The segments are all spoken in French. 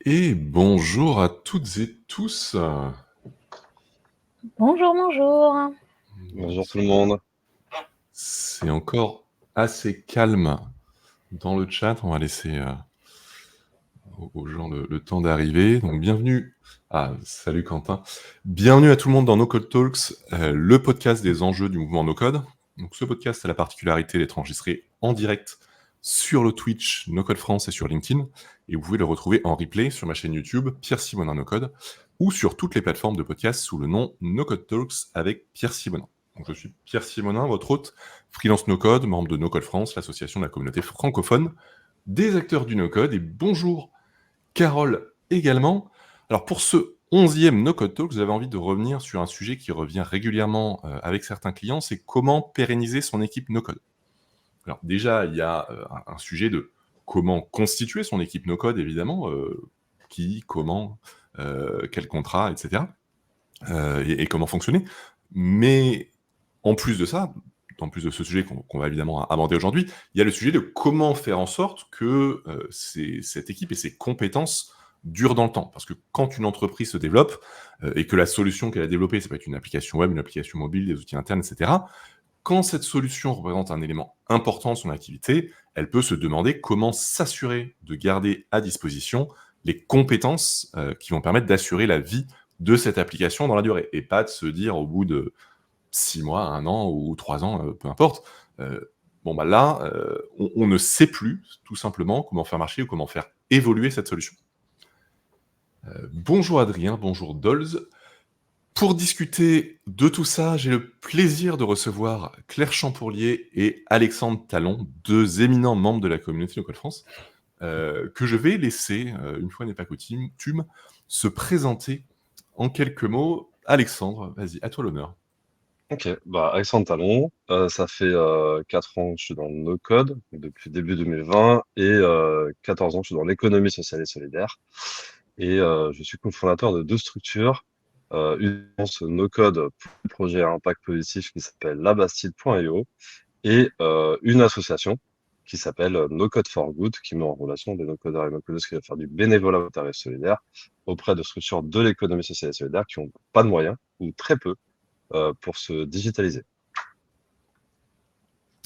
Et bonjour à toutes et tous. Bonjour, bonjour. Bonjour tout le monde. C'est encore assez calme dans le chat. On va laisser aux gens le temps d'arriver. Donc bienvenue. Ah, salut Quentin. Bienvenue à tout le monde dans No Code Talks, le podcast des enjeux du mouvement No Code. Donc ce podcast a la particularité d'être enregistré en direct sur le Twitch No Code France et sur LinkedIn. Et vous pouvez le retrouver en replay sur ma chaîne YouTube Pierre Simonin No Code ou sur toutes les plateformes de podcast sous le nom No Code Talks avec Pierre Simonin. Donc je suis Pierre Simonin, votre hôte, freelance No Code, membre de No Code France, l'association de la communauté francophone des acteurs du No Code. Et bonjour Carole également. Alors pour ce 11e No Code Talk, vous avez envie de revenir sur un sujet qui revient régulièrement avec certains clients, c'est comment pérenniser son équipe No Code. Alors déjà, il y a un sujet de comment constituer son équipe No Code, évidemment, qui, comment, quel contrat, etc. Et comment fonctionner. Mais en plus de ça, en plus de ce sujet qu'on va évidemment aborder aujourd'hui, il y a le sujet de comment faire en sorte que cette équipe et ses compétences durent dans le temps. Parce que quand une entreprise se développe et que la solution qu'elle a développée, ça peut être une application web, une application mobile, des outils internes, etc., quand cette solution représente un élément important de son activité, elle peut se demander comment s'assurer de garder à disposition les compétences qui vont permettre d'assurer la vie de cette application dans la durée, et pas de se dire au bout de 6 mois, 1 an ou 3 ans, peu importe, on ne sait plus, tout simplement, comment faire marcher ou comment faire évoluer cette solution. Bonjour Adrien, bonjour Dolz. Pour discuter de tout ça, j'ai le plaisir de recevoir Claire Champourlier et Alexandre Talon, deux éminents membres de la communauté No Code France, que je vais laisser, une fois n'est pas coutume, se présenter en quelques mots. Alexandre, vas-y, à toi l'honneur. Ok, Alexandre Talon, ça fait 4 ans que je suis dans le no-code, depuis début 2020, et 14 ans que je suis dans l'économie sociale et solidaire. Et je suis cofondateur de 2 structures, une agence no-code pour le projet à impact positif qui s'appelle labastide.io, et une association qui s'appelle No Code for Good, qui met en relation des no-codeurs et no-codeuses qui veulent faire du bénévolat au tarif solidaire auprès de structures de l'économie sociale et solidaire qui n'ont pas de moyens, ou très peu, pour se digitaliser.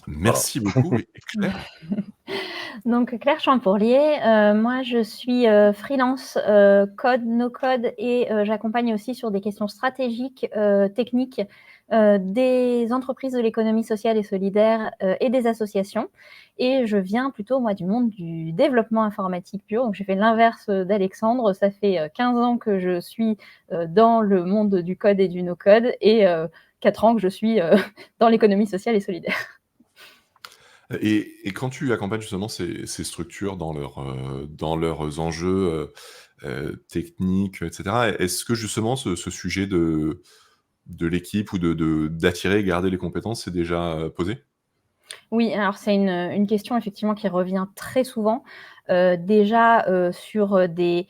Voilà. Merci beaucoup. Et Claire? Donc Claire Champourlier, moi je suis freelance code, no code et j'accompagne aussi sur des questions stratégiques, techniques des entreprises de l'économie sociale et solidaire et des associations. Et je viens plutôt moi du monde du développement informatique pur. Donc j'ai fait l'inverse d'Alexandre. Ça fait 15 ans que je suis dans le monde du code et du no code et 4 ans que je suis dans l'économie sociale et solidaire. Et quand tu accompagnes justement ces structures dans dans leurs enjeux techniques, etc., est-ce que justement ce sujet de l'équipe ou d'attirer et garder les compétences c'est déjà posé? Oui, alors c'est une question effectivement qui revient très souvent. Déjà, sur des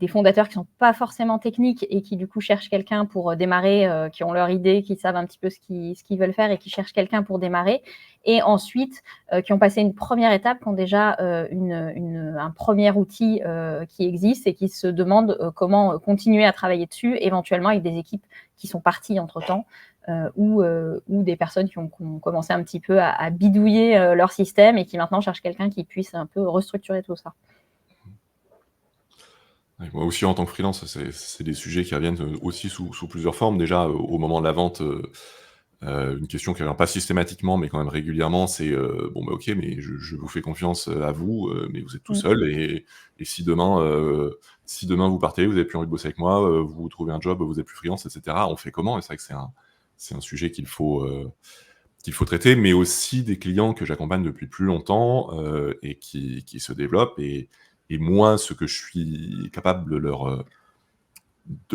fondateurs qui sont pas forcément techniques et qui du coup cherchent quelqu'un pour démarrer, qui ont leur idée, qui savent un petit peu ce qu'ils veulent faire et qui cherchent quelqu'un pour démarrer. Et ensuite, qui ont passé une première étape, qui ont déjà un premier outil qui existe et qui se demandent comment continuer à travailler dessus, éventuellement avec des équipes qui sont parties entre-temps. Ou des personnes qui ont commencé un petit peu à bidouiller leur système et qui maintenant cherchent quelqu'un qui puisse un peu restructurer tout ça. Ouais, moi aussi en tant que freelance, c'est des sujets qui reviennent aussi sous plusieurs formes. Déjà, au moment de la vente, une question qui revient pas systématiquement, mais quand même régulièrement, c'est bon, bah ok, mais je vous fais confiance à vous, mais vous êtes tout seul, et si demain vous partez, vous n'avez plus envie de bosser avec moi, vous trouvez un job, vous n'êtes plus freelance, etc., on fait comment? Et c'est vrai que c'est un sujet qu'il faut traiter, mais aussi des clients que j'accompagne depuis plus longtemps et qui se développent. Et moi, ce que je suis capable de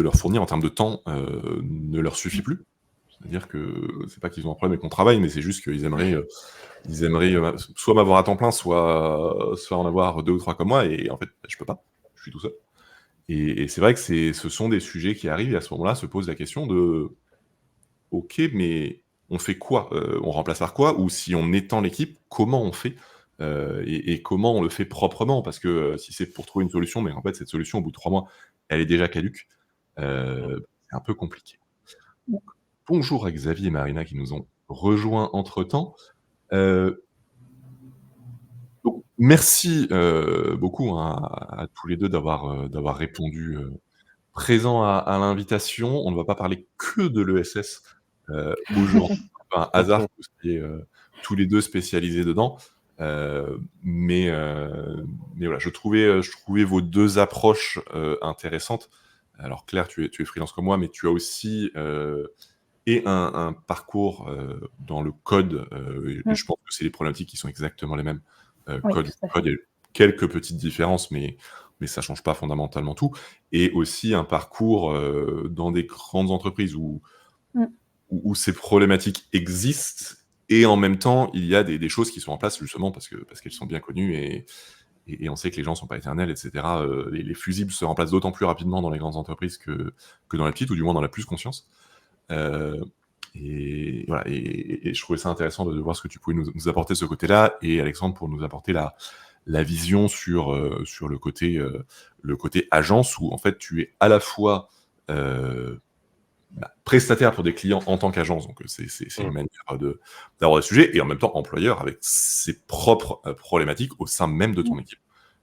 leur fournir en termes de temps ne leur suffit plus. C'est-à-dire que c'est pas qu'ils ont un problème avec mon travail, mais c'est juste qu'ils aimeraient soit m'avoir à temps plein, soit en avoir 2 ou 3 comme moi, et en fait, je peux pas. Je suis tout seul. Et c'est vrai que ce sont des sujets qui arrivent, et à ce moment-là se pose la question de OK, mais on fait quoi? On remplace par quoi? Ou si on étend l'équipe, comment on fait et comment on le fait proprement. Parce que si c'est pour trouver une solution, mais en fait, cette solution, au bout de 3 mois, elle est déjà caduque, c'est un peu compliqué. Donc, bonjour à Xavier et Marina qui nous ont rejoints entre-temps. Donc merci, beaucoup, hein, à tous les 2 d'avoir répondu, présents à l'invitation. On ne va pas parler que de l'ESS, aujourd'hui. C'est pas un hasard que vous soyez, tous les 2 spécialisés dedans. Mais voilà, je trouvais vos 2 approches, intéressantes. Alors Claire, tu es freelance comme moi, mais tu as aussi, et un parcours, dans le code, et Mmh. je pense que c'est les problématiques qui sont exactement les mêmes. Oui, Code, tout à fait. code et quelques petites différences, mais ça change pas fondamentalement tout. Et aussi un parcours, dans des grandes entreprises Mmh. où ces problématiques existent et en même temps, il y a des choses qui sont en place justement parce qu'elles sont bien connues et on sait que les gens sont pas éternels et cetera. Les fusibles se remplacent d'autant plus rapidement dans les grandes entreprises que dans les petites, ou du moins dans la plus conscience. Heu et voilà, et je trouvais ça intéressant de voir ce que tu pouvais nous apporter de ce côté-là, et Alexandre pour nous apporter la vision sur le côté agence, où en fait tu es à la fois, heu, prestataire pour des clients en tant qu'agence, donc c'est une manière d'aborder le sujet, et en même temps employeur avec ses propres, problématiques au sein même de ton Mmh. équipe.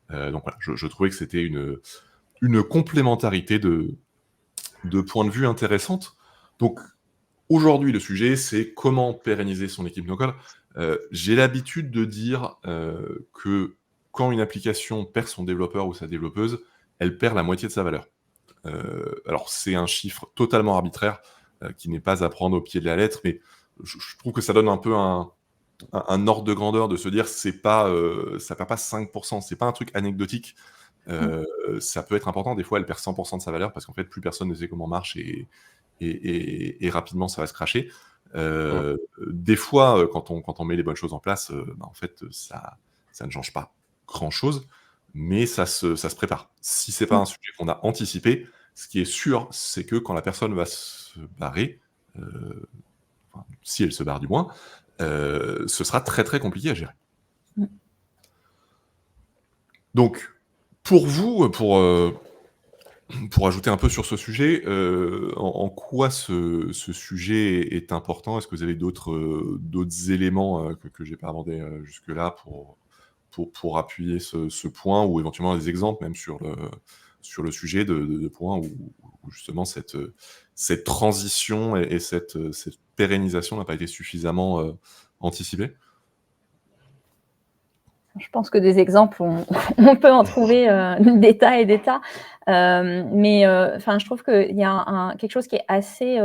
Donc voilà, je trouvais que c'était une complémentarité de points de vue intéressante. Donc aujourd'hui, le sujet, c'est comment pérenniser son équipe no-code. J'ai l'habitude de dire, que quand une application perd son développeur ou sa développeuse, elle perd la moitié de sa valeur. Alors c'est un chiffre totalement arbitraire, qui n'est pas à prendre au pied de la lettre, mais je trouve que ça donne un peu un ordre de grandeur, de se dire c'est pas, ça perd pas 5, c'est pas un truc anecdotique. Mmh. Heu, Ça peut être important. Des fois, elle perd 100 de sa valeur parce qu'en fait, plus personne ne sait comment marche, et rapidement ça va se crasher. Des fois, quand on met les bonnes choses en place, en fait, ça ne change pas grand-chose, mais ça se prépare. Si c'est pas Mmh. un sujet qu'on a anticipé, ce qui est sûr, c'est que quand la personne va se barrer, heu, enfin, si elle se barre du moins, ce sera très, très compliqué à gérer. Mmh. Donc pour vous, pour ajouter un peu sur ce sujet, en quoi ce sujet est important? Est-ce que vous avez d'autres éléments, que j'ai pas abordés, jusque-là, pour appuyer ce point, ou éventuellement des exemples même sur le sujet de points où justement cette transition et cette pérennisation n'a pas été suffisamment, anticipée? Je pense que des exemples, on peut en trouver, des tas et des tas. Mais enfin, je trouve qu'il y a quelque chose qui est assez,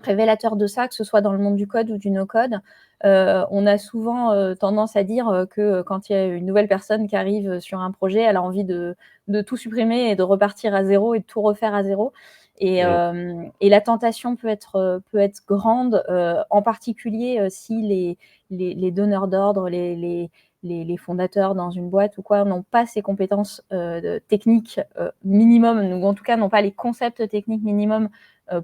révélateur de ça, que ce soit dans le monde du code ou du no-code. On a souvent, tendance à dire, que quand il y a une nouvelle personne qui arrive sur un projet, elle a envie de tout supprimer et de repartir à zéro et de tout refaire à zéro. Et la tentation peut être grande, en particulier, si les donneurs d'ordre, les fondateurs dans une boîte ou quoi n'ont pas ces compétences, techniques, minimum, ou en tout cas n'ont pas les concepts techniques minimum,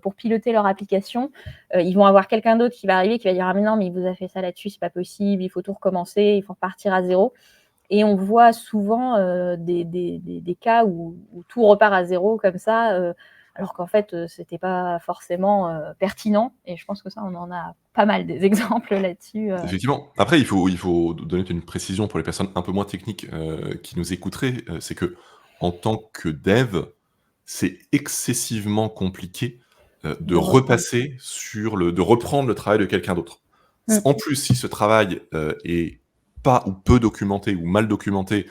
pour piloter leur application. Ils vont avoir quelqu'un d'autre qui va arriver, qui va dire: «Ah mais non, mais il vous a fait ça là-dessus, c'est pas possible, il faut tout recommencer, il faut repartir à zéro». Et on voit souvent, des cas où tout repart à zéro comme ça, alors qu'en fait, c'était pas forcément, pertinent, et je pense que ça, on en a pas mal des exemples là-dessus. Effectivement. Après, il faut donner une précision pour les personnes un peu moins techniques, qui nous écouteraient, c'est que en tant que dev, c'est excessivement compliqué, de De reprendre. de reprendre le travail de quelqu'un d'autre. Mmh. En plus, si ce travail, est pas ou peu documenté ou mal documenté,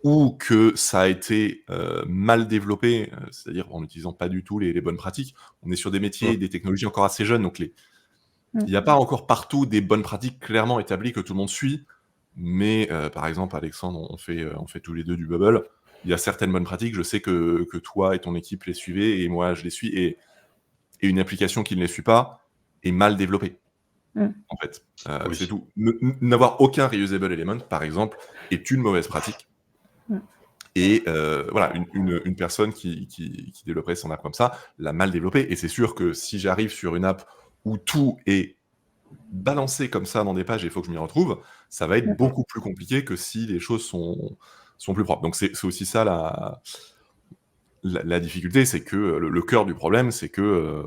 ou que ça a été, mal développé, c'est-à-dire en n'utilisant pas du tout les bonnes pratiques. On est sur des métiers et des technologies encore assez jeunes, donc Mmh. il n'y a pas encore partout des bonnes pratiques clairement établies que tout le monde suit, mais par exemple, Alexandre, on fait tous les 2 du Bubble. Il y a certaines bonnes pratiques, je sais que toi et ton équipe les suivez et moi je les suis, et une application qui ne les suit pas est mal développée, Mmh. en fait. C'est Oui. tout. N'avoir aucun reusable element, par exemple, est une mauvaise pratique, Mmh. et voilà, une personne qui développerait son app comme ça l'a mal développée, et c'est sûr que si j'arrive sur une app où tout est balancer comme ça dans des pages et il faut que je m'y retrouve, ça va être beaucoup plus compliqué que si les choses sont plus propres. Donc c'est aussi ça la difficulté, c'est que le cœur du problème, c'est que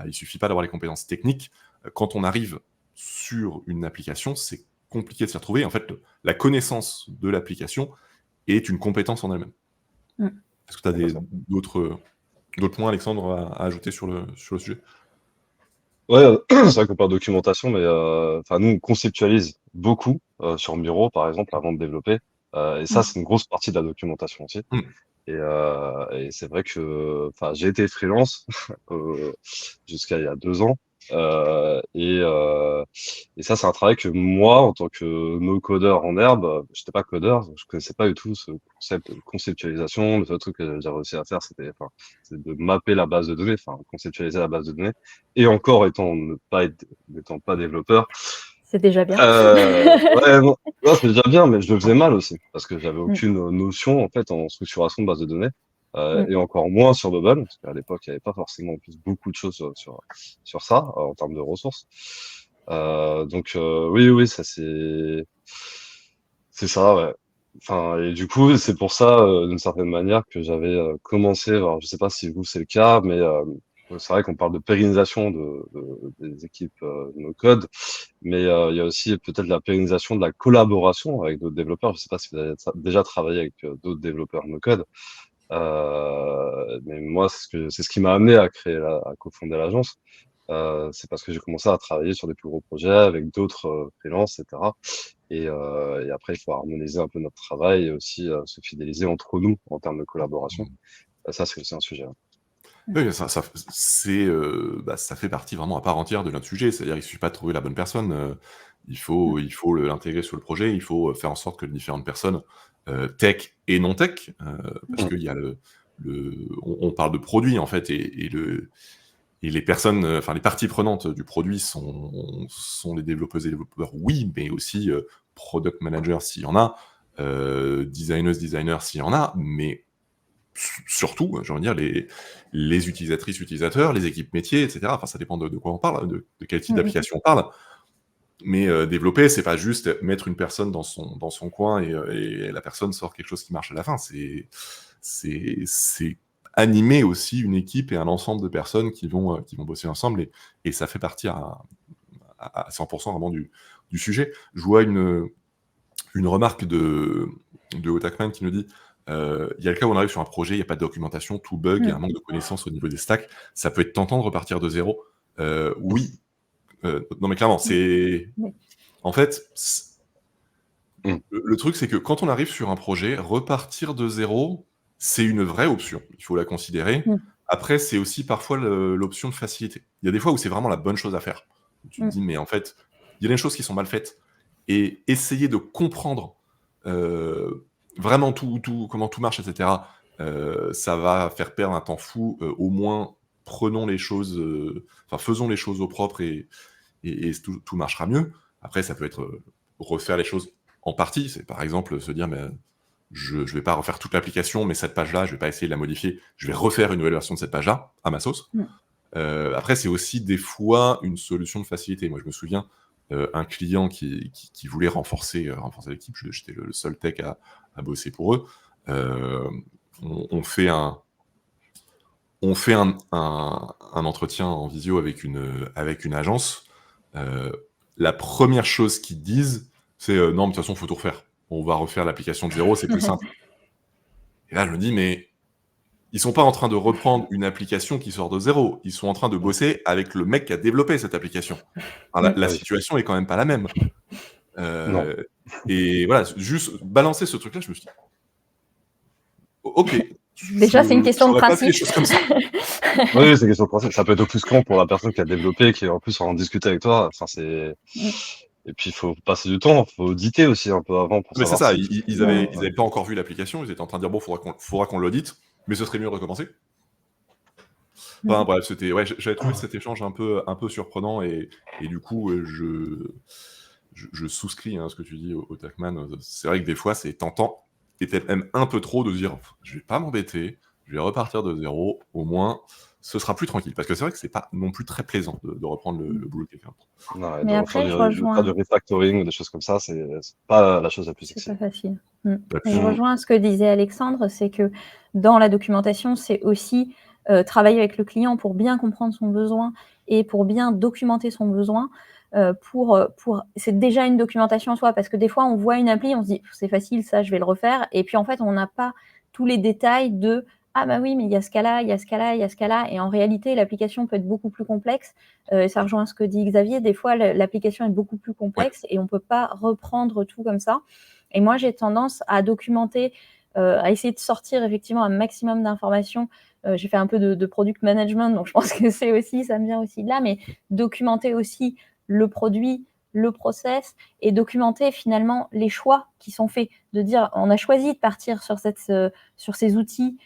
il suffit pas d'avoir les compétences techniques. Quand on arrive sur une application, c'est compliqué de s'y retrouver. En fait, la connaissance de l'application est une compétence en elle-même. Mm. Est-ce que tu as d'autres points, Alexandre, à ajouter sur le sujet? Ouais, c'est vrai qu'on parle de documentation, mais nous, on conceptualise beaucoup sur Miro, par exemple, avant de développer. Et ça, c'est une grosse partie de la documentation aussi. Mm. Et c'est vrai que j'ai été freelance jusqu'à il y a 2 ans. Et ça, c'est un travail que moi, en tant que no-codeur en herbe, j'étais pas codeur, donc je connaissais pas du tout ce concept de conceptualisation. Le seul truc que j'ai réussi à faire, c'est de mapper la base de données, conceptualiser la base de données. Et encore n'étant pas développeur, C'est déjà bien. ouais, non, c'est déjà bien, mais je le faisais mal aussi, parce que j'avais aucune notion, en fait, en structuration de base de données, et encore moins sur Bubble, parce qu'à l'époque, il n'y avait pas forcément en plus beaucoup de choses sur ça, en termes de ressources. Donc, oui, ça c'est ça, ouais. Et du coup, c'est pour ça, d'une certaine manière, que j'avais commencé, alors je sais pas si vous c'est le cas, mais c'est vrai qu'on parle de pérennisation des équipes no-code, mais il y a aussi peut-être la pérennisation de la collaboration avec d'autres développeurs. Je sais pas si vous avez déjà travaillé avec d'autres développeurs no-code, mais moi, c'est ce qui m'a amené à à cofonder l'agence. C'est parce que j'ai commencé à travailler sur des plus gros projets avec d'autres freelances, etc. Et après, il faut harmoniser un peu notre travail et aussi se fidéliser entre nous en termes de collaboration. Ça, c'est aussi un sujet. Oui, ça fait partie vraiment à part entière de notre sujet. C'est-à-dire, il suffit pas de trouver la bonne personne. Il faut l'intégrer sur le projet. Il faut faire en sorte que les différentes personnes, tech et non tech, parce qu'il y a on parle de produit en fait, et les personnes, les parties prenantes du produit sont les développeuses et développeurs, oui, mais aussi product manager s'il y en a, designers s'il y en a, mais surtout, j'ai envie de dire, les utilisatrices, utilisateurs, les équipes métiers, etc. Enfin, ça dépend de quoi on parle, de quel type d'application on parle. Mais développer, c'est pas juste mettre une personne dans son coin et la personne sort quelque chose qui marche à la fin. C'est animer aussi une équipe et un ensemble de personnes qui vont bosser ensemble, et ça fait partie à 100% vraiment du sujet. Je vois une remarque de Otakman qui nous dit il y a le cas où on arrive sur un projet, il n'y a pas de documentation, tout bug, il y a un manque de connaissances au niveau des stacks, ça peut être tentant de repartir de zéro. Oui. Non mais clairement, c'est... En fait, le truc, c'est que quand on arrive sur un projet, repartir de zéro, c'est une vraie option. Il faut la considérer. Après, c'est aussi parfois l'option de facilité. Il y a des fois où c'est vraiment la bonne chose à faire. Tu te dis, mais en fait, il y a des choses qui sont mal faites. Et essayer de comprendre vraiment comment tout marche, etc., ça va faire perdre un temps fou. Au moins, faisons les choses au propre, et tout marchera mieux. Après, ça peut être refaire les choses en partie. C'est par exemple se dire, je ne vais pas refaire toute l'application, mais cette page-là, je ne vais pas essayer de la modifier. Je vais refaire une nouvelle version de cette page-là, à ma sauce. Après, c'est aussi des fois une solution de facilité. Moi, je me souviens, un client qui voulait renforcer l'équipe, j'étais le seul tech à bosser pour eux. On fait un entretien en visio avec une agence. La première chose qu'ils disent, c'est non, mais de toute façon, il faut tout refaire. On va refaire l'application de zéro, c'est plus simple. Et là, je me dis, mais ils sont pas en train de reprendre une application qui sort de zéro. Ils sont en train de bosser avec le mec qui a développé cette application. Enfin, la situation est quand même pas la même. Et voilà, juste balancer ce truc-là, je me suis dit, ok. Déjà, c'est une question de principe. Oui, c'est une question de principe. Ça peut être offusquant pour la personne qui a développé, qui en plus en discuter avec toi. Et puis, il faut passer du temps, il faut auditer aussi un peu avant pour mais savoir. C'est ça, ils avaient pas encore vu l'application, ils étaient en train de dire, bon, faudra qu'on l'audite, mais ce serait mieux de recommencer. Enfin, bref, j'avais trouvé cet échange un peu surprenant, et du coup, je souscris à ce que tu dis, au Tachman. C'est vrai que des fois, c'est tentant, et peut-être même un peu trop, de dire, je vais pas m'embêter, je vais repartir de 0, au moins, ce sera plus tranquille. Parce que c'est vrai que c'est pas non plus très plaisant de reprendre le boulot de quelqu'un d'autre. Non, et Mais de après, je de faire du rejoins. refactoring ou des choses comme ça, c'est pas la chose la plus C'est sexy. pas facile. Bah, Et je puis rejoins ce que disait Alexandre, c'est que dans la documentation, c'est aussi travailler avec le client pour bien comprendre son besoin et pour bien documenter son besoin. C'est déjà une documentation en soi, parce que des fois, on voit une appli, on se dit c'est facile, ça, je vais le refaire. Et puis en fait, on n'a pas tous les détails de ah bah oui, mais il y a ce cas-là, il y a ce cas-là, il y a ce cas-là. Et en réalité, l'application peut être beaucoup plus complexe. Et ça rejoint ce que dit Xavier. Des fois, l'application est beaucoup plus ouais. complexe et on ne peut pas reprendre tout comme ça. Et moi, j'ai tendance à documenter, à essayer de sortir effectivement un maximum d'informations. J'ai fait un peu de product management, donc je pense que ça me vient aussi de là, mais documenter aussi le produit, le process, et documenter finalement les choix qui sont faits. De dire, on a choisi de partir sur ces outils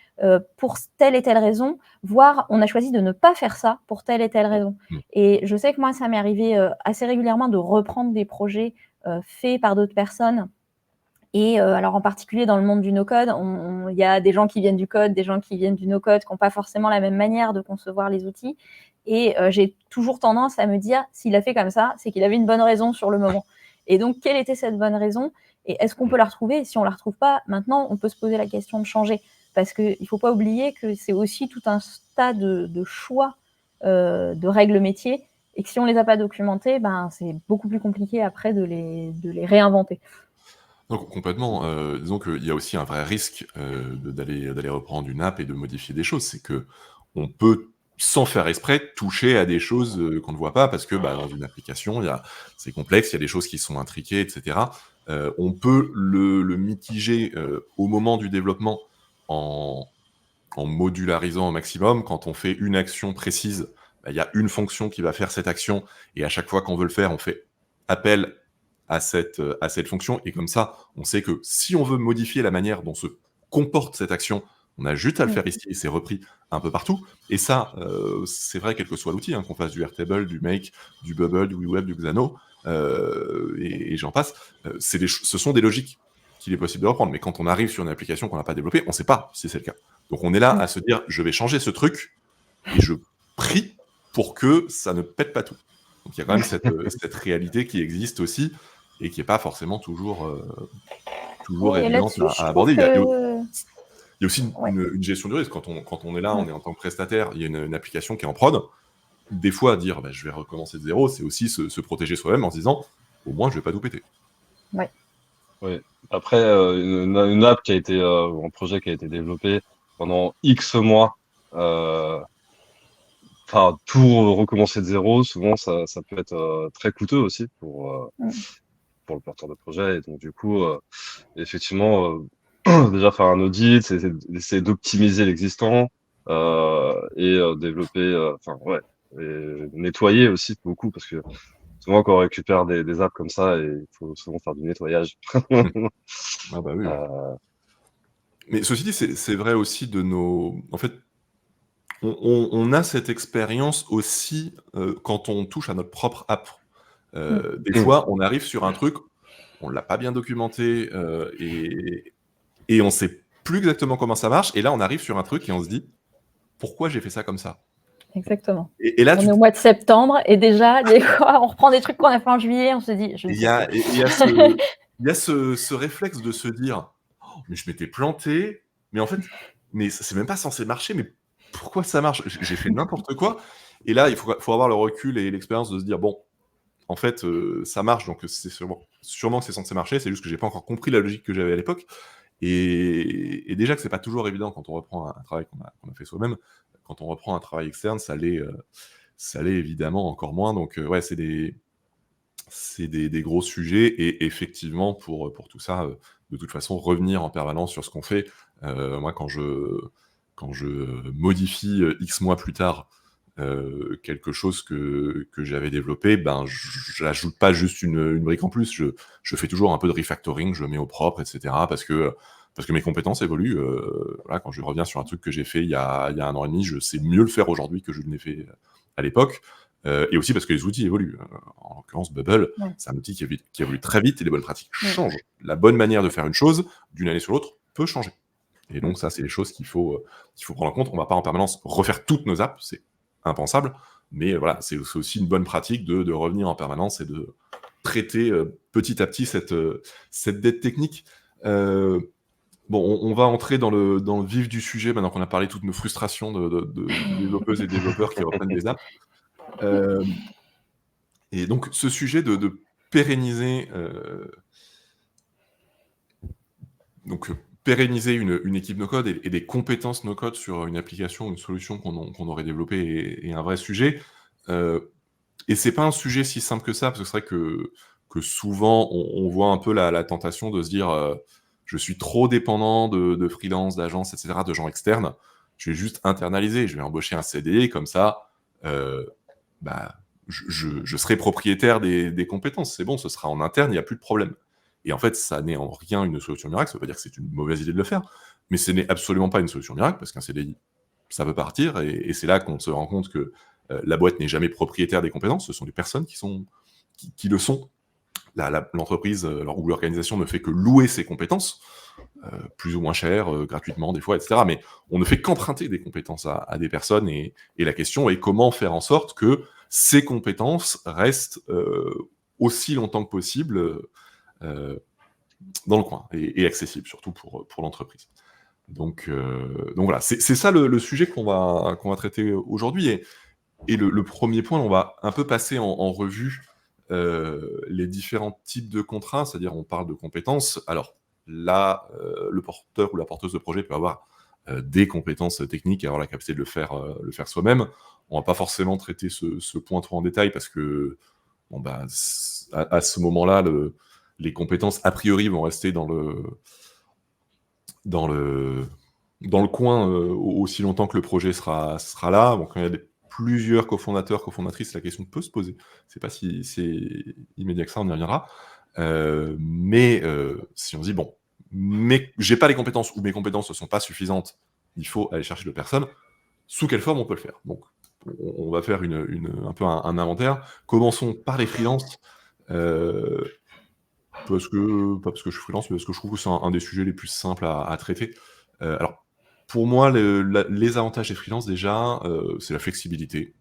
pour telle et telle raison, voire on a choisi de ne pas faire ça pour telle et telle raison. Et je sais que moi, ça m'est arrivé assez régulièrement de reprendre des projets faits par d'autres personnes. Et alors en particulier dans le monde du no-code, il y a des gens qui viennent du code, des gens qui viennent du no-code, qui n'ont pas forcément la même manière de concevoir les outils. Et j'ai toujours tendance à me dire, s'il a fait comme ça, c'est qu'il avait une bonne raison sur le moment. Et donc, quelle était cette bonne raison? Et est-ce qu'on peut la retrouver? Et si on ne la retrouve pas, maintenant, on peut se poser la question de changer. Parce qu'il ne faut pas oublier que c'est aussi tout un tas de choix de règles métiers, et que si on ne les a pas documentés, c'est beaucoup plus compliqué après de les réinventer. Donc complètement, disons qu'il y a aussi un vrai risque, d'aller reprendre une app et de modifier des choses. C'est qu'on peut, sans faire exprès, toucher à des choses, qu'on ne voit pas parce que, dans une application, c'est complexe, il y a des choses qui sont intriquées et cetera. On peut le mitiger, au moment du développement en modularisant au maximum. Quand on fait une action précise, il y a une fonction qui va faire cette action et à chaque fois qu'on veut le faire, on fait appel à cette fonction et comme ça, on sait que si on veut modifier la manière dont se comporte cette action, on a juste à le faire ici et c'est repris un peu partout. Et ça, c'est vrai quel que soit l'outil, qu'on fasse du Airtable, du Make, du Bubble, du WeWeb, du Xano, et j'en passe. Ce sont des logiques qu'il est possible de reprendre. Mais quand on arrive sur une application qu'on n'a pas développée, on ne sait pas si c'est le cas. Donc on est là à se dire, je vais changer ce truc et je prie pour que ça ne pète pas tout. Donc il y a quand même cette réalité qui existe aussi et qui n'est pas forcément toujours évidente à aborder. Il y a aussi une gestion du risque. Quand on est là, on est en tant que prestataire, il y a une application qui est en prod. Des fois, dire je vais recommencer de zéro, c'est aussi se protéger soi-même en se disant au moins je vais pas tout péter. Ouais. Oui. Après, une app qui a été, un projet qui a été développé pendant X mois, tout recommencer de zéro, souvent ça peut être très coûteux aussi pour le porteur de projet. Et donc du coup, effectivement, déjà faire un audit, c'est essayer d'optimiser l'existant et développer, et nettoyer aussi beaucoup parce que souvent quand on récupère des apps comme ça, il faut souvent faire du nettoyage. Ah bah oui. Mais ceci dit, c'est vrai aussi de nos... En fait, on a cette expérience aussi quand on touche à notre propre app. Des fois, on arrive sur un truc, on l'a pas bien documenté et on sait plus exactement comment ça marche. Et là, on arrive sur un truc et on se dit pourquoi j'ai fait ça comme ça? Exactement. Et là, on est au mois de septembre et déjà, des fois, on reprend des trucs qu'on a fait en juillet, on se dit, je ne sais pas. Il y a ce réflexe de se dire oh, mais je m'étais planté, mais en fait, c'est même pas censé marcher, mais pourquoi ça marche? J'ai fait n'importe quoi. Et là, il faut avoir le recul et l'expérience de se dire bon, en fait, ça marche, donc c'est sûrement que c'est censé marcher, c'est juste que j'ai pas encore compris la logique que j'avais à l'époque. Et déjà que c'est pas toujours évident quand on reprend un travail qu'on a fait soi-même. Quand on reprend un travail externe, ça l'est évidemment encore moins. Donc ouais, c'est des gros sujets et effectivement pour tout ça, de toute façon revenir en permanence sur ce qu'on fait. Moi quand je modifie, X mois plus tard, quelque chose que j'avais développé, j'ajoute pas juste une brique en plus, je fais toujours un peu de refactoring, je le mets au propre et cetera parce que mes compétences évoluent, voilà, quand je reviens sur un truc que j'ai fait il y a 1 an et demi, je sais mieux le faire aujourd'hui que je ne l'ai fait, à l'époque, et aussi parce que les outils évoluent. En l'occurrence Bubble, c'est un outil qui évolue très vite et les bonnes pratiques changent. La bonne manière de faire une chose, d'une année sur l'autre, peut changer. Et Mmh. donc ça, c'est les choses qu'il faut prendre en compte. On va pas en permanence refaire toutes nos apps, c'est impensable, mais voilà, c'est aussi une bonne pratique de revenir en permanence et de traiter, petit à petit cette dette technique. Bon, on va entrer dans le vif du sujet maintenant qu'on a parlé de toutes nos frustrations de développeuses et développeurs qui reprennent des apps. Hem Et donc ce sujet de pérenniser, donc pérenniser une équipe no-code et des compétences no-code sur une application ou une solution qu'on aurait développée est un vrai sujet. Heu et c'est pas un sujet si simple que ça, parce que c'est vrai que souvent on voit un peu la tentation de se dire, «Je suis trop dépendant de freelance, d'agences et cetera, de gens externes. Je vais juste internaliser, je vais embaucher un CDI comme ça, heu, bah, je serai propriétaire des compétences. C'est bon, ce sera en interne, il y a plus de problème». Et en fait, ça n'est en rien une solution miracle. Ça veut pas dire que c'est une mauvaise idée de le faire, mais ce n'est absolument pas une solution miracle parce qu'un CDI, ça peut partir et c'est là qu'on se rend compte que, la boîte n'est jamais propriétaire des compétences. Ce sont des personnes qui le sont. L'entreprise, ou l'organisation ne fait que louer ses compétences, plus ou moins cher, gratuitement des fois, et cetera. Mais on ne fait qu'emprunter des compétences à des personnes et la question est comment faire en sorte que ces compétences restent, aussi longtemps que possible, dans le coin et accessibles surtout pour l'entreprise. Donc voilà, c'est ça le sujet qu'on va traiter aujourd'hui et le 1er point, on va un peu passer en revue, les différents types de contrats, c'est-à-dire on parle de compétences. Alors là, le porteur ou la porteuse de projet peut avoir, des compétences techniques et avoir la capacité de le faire soi-même. On va pas forcément traiter ce point trop en détail parce que, bon bah, à ce moment-là, les compétences a priori vont rester dans le dans le coin, aussi longtemps que le projet sera là. Donc quand il y a plusieurs cofondateurs, cofondatrices, la question peut se poser. C'est pas si c'est immédiat que ça, on y reviendra. Mais si on se dit: «Bon, mais j'ai pas les compétences ou mes compétences ne sont pas suffisantes, il faut aller chercher d'autres personnes», sous quelle forme on peut le faire? Donc on va faire un peu un inventaire. Commençons par les freelances, heu, pas parce que je suis freelance, mais parce que je trouve que c'est un des sujets les plus simples à traiter. Alors, pour moi, les avantages des freelances déjà, c'est la flexibilité.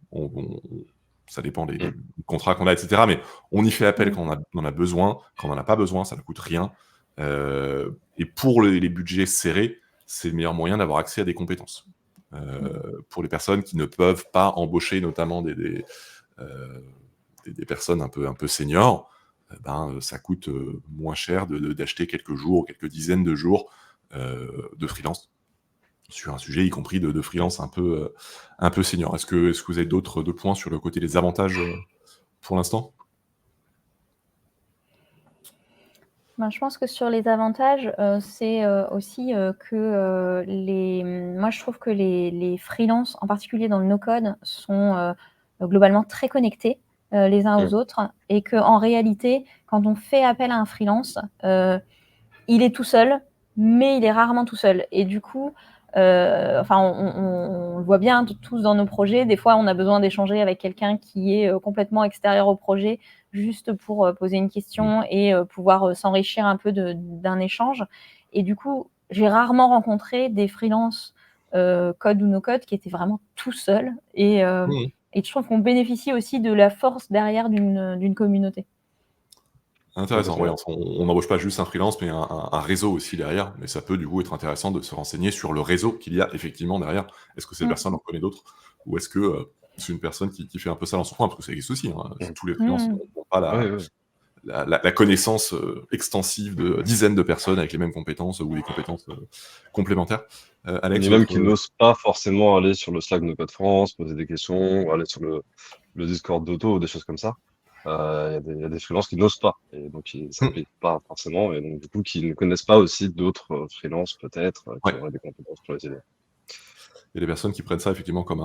Ça dépend des Mmh. contrats qu'on a et cetera, mais on y fait appel Mmh. quand on en a besoin. Quand on en a pas besoin, ça ne coûte rien. Et pour les budgets serrés, c'est le meilleur moyen d'avoir accès à des compétences. Mmh. Pour les personnes qui ne peuvent pas embaucher notamment heu, des personnes un peu seniors, ça coûte, moins cher d'acheter quelques jours, quelques dizaines de jours, de freelance sur un sujet, y compris de freelance un peu senior. Est-ce que vous avez d'autres points sur le côté des avantages, pour l'instant? Ben, je pense que sur les avantages, c'est, aussi, que, moi je trouve que les freelances, en particulier dans le no-code, sont, globalement très connectés, les uns Mmh. aux autres et qu'en réalité, quand on fait appel à un freelance, il est tout seul, mais il est rarement tout seul et du coup, enfin on le voit bien tous dans nos projets, des fois on a besoin d'échanger avec quelqu'un qui est, complètement extérieur au projet, juste pour, poser une Mmh. question et pouvoir, s'enrichir un peu d'un échange et du coup, j'ai rarement rencontré des freelances, code ou no code qui étaient vraiment tout seuls Mmh. et je trouve qu'on bénéficie aussi de la force derrière d'une communauté. Intéressant, ouais, Complètement. on n'embauche pas juste un freelance, mais un réseau aussi derrière. Mais ça peut du coup être intéressant de se renseigner sur le réseau qu'il y a effectivement derrière. Est-ce que cette Mmh. personne en connaît d'autres? Ou est-ce que, c'est une personne qui fait un peu ça dans son coin? Parce que ça existe aussi, hein. Mmh. Tous les freelances Mmh. n'ont pas Ouais, ouais. la connaissance, extensive de dizaines de personnes avec les mêmes compétences ou des compétences, complémentaires. Alex, Ni même d'autres, qui n'osent pas forcément aller sur le Slack de Code France, poser des questions, ou aller sur le Discord d'Auto ou des choses comme ça. Il y a des freelances qui n'osent pas et donc ça mmh, plaît pas forcément et donc du coup qui ne connaissent pas aussi d'autres, freelances peut-être, qui ouais, auraient des compétences pour les aider. il y a des personnes qui prennent ça effectivement comme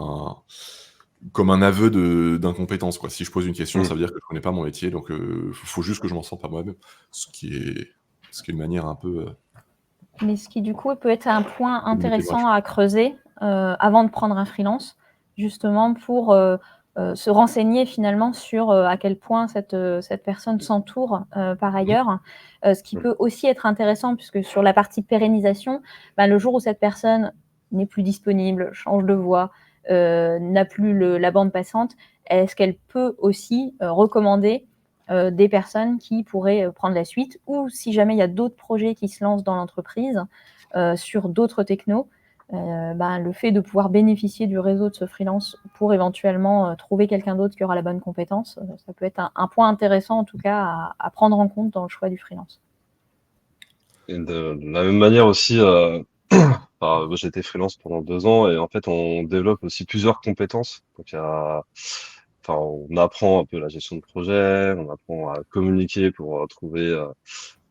un aveu d'incompétence, quoi. Si je pose une question, Mmh. ça veut dire que je connais pas mon métier, donc faut juste que je m'en sorte par moi-même. Ce qui est ce qui est une manière un peu, Mais ce qui du coup peut être un point de communiquer intéressant gratuit. à creuser, avant de prendre un freelance, justement pour, se renseigner finalement sur à quel point cette personne s'entoure par ailleurs. Ce qui peut aussi être intéressant, puisque sur la partie pérennisation, le jour où cette personne n'est plus disponible, change de voie, n'a plus la bande passante, est-ce qu'elle peut aussi recommander des personnes qui pourraient prendre la suite, ou si jamais il y a d'autres projets qui se lancent dans l'entreprise sur d'autres technos, le fait de pouvoir bénéficier du réseau de ce freelance pour éventuellement trouver quelqu'un d'autre qui aura la bonne compétence, ça peut être un point intéressant en tout cas à prendre en compte dans le choix du freelance. Et de la même manière aussi, j'ai été freelance pendant 2 ans et en fait, on développe aussi plusieurs compétences. Donc, on apprend un peu la gestion de projet, on apprend à communiquer pour trouver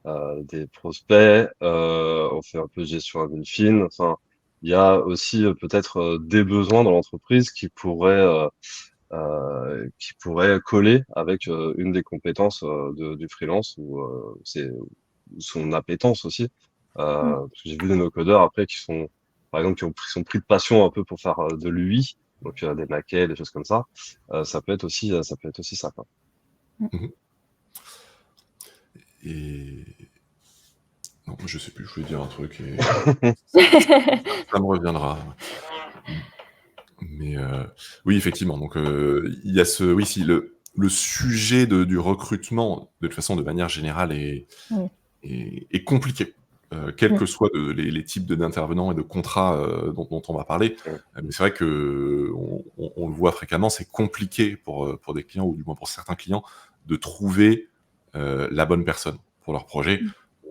des prospects, on fait un peu de gestion à vue fine. Enfin, il y a aussi peut-être des besoins dans l'entreprise qui pourraient coller avec une des compétences du freelance ou c'est son appétence aussi. Parce que j'ai vu des no-codeurs après qui sont, par exemple, qui sont pris de passion un peu pour faire de l'UI, donc des maquettes, des choses comme ça. Ça peut être aussi ça, quoi. Et non, je sais plus, je voulais dire un truc et ça me reviendra. Mais oui, effectivement. Donc il y a le sujet du recrutement, de toute façon, de manière générale, est compliqué. Quels que soient les types d'intervenants et de contrats dont on va parler. Mais c'est vrai qu'on le voit fréquemment, c'est compliqué pour des clients, ou du moins pour certains clients, de trouver la bonne personne pour leur projet.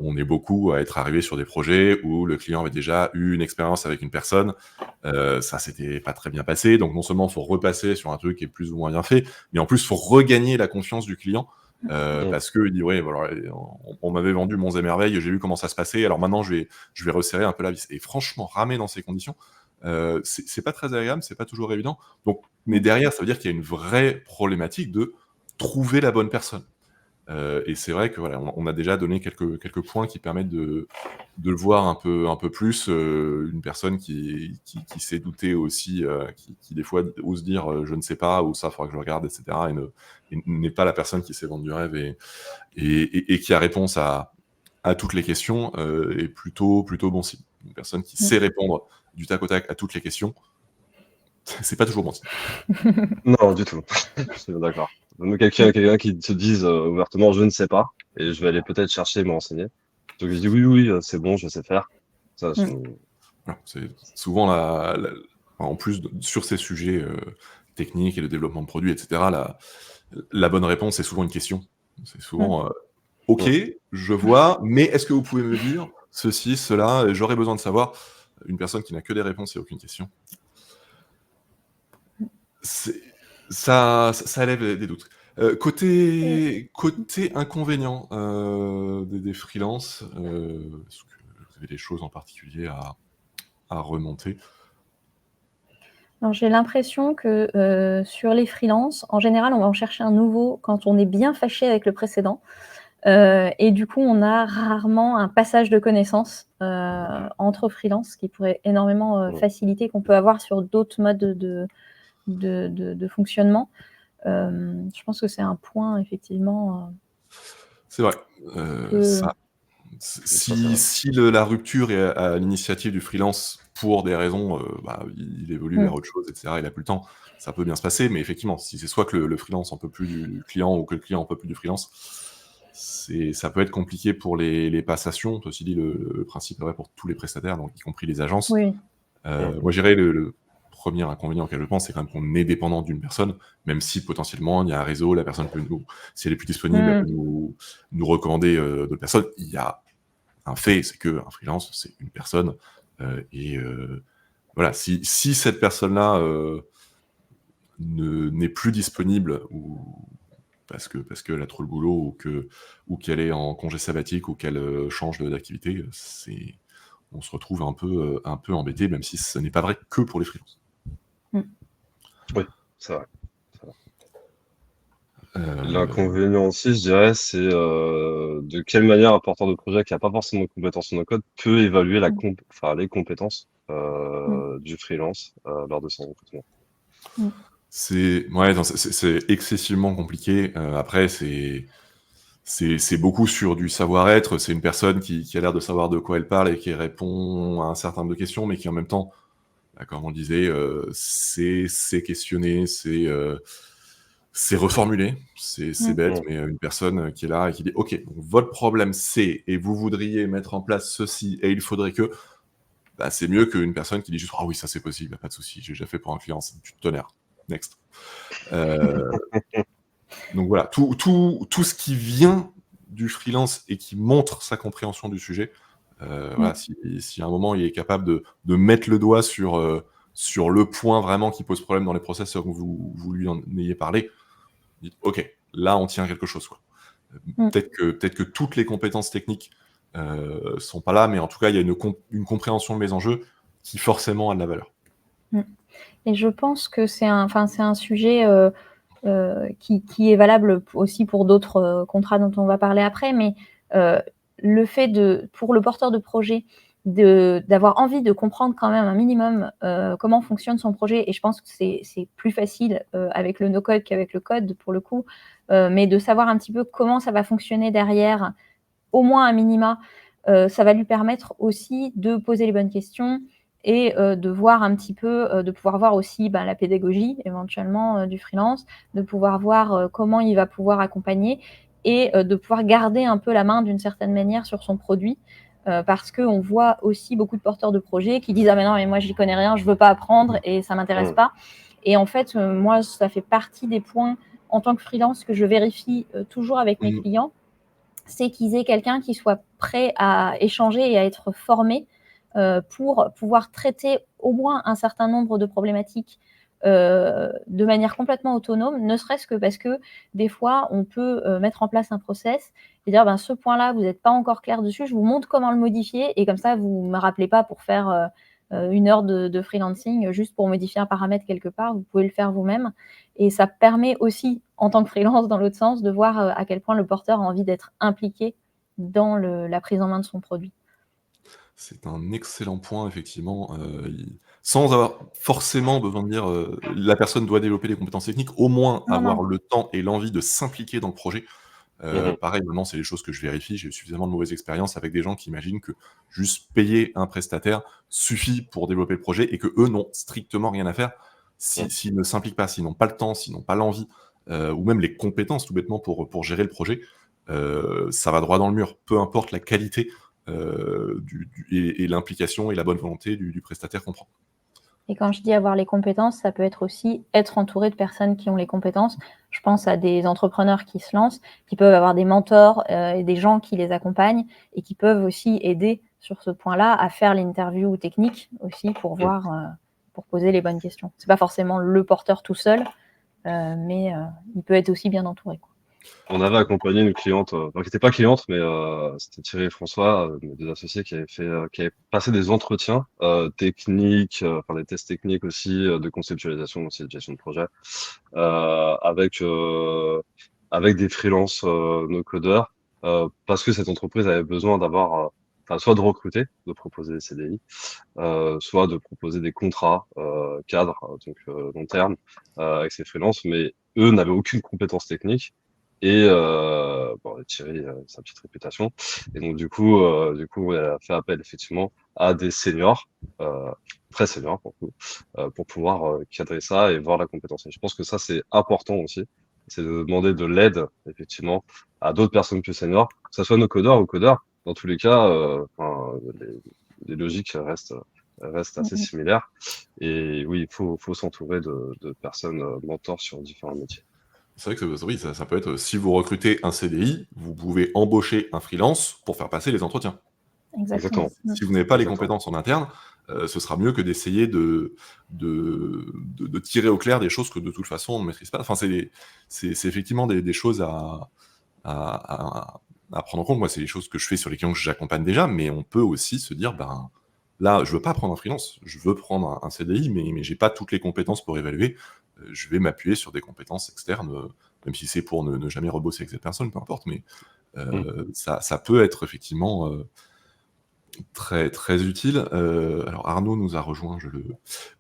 On est beaucoup à être arrivé sur des projets où le client avait déjà eu une expérience avec une personne, ça s'était pas très bien passé, donc non seulement il faut repasser sur un truc qui est plus ou moins bien fait, mais en plus il faut regagner la confiance du client, parce qu'il dit « ouais, voilà, on m'avait vendu monts et merveilles, j'ai vu comment ça se passait, alors maintenant je vais resserrer un peu la vis ». Et franchement, ramer dans ces conditions, c'est pas très agréable, c'est pas toujours évident. Donc, mais derrière, ça veut dire qu'il y a une vraie problématique de trouver la bonne personne. Et c'est vrai que voilà, on a déjà donné quelques points qui permettent de le voir un peu plus. Une personne qui s'est doutée aussi, qui des fois ose dire je ne sais pas, ou ça, il faudra que je regarde, etc. Et n'est pas la personne qui s'est vendre du rêve et qui a réponse à toutes les questions, est plutôt bon signe. Une personne qui sait répondre du tac au tac à toutes les questions, c'est pas toujours bon signe. Non, du tout. Je suis d'accord. Même quelqu'un qui se dise ouvertement je ne sais pas, et je vais aller peut-être chercher et me renseigner. Donc je dis oui, c'est bon, je sais faire. Ça, Voilà, c'est souvent en plus sur ces sujets techniques et de développement de produits, etc., la bonne réponse est souvent une question. C'est souvent ok, je vois, mais est-ce que vous pouvez me dire ceci, cela, j'aurais besoin de savoir. Une personne qui n'a que des réponses et aucune question, ça lève des doutes. Côté inconvénient des freelances, est-ce que vous avez des choses en particulier à remonter? Alors, j'ai l'impression que sur les freelances, en général, on va en chercher un nouveau quand on est bien fâché avec le précédent. Et du coup, on a rarement un passage de connaissances entre freelance qui pourrait énormément faciliter, qu'on peut avoir sur d'autres modes de fonctionnement. Je pense que c'est un point, effectivement. C'est vrai. Si la rupture est à l'initiative du freelance pour des raisons, il évolue vers autre chose, etc., il a plus le temps, ça peut bien se passer. Mais effectivement, si c'est soit que le freelance en peut plus du client, ou que le client en peut plus du freelance, ça peut être compliqué pour les passations. Ceci dit, le principe est vrai pour tous les prestataires, donc y compris les agences. Oui. Moi, je dirais le premier inconvénient auquel je pense, c'est quand même qu'on est dépendant d'une personne, même si potentiellement il y a un réseau, la personne peut si elle est plus disponible, elle peut nous recommander d'autres personnes. Il y a un fait, c'est qu'un freelance, c'est une personne, et voilà, si cette personne-là n'est plus disponible, ou parce qu'elle a trop le boulot, ou qu'elle est en congé sabbatique, ou qu'elle change d'activité, on se retrouve un peu embêté, même si ce n'est pas vrai que pour les freelances. Oui, c'est vrai. L'inconvénient aussi, je dirais, c'est de quelle manière un porteur de projet qui n'a pas forcément de compétences en no-code peut évaluer les compétences du freelance lors de son recrutement. Ouais, non, c'est excessivement compliqué. Après, c'est beaucoup sur du savoir-être. C'est une personne qui a l'air de savoir de quoi elle parle et qui répond à un certain nombre de questions, mais qui en même temps, bah, comme on disait, c'est questionner, c'est reformuler. C'est Mm. bête, mais une personne qui est là et qui dit: «OK, donc votre problème c'est et vous voudriez mettre en place ceci et il faudrait que», bah, c'est mieux qu'une personne qui dit juste: «Ah oui, ça c'est possible, y a pas de souci, j'ai déjà fait pour un client, c'est du tonnerre. Next». Heu, donc voilà, tout ce qui vient du freelance et qui montre sa compréhension du sujet, Mm. voilà, si à un moment il est capable de mettre le doigt sur le point vraiment qui pose problème dans les process sans que vous lui en ayez parlé, dites: «OK, là on tient quelque chose, quoi». Mm. Peut-être que toutes les compétences techniques, sont pas là, mais en tout cas, il y a une compréhension de mes enjeux qui forcément a de la valeur. Mm. Et je pense que c'est un sujet qui est valable aussi pour d'autres contrats dont on va parler après, mais le fait pour le porteur de projet, d'avoir envie de comprendre quand même un minimum comment fonctionne son projet, et je pense que c'est plus facile avec le no-code qu'avec le code pour le coup, mais de savoir un petit peu comment ça va fonctionner derrière, au moins un minima, ça va lui permettre aussi de poser les bonnes questions et de voir un petit peu, de pouvoir voir aussi, ben, la pédagogie éventuellement, du freelance, de pouvoir voir, comment il va pouvoir accompagner et de pouvoir garder un peu la main d'une certaine manière sur son produit. Parce qu'on voit aussi beaucoup de porteurs de projets qui disent: «Ah mais non, mais moi j'y connais rien, je veux pas apprendre et ça m'intéresse Mmh. pas», et en fait, moi ça fait partie des points en tant que freelance que je vérifie, toujours avec mes Mmh. clients, c'est qu'ils aient quelqu'un qui soit prêt à échanger et à être formé pour pouvoir traiter au moins un certain nombre de problématiques de manière complètement autonome, ne serait-ce que parce que des fois, on peut mettre en place un process et dire ben, ce point-là, vous n'êtes pas encore clair dessus, je vous montre comment le modifier et comme ça, vous ne me rappelez pas pour faire une heure de freelancing juste pour modifier un paramètre quelque part, vous pouvez le faire vous-même. Et ça permet aussi, en tant que freelance, dans l'autre sens, de voir à quel point le porteur a envie d'être impliqué dans la prise en main de son produit. C'est un excellent point effectivement, il sans avoir forcément besoin de dire, la personne doit développer des compétences techniques, au moins Non, non. avoir le temps et l'envie de s'impliquer dans le projet. Mmh. Pareil, maintenant, c'est les choses que je vérifie. J'ai eu suffisamment de mauvaises expériences avec des gens qui imaginent que juste payer un prestataire suffit pour développer le projet et qu'eux n'ont strictement rien à faire Mmh. s'ils ne s'impliquent pas, s'ils n'ont pas le temps, s'ils n'ont pas l'envie, ou même les compétences tout bêtement pour gérer le projet, ça va droit dans le mur. Peu importe la qualité, et l'implication et la bonne volonté du prestataire qu'on prend. Et quand je dis avoir les compétences, ça peut être aussi être entouré de personnes qui ont les compétences. Je pense à des entrepreneurs qui se lancent, qui peuvent avoir des mentors et des gens qui les accompagnent et qui peuvent aussi aider sur ce point-là à faire l'interview technique aussi pour Mmh. voir, pour poser les bonnes questions. C'est pas forcément le porteur tout seul, mais il peut être aussi bien entouré, quoi. On avait accompagné une cliente, enfin qui était pas cliente, mais c'était Thierry et François, mes 2 associés qui avaient passé des entretiens, techniques, enfin des tests techniques aussi, de conceptualisation aussi de gestion de projet, avec, avec des freelances, no codeurs, parce que cette entreprise avait besoin d'avoir, enfin soit de recruter, de proposer des CDI, soit de proposer des contrats, cadres, donc long terme, avec ces freelances, mais eux n'avaient aucune compétence technique et bon, Thierry, sa petite réputation et donc du coup, elle a fait appel effectivement à des seniors, heu, très seniors pour pouvoir, cadrer ça et voir la compétence et je pense que ça, c'est important aussi. C'est de demander de l'aide effectivement à d'autres personnes plus seniors, que ça soit nos codeurs ou codeurs. Dans tous les cas, enfin, les logiques restent Mmh assez mh. similaires et oui, il faut s'entourer de personnes, mentors sur différents métiers. C'est vrai que oui, ça peut être, si vous recrutez un CDI, vous pouvez embaucher un freelance pour faire passer les entretiens. Exactement. Exactement, Mmh. Si vous n'avez pas les exactement. compétences en interne, ce sera mieux que d'essayer de tirer au clair des choses que de toute façon on ne maîtrise pas. Enfin, c'est effectivement des choses à à prendre en compte. Moi, c'est des choses que je fais sur les clients que j'accompagne déjà, mais on peut aussi se dire: «Ben, là, je veux pas prendre un freelance, je veux prendre un CDI, mais j'ai pas toutes les compétences pour évaluer. Je vais m'appuyer sur des compétences externes, même si c'est pour ne jamais rebosser avec cette personne, peu importe, mais Mmh. ça peut être effectivement, Très, très utile. Alors Arnaud nous a rejoint,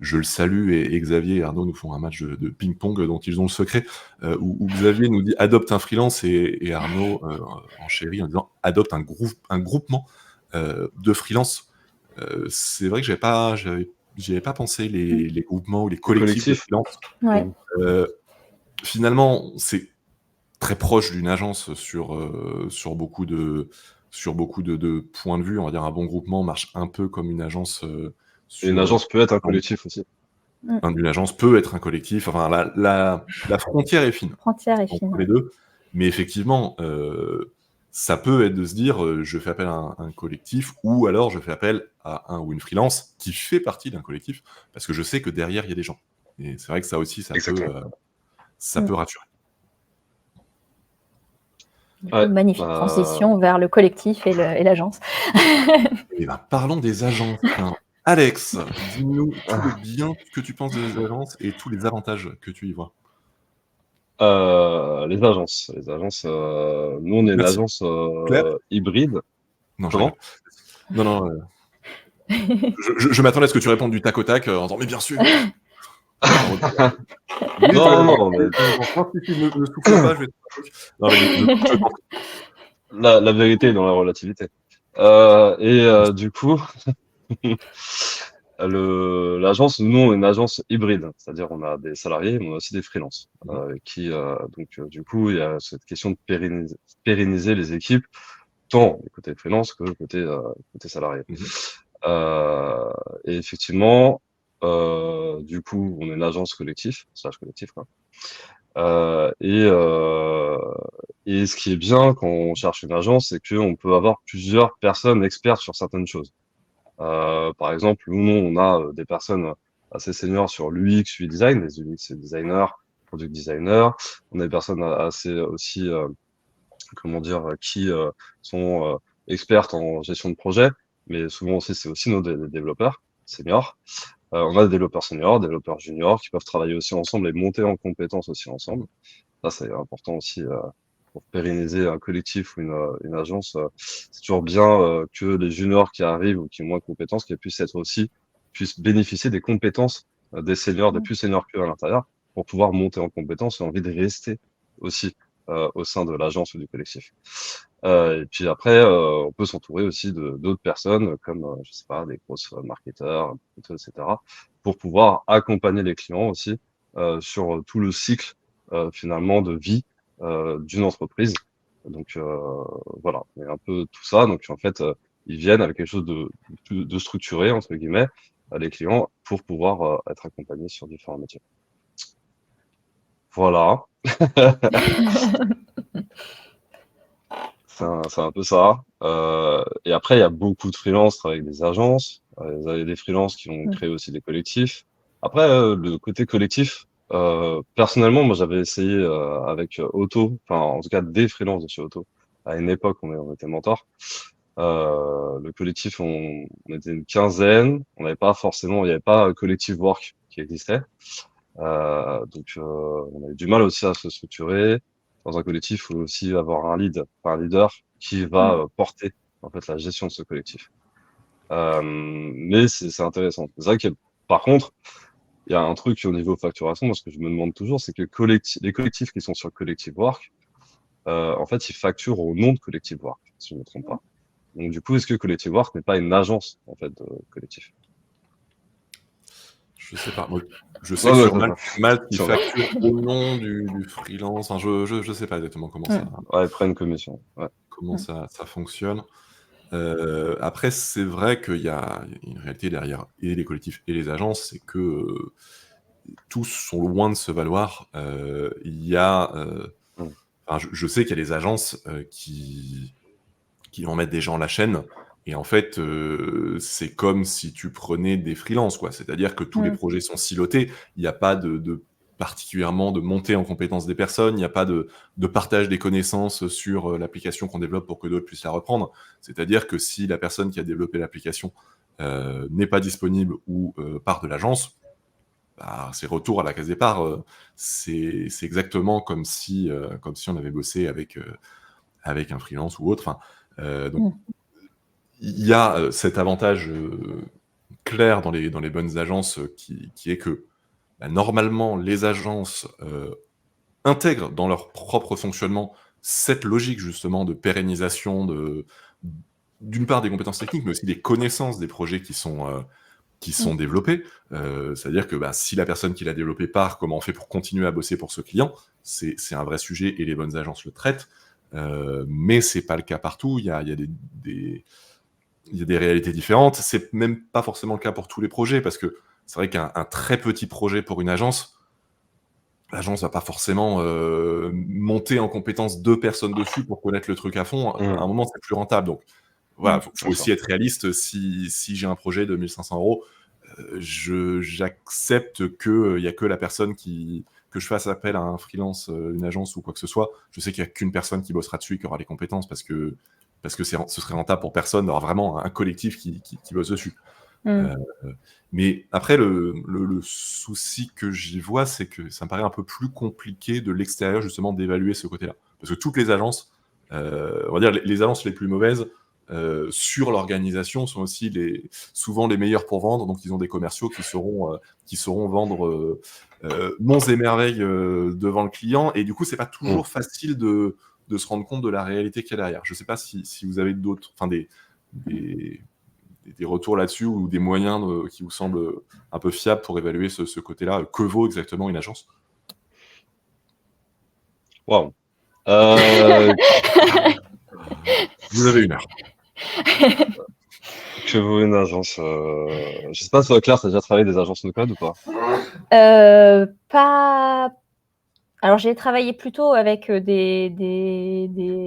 je le salue, et Xavier et Arnaud nous font un match de ping-pong dont ils ont le secret, où Xavier nous dit: «Adopte un freelance», et Arnaud enchérit en disant: «Adopte un groupement de freelance». C'est vrai que j'y avais pas pensé, les groupements ou les Le collectifs de collectif. freelance. Ouais. Heu, Finalement, c'est très proche d'une agence sur beaucoup de points de vue. On va dire un bon groupement marche un peu comme une agence, Et une sur, agence peut être un collectif aussi. une agence peut être un collectif. Enfin, la frontière est fine Frontière est entre fine. les 2. Mais effectivement, ça peut être de se dire, je fais appel à un collectif, ou alors je fais appel à un ou une freelance qui fait partie d'un collectif, parce que je sais que derrière, il y a des gens. Et c'est vrai que ça aussi, Exactement. ça peut rassurer. Du coup, Ouais, magnifique transition vers le collectif et l'agence. Eh ben, parlons des agences. Tiens. Alex, dis-nous tout le bien que tu penses des agences et tous les avantages que tu y vois. les agences. Nous, on est une Merci. agence Claire? hybride. Non, je rigole. Comment? Non, non, je m'attendais à ce que tu répondes du tac au tac, en disant: «Mais bien sûr!» Oui, Non, non, mais non, si, ne souffle pas, je vais te faire un truc. Non, vas-y, je t'en prie. la vérité est dans la relativité. Du coup, l'agence, nous, on est une agence hybride, c'est-à-dire on a des salariés, mais on a aussi des freelances. Du coup, il y a cette question de pérenniser les équipes, tant du côté freelance que côté salarié. Mmh mh. Euh, et effectivement, du coup, on est une agence collectif, quoi. Euh, et, euh, et ce qui est bien quand on cherche une agence, c'est qu'on peut avoir plusieurs personnes expertes sur certaines choses. Par exemple, nous, on a des personnes assez seniors sur l'UX, UI design, des UX designers, product designers. On a des personnes assez aussi, comment dire, qui sont expertes en gestion de projet, mais souvent aussi, c'est aussi nos développeurs seniors. On a des développeurs seniors, des développeurs juniors qui peuvent travailler aussi ensemble et monter en compétences aussi ensemble. Ça, c'est important aussi pour pérenniser un collectif ou une agence. C'est toujours bien que les juniors qui arrivent ou qui ont moins de compétences, qu'ils puissent bénéficier des compétences des seniors, des plus seniors qu'eux à l'intérieur, pour pouvoir monter en compétences et envie de rester aussi au sein de l'agence ou du collectif. Et puis après, on peut s'entourer aussi de d'autres personnes comme, je sais pas, des grosses marketeurs, etc., pour pouvoir accompagner les clients aussi sur tout le cycle finalement de vie d'une entreprise. Donc voilà, il y a un peu tout ça. Donc en fait, ils viennent avec quelque chose de structuré entre guillemets, les clients, pour pouvoir être accompagnés sur différents métiers. Voilà, c'est un peu ça. Et après, il y a beaucoup de freelances qui travaillent avec des agences. Il y a des freelances qui ont créé aussi des collectifs. Après, le côté collectif, personnellement, moi, j'avais essayé avec Otto, enfin, en tout cas, des freelances de chez Otto. À une époque, on était mentors. Le collectif, on était une quinzaine. Il n'y avait pas Collective Work qui existait. On a eu du mal aussi à se structurer. Dans un collectif, il faut aussi avoir un leader qui va porter en fait la gestion de ce collectif. Mais c'est intéressant. C'est vrai que par contre, il y a un truc au niveau facturation. Moi, ce que je me demande toujours, c'est que les collectifs qui sont sur Collective Work, en fait, ils facturent au nom de Collective Work, si je ne me trompe pas. Donc, du coup, est-ce que Collective Work n'est pas une agence en fait de collectif? Je sais pas. Moi, je sais Ouais, que ouais, sur c'est Malte, ça. ils Sur le- facturent au nom du freelance. Enfin, je sais pas exactement Ouais, ils prennent commission. Ouais. comment ça fonctionne. Après, c'est vrai qu'il y a une réalité derrière et les collectifs et les agences, c'est que tous sont loin de se valoir. Il y a, Mm. enfin, je sais qu'il y a des agences qui vont mettre des gens à la chaîne. Et en fait, c'est comme si tu prenais des freelances, quoi. C'est-à-dire que tous les projets sont silotés. Il n'y a pas particulièrement de montée en compétence des personnes. Il n'y a pas de partage des connaissances sur l'application qu'on développe pour que d'autres puissent la reprendre. C'est-à-dire que si la personne qui a développé l'application n'est pas disponible ou part de l'agence, bah, c'est retour à la case départ. C'est exactement comme si on avait bossé avec un freelance ou autre. Enfin, donc, il y a cet avantage clair dans les bonnes agences qui est que bah, normalement les agences intègrent dans leur propre fonctionnement cette logique justement de pérennisation d'une part des compétences techniques, mais aussi des connaissances des projets qui sont développés. C'est-à-dire que bah, si la personne qui l'a développé part, comment on fait pour continuer à bosser pour ce client, c'est un vrai sujet et les bonnes agences le traitent. Mais c'est pas le cas partout. Il y a des réalités différentes. C'est même pas forcément le cas pour tous les projets, parce que c'est vrai qu'un très petit projet pour une agence, l'agence va pas forcément monter en compétence 2 personnes dessus pour connaître le truc à fond. À un moment, c'est plus rentable. Donc voilà, faut aussi être réaliste. Si j'ai un projet de 1 500 €, j'accepte qu'il y a que la personne que je fasse appel à un freelance, une agence ou quoi que ce soit. Je sais qu'il y a qu'une personne qui bossera dessus et qui aura les compétences parce que ce serait rentable pour personne d'avoir vraiment un collectif qui bosse dessus. Mais après, le souci que j'y vois, c'est que ça me paraît un peu plus compliqué de l'extérieur, justement, d'évaluer ce côté-là. Parce que toutes les agences, on va dire les agences les plus mauvaises, sur l'organisation sont aussi souvent les meilleures pour vendre. Donc, ils ont des commerciaux qui sauront vendre monts et merveilles devant le client. Et du coup, c'est pas toujours facile de se rendre compte de la réalité qu'il y a derrière. Je sais pas si vous avez des retours là-dessus ou des moyens qui vous semblent un peu fiables pour évaluer ce côté-là. Que vaut exactement une agence? Waouh. Vous avez 1 heure. Que vaut une agence? Je sais pas, toi, Claire, t'as déjà travaillé des agences no-code ou pas? Pas. Alors, j'ai travaillé plutôt avec des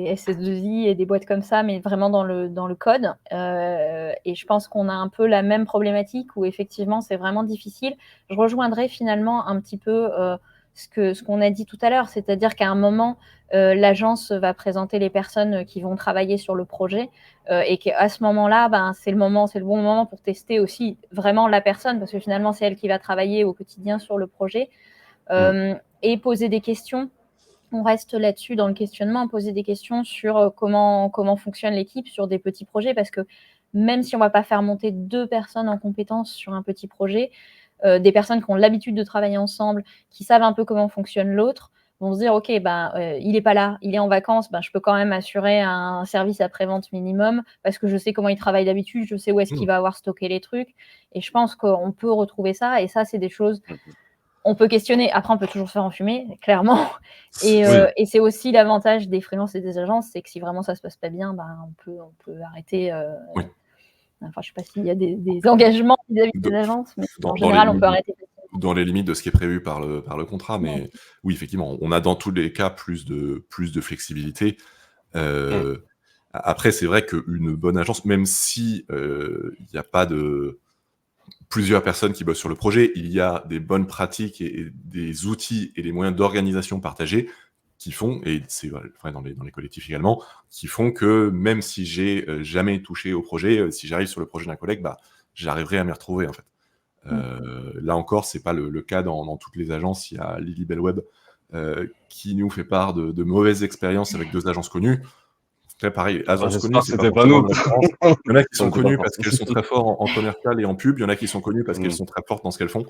SS2I et des boîtes comme ça, mais vraiment dans le code. Et je pense qu'on a un peu la même problématique où effectivement, c'est vraiment difficile. Je rejoindrai finalement un petit peu ce qu'on a dit tout à l'heure, c'est-à-dire qu'à un moment, l'agence va présenter les personnes qui vont travailler sur le projet et qu'à ce moment-là, ben, c'est le bon moment pour tester aussi vraiment la personne, parce que finalement, c'est elle qui va travailler au quotidien sur le projet. Et poser des questions. On reste là-dessus dans le questionnement, poser des questions sur comment fonctionne l'équipe sur des petits projets, parce que même si on ne va pas faire monter 2 personnes en compétence sur un petit projet, des personnes qui ont l'habitude de travailler ensemble, qui savent un peu comment fonctionne l'autre, vont se dire « Ok, il n'est pas là, il est en vacances, je peux quand même assurer un service après-vente minimum parce que je sais comment il travaille d'habitude, je sais où est-ce qu'il va avoir stocké les trucs. » Et je pense qu'on peut retrouver ça, et ça, c'est des choses... On peut questionner. Après, on peut toujours se faire enfumer, clairement. Et c'est aussi l'avantage des freelances et des agences, c'est que si vraiment ça se passe pas bien, on peut arrêter. Enfin, je sais pas s'il y a des engagements vis-à-vis des agences, mais en général, on peut arrêter. Dans les limites de ce qui est prévu par le contrat. Mais oui, effectivement, on a dans tous les cas plus de flexibilité. Après, c'est vrai qu'une bonne agence, même si il n'y a pas plusieurs personnes qui bossent sur le projet, il y a des bonnes pratiques et des outils et des moyens d'organisation partagés qui font, et c'est vrai dans les collectifs également, qui font que même si j'ai jamais touché au projet, si j'arrive sur le projet d'un collègue, j'arriverai à m'y retrouver en fait. Là encore, c'est pas le cas dans toutes les agences. Il y a Lilibellweb qui nous fait part de mauvaises expériences avec 2 agences connues. Très pareil, agences connues, c'est pas pas nous. forcément une référence. Il y en a qui sont connues parce qu'elles sont très fortes en commercial et en pub. Il y en a qui sont connues parce qu'elles sont très fortes dans ce qu'elles font.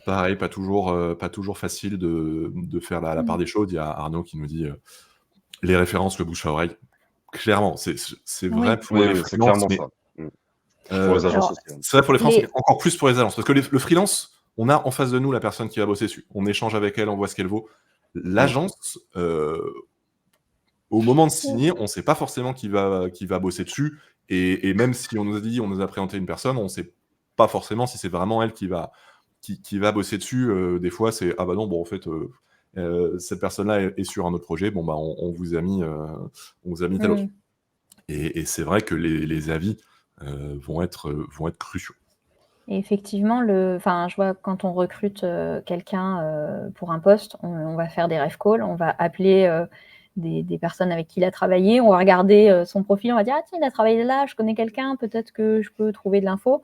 Pareil, pas toujours facile de faire la part des choses. Il y a Arnaud qui nous dit les références, le bouche à oreille. Clairement, c'est vrai pour les c'est freelances, clairement mais ça. Pour les agences aussi. c'est vrai pour les freelances, mais encore plus pour les agences. Parce que le freelance, on a en face de nous la personne qui va bosser dessus. On échange avec elle, on voit ce qu'elle vaut. L'agence, au moment de signer, on ne sait pas forcément qui va bosser dessus. Et même si on nous a présenté une personne, on ne sait pas forcément si c'est vraiment elle qui va bosser dessus. Des fois, c'est « Ah bah non, bon, en fait, cette personne-là est sur un autre projet. Bon, on vous a mis tel autre. » Et c'est vrai que les avis vont être cruciaux. Et effectivement, je vois quand on recrute quelqu'un pour un poste, on va faire des ref calls, on va appeler des personnes avec qui il a travaillé, on va regarder son profil, on va dire « Ah tiens, il a travaillé là, je connais quelqu'un, peut-être que je peux trouver de l'info. »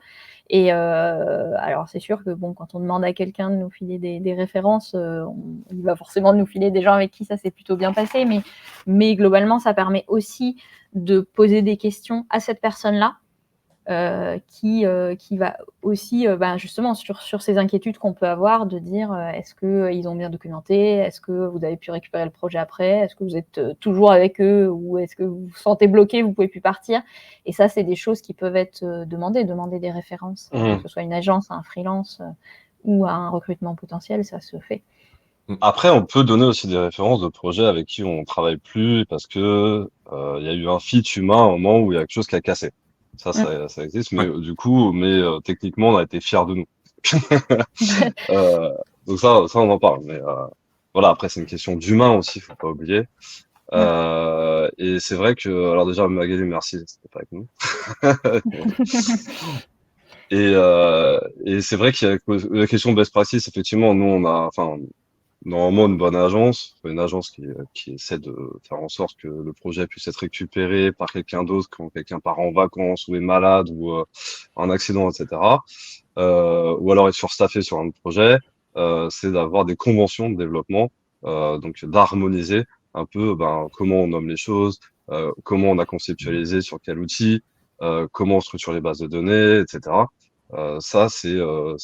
Et alors c'est sûr que bon, quand on demande à quelqu'un de nous filer des références, il va forcément nous filer des gens avec qui ça s'est plutôt bien passé, mais globalement, ça permet aussi de poser des questions à cette personne-là, qui va aussi, justement sur ces inquiétudes qu'on peut avoir, de dire est-ce qu'ils ont bien documenté, est-ce que vous avez pu récupérer le projet après, est-ce que vous êtes toujours avec eux, ou est-ce que vous vous sentez bloqué, vous pouvez plus partir. Et ça, c'est des choses qui peuvent être demander des références, que ce soit une agence, un freelance ou un recrutement potentiel, ça se fait. Après, on peut donner aussi des références de projets avec qui on travaille plus parce que il y a eu un fit humain à un moment où il y a quelque chose qui a cassé. Ça existe, mais du coup, techniquement, on a été fiers de nous. Donc ça, on en parle. Mais voilà, après, c'est une question d'humain aussi, faut pas oublier. Et c'est vrai que, alors déjà, Magali, merci, c'était pas avec nous. Et c'est vrai qu'il y a la question de best practice, effectivement, nous, normalement, une bonne agence, une agence qui essaie de faire en sorte que le projet puisse être récupéré par quelqu'un d'autre quand quelqu'un part en vacances ou est malade ou un accident, etc. Ou alors est surstaffé sur un projet, c'est d'avoir des conventions de développement, donc d'harmoniser un peu comment on nomme les choses, comment on a conceptualisé sur quel outil, comment on structure les bases de données, etc. Ça, c'est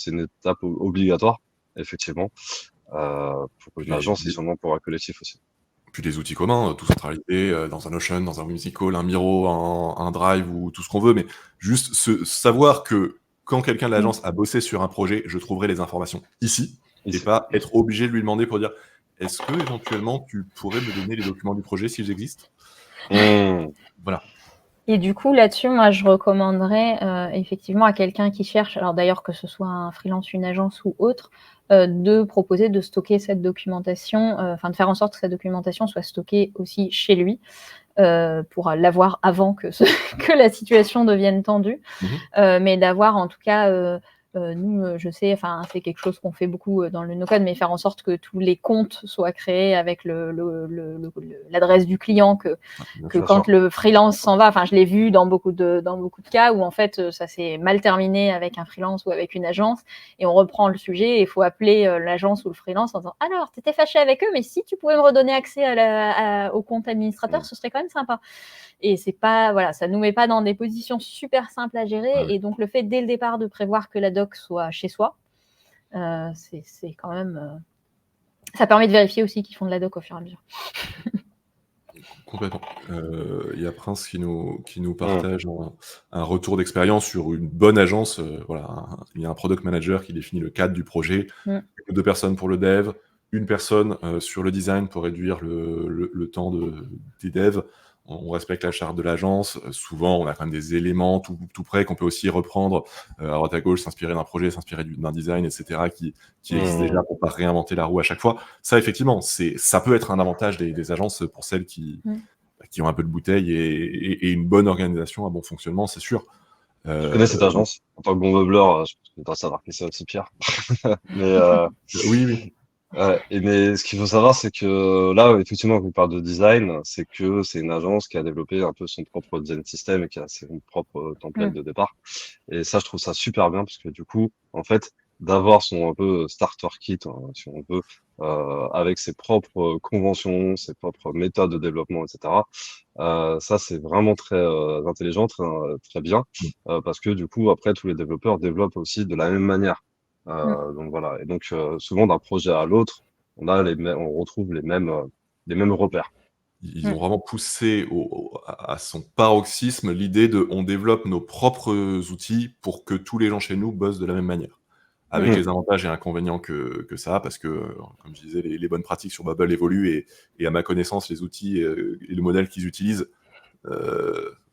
une étape obligatoire, effectivement, pour une agence et sûrement pour un collectif aussi. Puis des outils communs, tout centralisé dans un Notion, dans un Whimsical, un Miro, un Drive ou tout ce qu'on veut, mais juste savoir que quand quelqu'un de l'agence a bossé sur un projet, je trouverai les informations ici, et pas être obligé de lui demander pour dire est-ce que éventuellement tu pourrais me donner les documents du projet s'ils existent. Voilà. Et du coup, là-dessus, moi, je recommanderais effectivement à quelqu'un qui cherche, alors d'ailleurs que ce soit un freelance, une agence ou autre, de proposer de stocker cette documentation, de faire en sorte que cette documentation soit stockée aussi chez lui, pour l'avoir avant que la situation devienne tendue. Mais d'avoir en tout cas, nous, je sais, c'est quelque chose qu'on fait beaucoup dans le no-code, mais faire en sorte que tous les comptes soient créés avec l'adresse du client, que quand le freelance s'en va, je l'ai vu dans beaucoup de cas où en fait ça s'est mal terminé avec un freelance ou avec une agence, et on reprend le sujet et il faut appeler l'agence ou le freelance en disant alors t'étais fâché avec eux, mais si tu pouvais me redonner accès au compte administrateur, ce serait quand même sympa. Et c'est pas, voilà, ça nous met pas dans des positions super simples à gérer. Et donc le fait dès le départ de prévoir que la doc soit chez soi, c'est quand même, ça permet de vérifier aussi qu'ils font de la doc au fur et à mesure. Complètement. Il y a Prince qui nous partage un retour d'expérience sur une bonne agence. Voilà, il y a un product manager qui définit le cadre du projet, 2 personnes pour le dev, 1 personne sur le design pour réduire le temps des devs. On respecte la charte de l'agence. Souvent, on a quand même des éléments tout prêts qu'on peut aussi reprendre à droite à gauche, s'inspirer d'un projet, s'inspirer d'un design, etc., qui existe déjà pour pas réinventer la roue à chaque fois. Ça, effectivement, ça peut être un avantage des agences pour celles qui ont un peu de bouteille et une bonne organisation, un bon fonctionnement, c'est sûr. Je connais cette agence. En tant que bon meubleur, je pense que tu dois savoir qui c'est aussi, Pierre. Mais oui. Mais ce qu'il faut savoir, c'est que là, effectivement, quand on parle de design, c'est que c'est une agence qui a développé un peu son propre design system et qui a son propre template de départ. Et ça, je trouve ça super bien parce que du coup, en fait, d'avoir son un peu starter kit, hein, si on veut, avec ses propres conventions, ses propres méthodes de développement, etc. Ça, c'est vraiment très intelligent, très bien, parce que du coup, après, tous les développeurs développent aussi de la même manière. Donc voilà. Et donc souvent d'un projet à l'autre, on retrouve les mêmes repères. Ils ont vraiment poussé à son paroxysme l'idée de on développe nos propres outils pour que tous les gens chez nous bossent de la même manière. Avec les avantages et inconvénients que ça a, parce que, comme je disais, les bonnes pratiques sur Bubble évoluent et à ma connaissance, les outils et le modèle qu'ils utilisent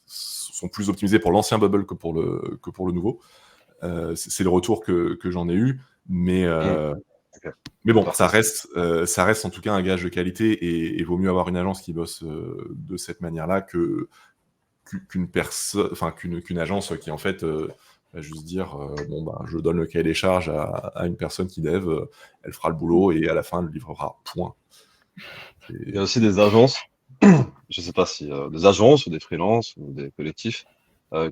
sont plus optimisés pour l'ancien Bubble que pour le nouveau. C'est le retour que j'en ai eu, mais bon, ça reste en tout cas un gage de qualité et vaut mieux avoir une agence qui bosse de cette manière-là qu'une agence qui en fait va juste dire je donne le cahier des charges à une personne qui dev, elle fera le boulot et à la fin elle le livrera, point. Il y a aussi des agences, je sais pas si des agences ou des freelances ou des collectifs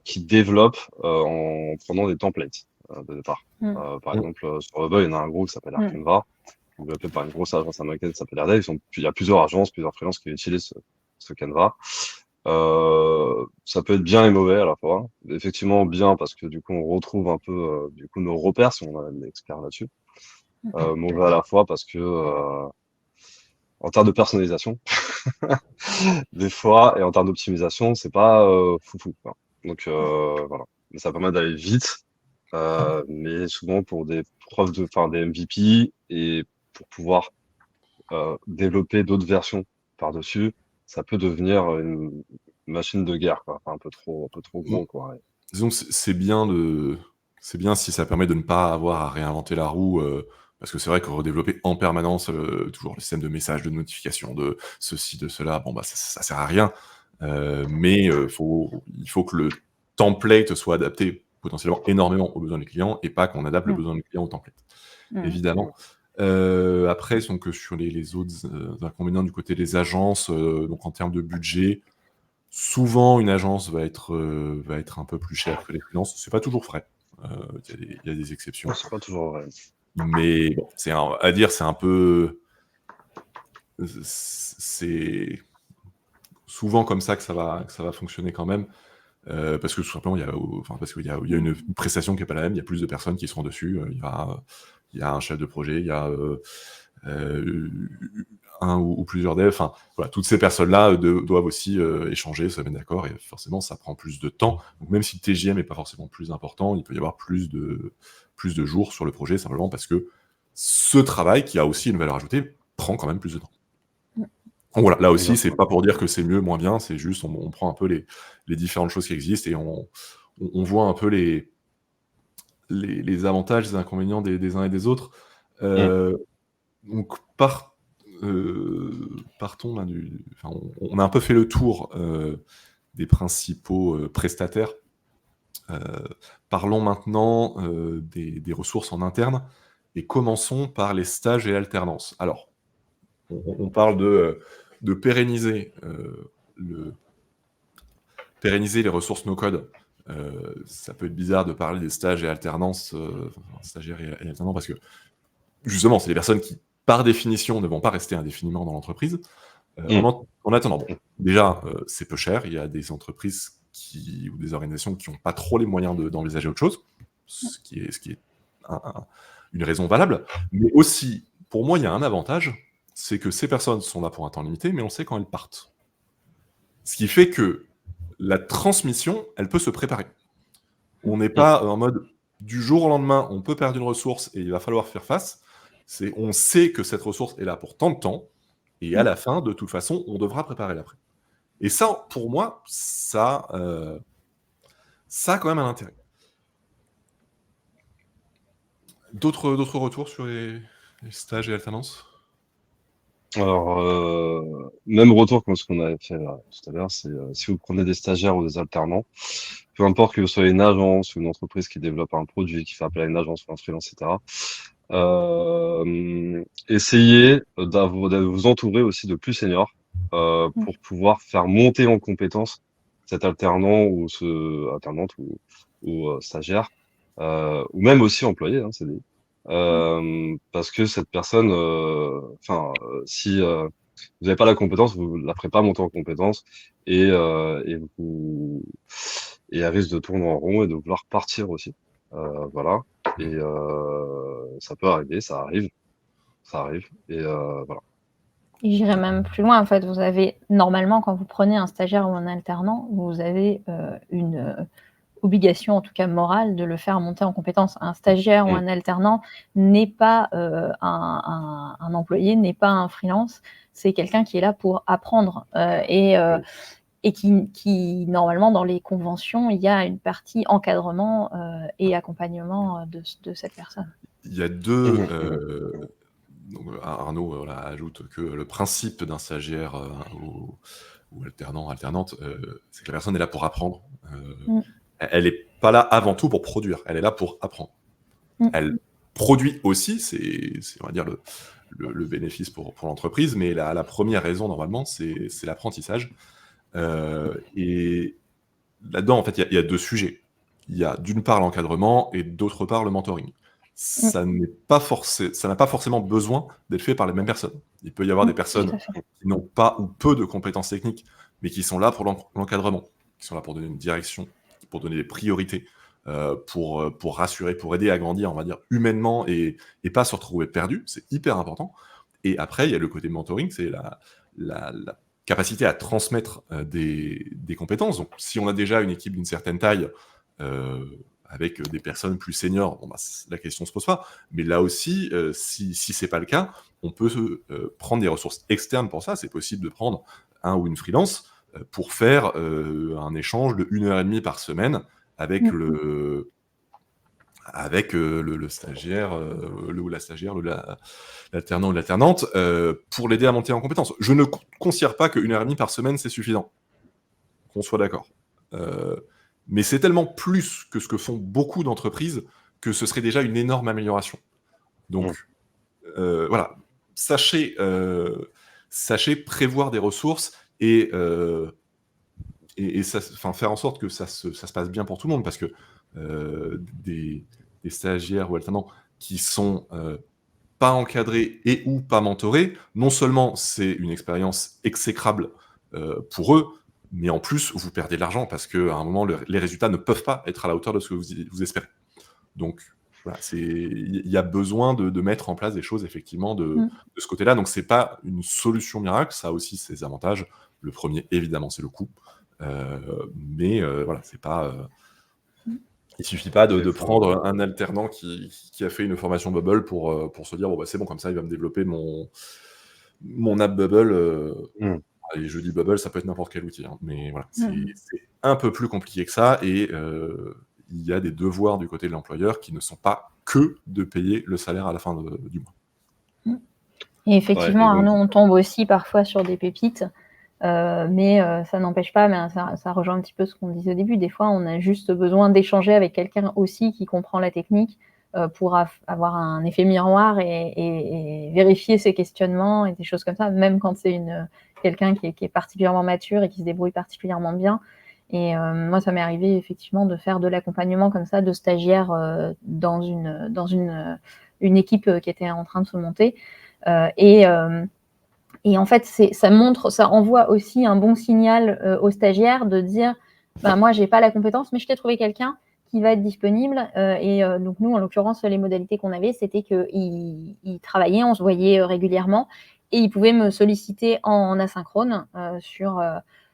qui développent en prenant des templates. de départ. Par Mm. exemple, sur Hubble, il y en a un gros qui s'appelle Air Mm. Canva, développé par une grosse agence américaine qui s'appelle Airdale. Il y a plusieurs agences, plusieurs freelances qui utilisent ce Canva. Ça peut être bien et mauvais à la fois. Effectivement, bien parce que du coup, on retrouve un peu du coup nos repères si on a des experts là-dessus. Mauvais à la fois parce que en termes de personnalisation, des fois, et en termes d'optimisation, c'est pas foufou, quoi. Donc voilà. Mais ça permet d'aller vite, mais souvent pour des enfin des MVP et pour pouvoir développer d'autres versions par-dessus, ça peut devenir une machine de guerre, quoi. Enfin, un peu trop Mm. gros, quoi. Ouais. Disons que c'est bien si ça permet de ne pas avoir à réinventer la roue, parce que c'est vrai que redévelopper en permanence, toujours le système de messages, de notifications, de ceci, de cela, bon, bah, ça sert à rien. Mais il faut que le template soit adapté potentiellement énormément aux besoins des clients et pas qu'on adapte le Mm. besoin du client au template, Mm. évidemment. Après, donc, sur les autres inconvénients du côté des agences, donc en termes de budget, souvent une agence va être un peu plus chère que les freelances. C'est pas toujours vrai. Il y a des exceptions. C'est pas toujours vrai. Mais bon, à dire, c'est un peu. C'est souvent comme ça que ça va fonctionner quand même. Parce que tout simplement, parce qu'il y a une prestation qui n'est pas la même, il y a plus de personnes qui seront dessus. Il y a un chef de projet, il y a un ou plusieurs devs. Enfin, voilà, toutes ces personnes-là doivent aussi échanger, se mettre d'accord, et forcément, ça prend plus de temps. Donc, même si le TGM n'est pas forcément plus important, il peut y avoir plus de jours sur le projet, simplement parce que ce travail, qui a aussi une valeur ajoutée, prend quand même plus de temps. Donc voilà, là aussi, c'est pas pour dire que c'est mieux, moins bien, c'est juste, on prend un peu les différentes choses qui existent et on voit un peu les avantages, les inconvénients des uns et des autres. Donc, partons là on a un peu fait le tour des principaux prestataires. Parlons maintenant des ressources en interne et commençons par les stages et alternances. Alors, on parle de pérenniser pérenniser les ressources no-code. Ça peut être bizarre de parler des stages et alternances, stagiaires et alternants, parce que justement, c'est des personnes qui, par définition, ne vont pas rester indéfiniment dans l'entreprise. En attendant, bon, déjà, c'est peu cher. Il y a des entreprises ou des organisations qui n'ont pas trop les moyens d'envisager autre chose, ce qui est une raison valable. Mais aussi, pour moi, il y a un avantage, c'est que ces personnes sont là pour un temps limité, mais on sait quand elles partent. Ce qui fait que la transmission, elle peut se préparer. On n'est pas en mode du jour au lendemain, on peut perdre une ressource et il va falloir faire face. On sait que cette ressource est là pour tant de temps, et à la fin, de toute façon, on devra préparer l'après. Et ça, pour moi, ça a quand même un intérêt. D'autres retours sur les stages et alternances ? Alors, même retour comme ce qu'on avait fait là, tout à l'heure, c'est si vous prenez des stagiaires ou des alternants, peu importe que vous soyez une agence ou une entreprise qui développe un produit, qui fait appel à une agence ou un freelance, etc., essayez de vous entourer aussi de plus seniors pour pouvoir faire monter en compétence cet alternant ou ce alternante ou stagiaire, ou même aussi employé, hein, c'est parce que cette personne, si vous n'avez pas la compétence, vous la ferez pas monter en compétence et elle risque de tourner en rond et de vouloir partir aussi. Voilà. Et ça peut arriver, ça arrive. Et voilà. Et j'irais même plus loin, en fait, vous avez, normalement, quand vous prenez un stagiaire ou un alternant, vous avez une obligation, en tout cas morale, de le faire monter en compétence. Un stagiaire ou un alternant n'est pas un employé, n'est pas un freelance, c'est quelqu'un qui est là pour apprendre et qui, normalement, dans les conventions, il y a une partie encadrement et accompagnement de cette personne. Il y a deux... donc, Arnaud ajoute que le principe d'un stagiaire ou alternante, c'est que la personne est là pour apprendre. Elle n'est pas là avant tout pour produire, elle est là pour apprendre. Elle produit aussi, c'est on va dire le bénéfice pour l'entreprise, mais la première raison, normalement, c'est l'apprentissage. Et là-dedans, en fait, il y a deux sujets. il y a d'une part l'encadrement et d'autre part le mentoring. Ça n'a pas forcément besoin d'être fait par les mêmes personnes. Il peut y avoir des Tout personnes à fait. qui n'ont pas ou peu de compétences techniques, mais qui sont là pour l'encadrement, qui sont là pour donner une direction, pour donner des priorités, pour rassurer, pour aider à grandir, on va dire, humainement et pas se retrouver perdu. C'est hyper important. Et après, il y a le côté mentoring, c'est la capacité à transmettre des compétences. Donc, si on a déjà une équipe d'une certaine taille, avec des personnes plus seniors, bon, bah, la question ne se pose pas. Mais là aussi, si ce n'est pas le cas, on peut prendre des ressources externes pour ça. C'est possible de prendre un ou une freelance pour faire un échange de 1 heure et demie par semaine avec le stagiaire ou la stagiaire, l'alternant ou l'alternante, pour l'aider à monter en compétences. Je ne considère pas que 1 heure et demie par semaine, c'est suffisant. Qu'on soit d'accord. Mais c'est tellement plus que ce que font beaucoup d'entreprises que ce serait déjà une énorme amélioration. Donc, voilà. Sachez prévoir des ressources et faire en sorte que ça se passe bien pour tout le monde, parce que des stagiaires ou alternants qui sont pas encadrés et ou pas mentorés, non seulement c'est une expérience exécrable pour eux, mais en plus vous perdez de l'argent parce qu'à un moment les résultats ne peuvent pas être à la hauteur de ce que vous espérez. Donc voilà, il y a besoin de mettre en place des choses effectivement de ce côté-là. Donc c'est pas une solution miracle, ça a aussi ses avantages. Le premier évidemment c'est le coût, mais voilà, c'est pas il suffit pas de prendre un alternant qui a fait une formation Bubble pour se dire bon bah c'est bon, comme ça il va me développer mon app Bubble. Et je dis Bubble, ça peut être n'importe quel outil, hein, mais voilà, c'est un peu plus compliqué que ça, et il y a des devoirs du côté de l'employeur qui ne sont pas que de payer le salaire à la fin du mois. Et effectivement, Arnaud, on tombe aussi parfois sur des pépites, mais ça n'empêche pas, mais ça rejoint un petit peu ce qu'on disait au début. Des fois, on a juste besoin d'échanger avec quelqu'un aussi qui comprend la technique pour avoir un effet miroir et vérifier ses questionnements et des choses comme ça, même quand c'est quelqu'un qui est particulièrement mature et qui se débrouille particulièrement bien. Et moi, ça m'est arrivé effectivement de faire de l'accompagnement comme ça, de stagiaires dans une équipe qui était en train de se monter. Et en fait, ça envoie aussi un bon signal aux stagiaires de dire moi, j'ai pas la compétence, mais je t'ai trouvé quelqu'un qui va être disponible. Donc, nous, en l'occurrence, les modalités qu'on avait, c'était qu'il travaillait, on se voyait régulièrement, et il pouvait me solliciter en asynchrone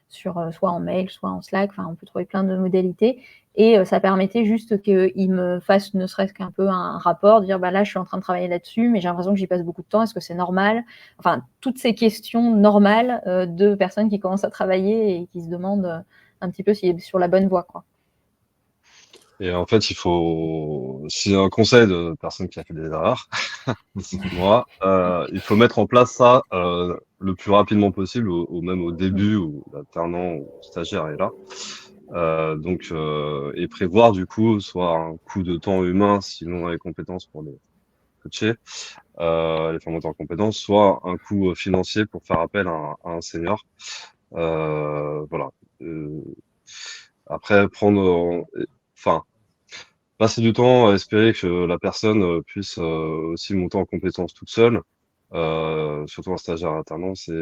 soit en mail, soit en Slack. Enfin, on peut trouver plein de modalités. Et ça permettait juste qu'il me fasse ne serait-ce qu'un peu un rapport, dire là, je suis en train de travailler là-dessus, mais j'ai l'impression que j'y passe beaucoup de temps, est-ce que c'est normal? Enfin, toutes ces questions normales de personnes qui commencent à travailler et qui se demandent un petit peu s'il est sur la bonne voie, quoi. Et en fait, si un conseil de personne qui a fait des erreurs, moi, il faut mettre en place ça le plus rapidement possible, ou même au début où l'alternant ou le stagiaire est là. Et prévoir du coup soit un coût de temps humain s'ils ont les compétences pour les coacher, les faire monter en compétences, soit un coût financier pour faire appel à un senior. Voilà. Après, passer du temps à espérer que la personne puisse aussi monter en compétences toute seule, surtout un stagiaire alternant, c'est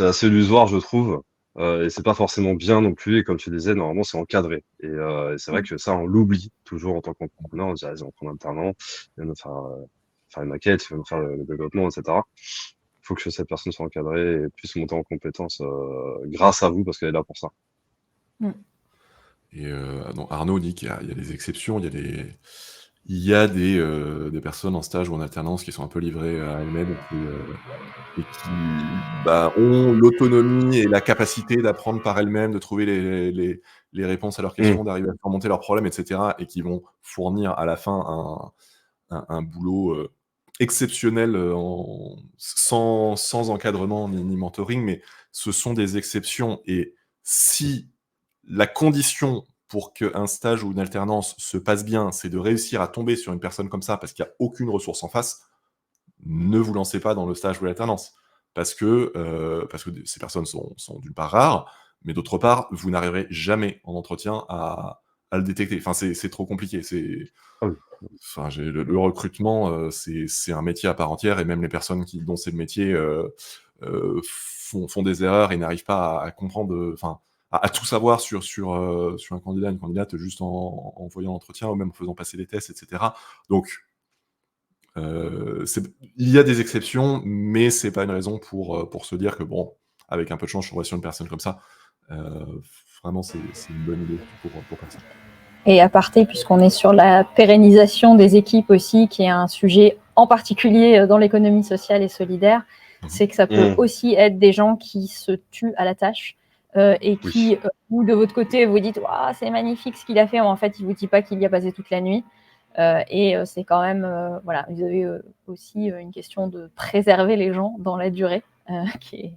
assez illusoire, je trouve. Et c'est pas forcément bien non plus. Et comme tu disais, normalement, c'est encadré. Et c'est vrai que ça, on l'oublie toujours en tant qu'entrepreneur. On se dit, on prend un alternant, il va nous faire une maquette, il va nous faire le développement, etc. Il faut que cette personne soit encadrée et puisse monter en compétences grâce à vous, parce qu'elle est là pour ça. Et donc Arnaud dit qu'il y a des exceptions, il y a des personnes en stage ou en alternance qui sont un peu livrées à elles-mêmes et qui ont l'autonomie et la capacité d'apprendre par elles-mêmes, de trouver les réponses à leurs questions, d'arriver à surmonter leurs problèmes, etc. et qui vont fournir à la fin un boulot exceptionnel sans encadrement ni mentoring, mais ce sont des exceptions. Et si la condition pour qu'un stage ou une alternance se passe bien, c'est de réussir à tomber sur une personne comme ça parce qu'il n'y a aucune ressource en face, ne vous lancez pas dans le stage ou l'alternance. Parce que ces personnes sont d'une part rares, Mais d'autre part, vous n'arriverez jamais en entretien à le détecter. Enfin, c'est trop compliqué. Ah oui. Enfin, le recrutement, c'est un métier à part entière et même les personnes dont c'est le métier font des erreurs et n'arrivent pas à comprendre, enfin, à tout savoir sur un candidat, une candidate juste en voyant l'entretien ou même en faisant passer des tests, etc. Donc, il y a des exceptions, mais c'est pas une raison pour se dire que bon, avec un peu de chance, je tomberai sur une personne comme ça. Vraiment, c'est une bonne idée pour personne. Et à parté, puisqu'on est sur la pérennisation des équipes aussi, qui est un sujet en particulier dans l'économie sociale et solidaire, c'est que ça peut aussi être des gens qui se tuent à la tâche et qui, vous, de votre côté, vous dites « c'est magnifique ce qu'il a fait », mais en fait, il ne vous dit pas qu'il y a passé toute la nuit. Et c'est quand même, voilà, vous avez aussi une question de préserver les gens dans la durée, qui est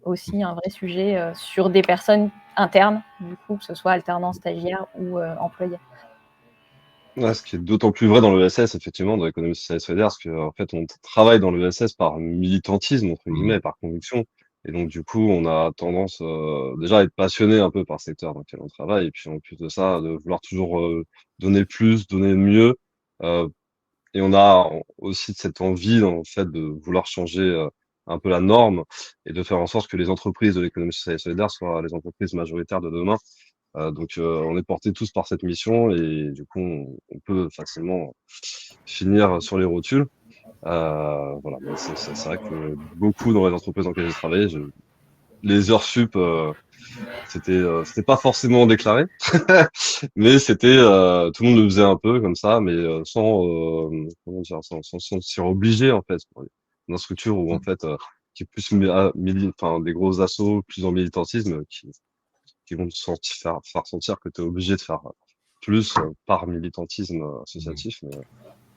aussi un vrai sujet sur des personnes internes, du coup, que ce soit alternants, stagiaires ou employés. Ouais, ce qui est d'autant plus vrai dans l'ESS, effectivement, dans l'économie sociale et solidaire, parce qu'en fait, on travaille dans l'ESS par militantisme, entre guillemets, par conviction. Et donc, du coup, on a tendance déjà à être passionné un peu par le secteur dans lequel on travaille, et puis en plus de ça, de vouloir toujours donner plus, donner mieux. Et on a aussi cette envie, en fait, de vouloir changer un peu la norme et de faire en sorte que les entreprises de l'économie sociale et solidaire soient les entreprises majoritaires de demain. Donc, on est portés tous par cette mission et du coup, on peut facilement finir sur les rotules. Voilà, mais c'est vrai que beaucoup dans les entreprises dans lesquelles j'ai travaillé, les heures sup, c'était pas forcément déclaré, mais c'était tout le monde le faisait un peu comme ça, mais sans comment dire, sans se sentir obligé en fait. Dans une structure où en fait qui est plus enfin des gros assos, plus en militantisme, qui vont te faire sentir que tu es obligé de faire plus par militantisme associatif. Mais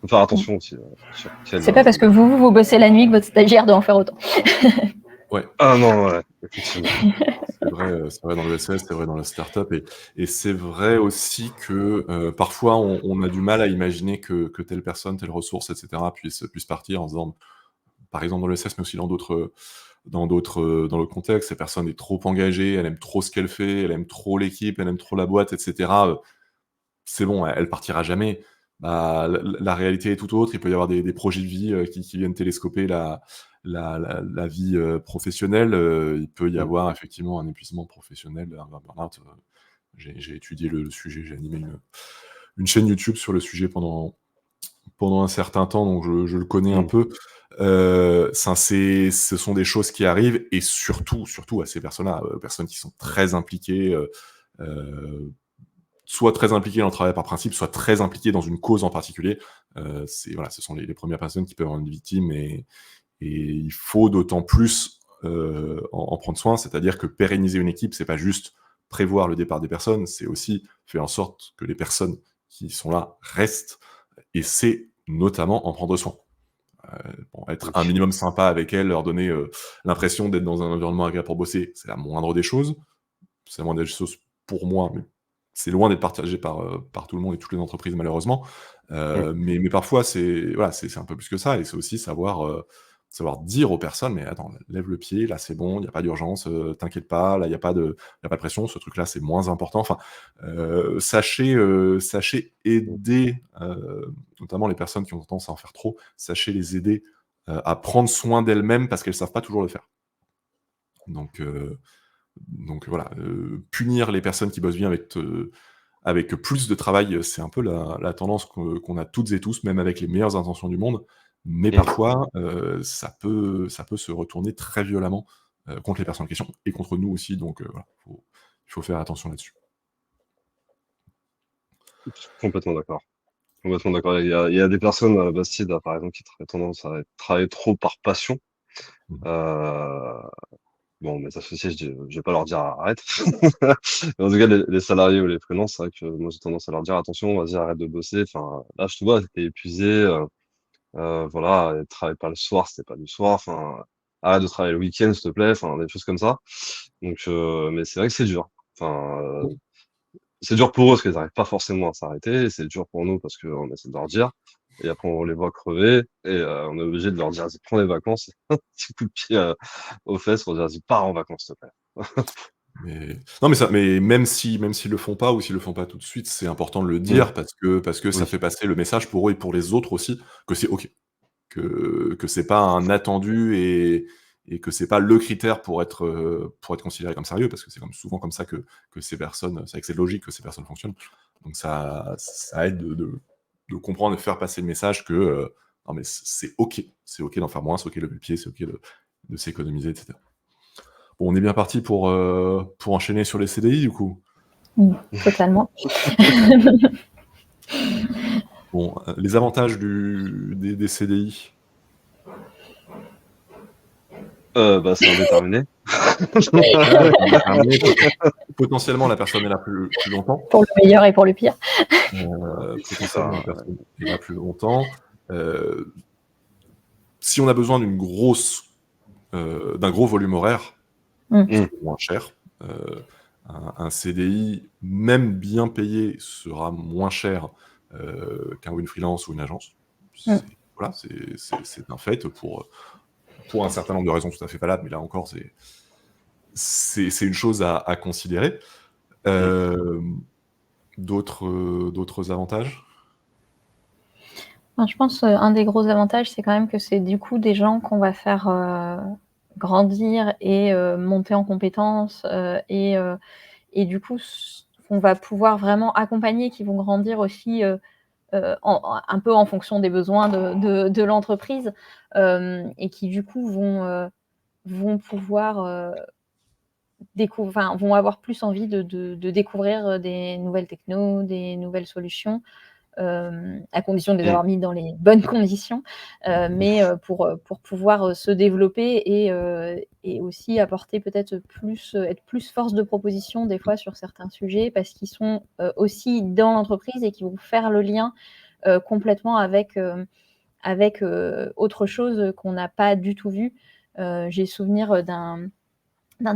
faut faire attention aussi sur quel. C'est pas parce que vous bossez la nuit que votre stagiaire doit en faire autant. Ouais. Ah non, ouais, effectivement. C'est vrai dans l'ESS, c'est vrai dans la start-up et c'est vrai aussi que parfois on a du mal à imaginer que telle personne, telle ressource, etc. puisse partir en se disant, par exemple dans l'ESS, mais aussi dans d'autres contextes, cette personne est trop engagée, elle aime trop ce qu'elle fait, elle aime trop l'équipe, elle aime trop la boîte, etc. C'est bon, elle partira jamais. Bah, la réalité est tout autre. Il peut y avoir des projets de vie qui viennent télescoper la vie professionnelle. Il peut y avoir effectivement un épuisement professionnel, un burn-out. J'ai étudié le sujet, j'ai animé une chaîne YouTube sur le sujet pendant un certain temps, donc je le connais un peu. Ce sont des choses qui arrivent et surtout à ces personnes-là, personnes qui sont très impliquées, soit très impliquées dans le travail par principe, soit très impliquées dans une cause en particulier. Ce sont les premières personnes qui peuvent en être victimes et il faut d'autant plus en prendre soin. C'est-à-dire que pérenniser une équipe, c'est pas juste prévoir le départ des personnes, c'est aussi faire en sorte que les personnes qui sont là restent et c'est notamment en prendre soin. Être un minimum sympa avec elles, leur donner l'impression d'être dans un environnement agréable pour bosser, c'est la moindre des choses. C'est la moindre des choses pour moi, mais c'est loin d'être partagé par tout le monde et toutes les entreprises malheureusement. Mais parfois c'est un peu plus que ça et c'est aussi savoir dire aux personnes: «Mais attends, lève le pied, là c'est bon, il y a pas d'urgence, t'inquiète pas, là il y a pas de pression, ce truc-là c'est moins important». Enfin, sachez aider, notamment les personnes qui ont tendance à en faire trop, sachez les aider, à prendre soin d'elles-mêmes parce qu'elles savent pas toujours le faire. Donc voilà, punir les personnes qui bossent bien avec plus de travail, c'est un peu la tendance qu'on a toutes et tous, même avec les meilleures intentions du monde. Mais parfois, ça peut se retourner très violemment, contre les personnes en question et contre nous aussi. Donc voilà, il faut faire attention là-dessus. Complètement d'accord. Complètement d'accord. Il y a des personnes à Bastide, par exemple, qui auraient tendance à travailler trop par passion. Bon, mes associés, je vais pas leur dire arrête. Mais en tout cas, les salariés ou les freelances, c'est vrai que moi j'ai tendance à leur dire attention, vas-y, arrête de bosser. Enfin, là, je te vois, t'es épuisé. Voilà, travaille pas le soir, c'était pas du soir. Enfin, arrête de travailler le week-end, s'il te plaît. Enfin, des choses comme ça. Donc, mais c'est vrai que c'est dur. Enfin, c'est dur pour eux parce qu'ils n'arrivent pas forcément à s'arrêter. Et c'est dur pour nous parce qu'on essaie de leur dire. Et après, on les voit crever et on est obligé de leur dire, vas-y, prends des vacances. Un petit coup de pied aux fesses pour dire, vas-y, pars en vacances, s'il te plaît. Mais même s'ils le font pas ou s'ils le font pas tout de suite, c'est important de le Mmh. dire parce que ça Oui. fait passer le message pour eux et pour les autres aussi, que c'est OK. Que c'est pas un attendu et que c'est pas le critère pour être considéré comme sérieux, parce que c'est comme souvent comme ça que ces personnes c'est vrai que c'est logique que ces personnes fonctionnent. Donc ça aide de comprendre et de faire passer le message que, non mais c'est OK d'en faire moins, c'est OK de lever le pied, c'est OK de s'économiser et cetera. Bon, on est bien parti pour enchaîner sur les CDI du coup? Totalement. Bon, les avantages des CDI? C'est indéterminé. Ouais, indéterminé, potentiellement la personne est là plus longtemps. Pour le meilleur et pour le pire. C'est ça, Potentiellement la personne est là plus longtemps. Si on a besoin d'un gros volume horaire, c'est moins cher. Un CDI, même bien payé, sera moins cher qu'un ou une freelance ou une agence. Voilà, c'est un fait pour un certain nombre de raisons tout à fait valables, mais là encore, c'est une chose à considérer. D'autres avantages? Je pense un des gros avantages, c'est quand même que c'est du coup des gens qu'on va faire grandir et monter en compétences et du coup on va pouvoir vraiment accompagner, qui vont grandir aussi un peu en fonction des besoins de l'entreprise et qui du coup vont pouvoir vont avoir plus envie de découvrir des nouvelles technos, des nouvelles solutions, à condition de les avoir mis dans les bonnes conditions, mais pour pouvoir se développer et aussi apporter peut-être plus, être plus force de proposition des fois sur certains sujets parce qu'ils sont aussi dans l'entreprise et qui vont faire le lien complètement avec autre chose qu'on n'a pas du tout vu. J'ai souvenir d'un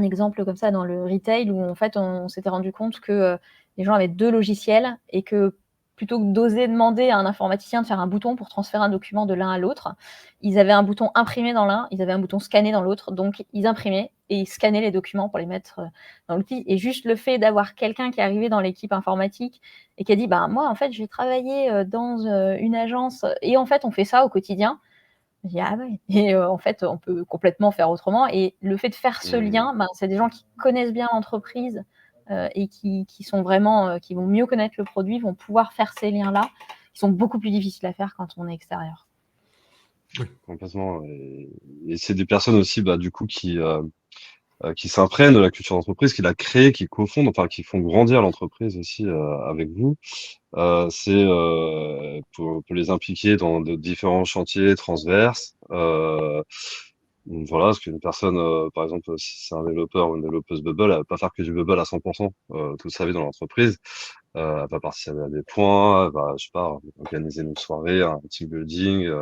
exemple comme ça dans le retail où en fait on s'était rendu compte que les gens avaient 2 logiciels et que plutôt que d'oser demander à un informaticien de faire un bouton pour transférer un document de l'un à l'autre, ils avaient un bouton imprimé dans l'un, ils avaient un bouton scanner dans l'autre, donc ils imprimaient et ils scannaient les documents pour les mettre dans l'outil. Et juste le fait d'avoir quelqu'un qui est arrivé dans l'équipe informatique et qui a dit bah moi en fait j'ai travaillé dans une agence et en fait on fait ça au quotidien. J'ai dit: «Ah ouais» et en fait, on peut complètement faire autrement et le fait de faire ce lien, ben, c'est des gens qui connaissent bien l'entreprise, et qui sont vraiment, qui vont mieux connaître le produit, vont pouvoir faire ces liens-là, qui sont beaucoup plus difficiles à faire quand on est extérieur. Complètement. Et c'est des personnes aussi, du coup, qui s'imprègnent de la culture d'entreprise, qui la créent, qui cofondent, enfin, qui font grandir l'entreprise aussi avec vous. C'est pour les impliquer dans de différents chantiers transverses. Voilà, parce qu'une personne, par exemple, si c'est un développeur ou une développeuse Bubble, elle va pas faire que du Bubble à 100% toute sa vie dans l'entreprise. Elle va participer à des points, elle va, je sais pas, organiser une soirée, un team building.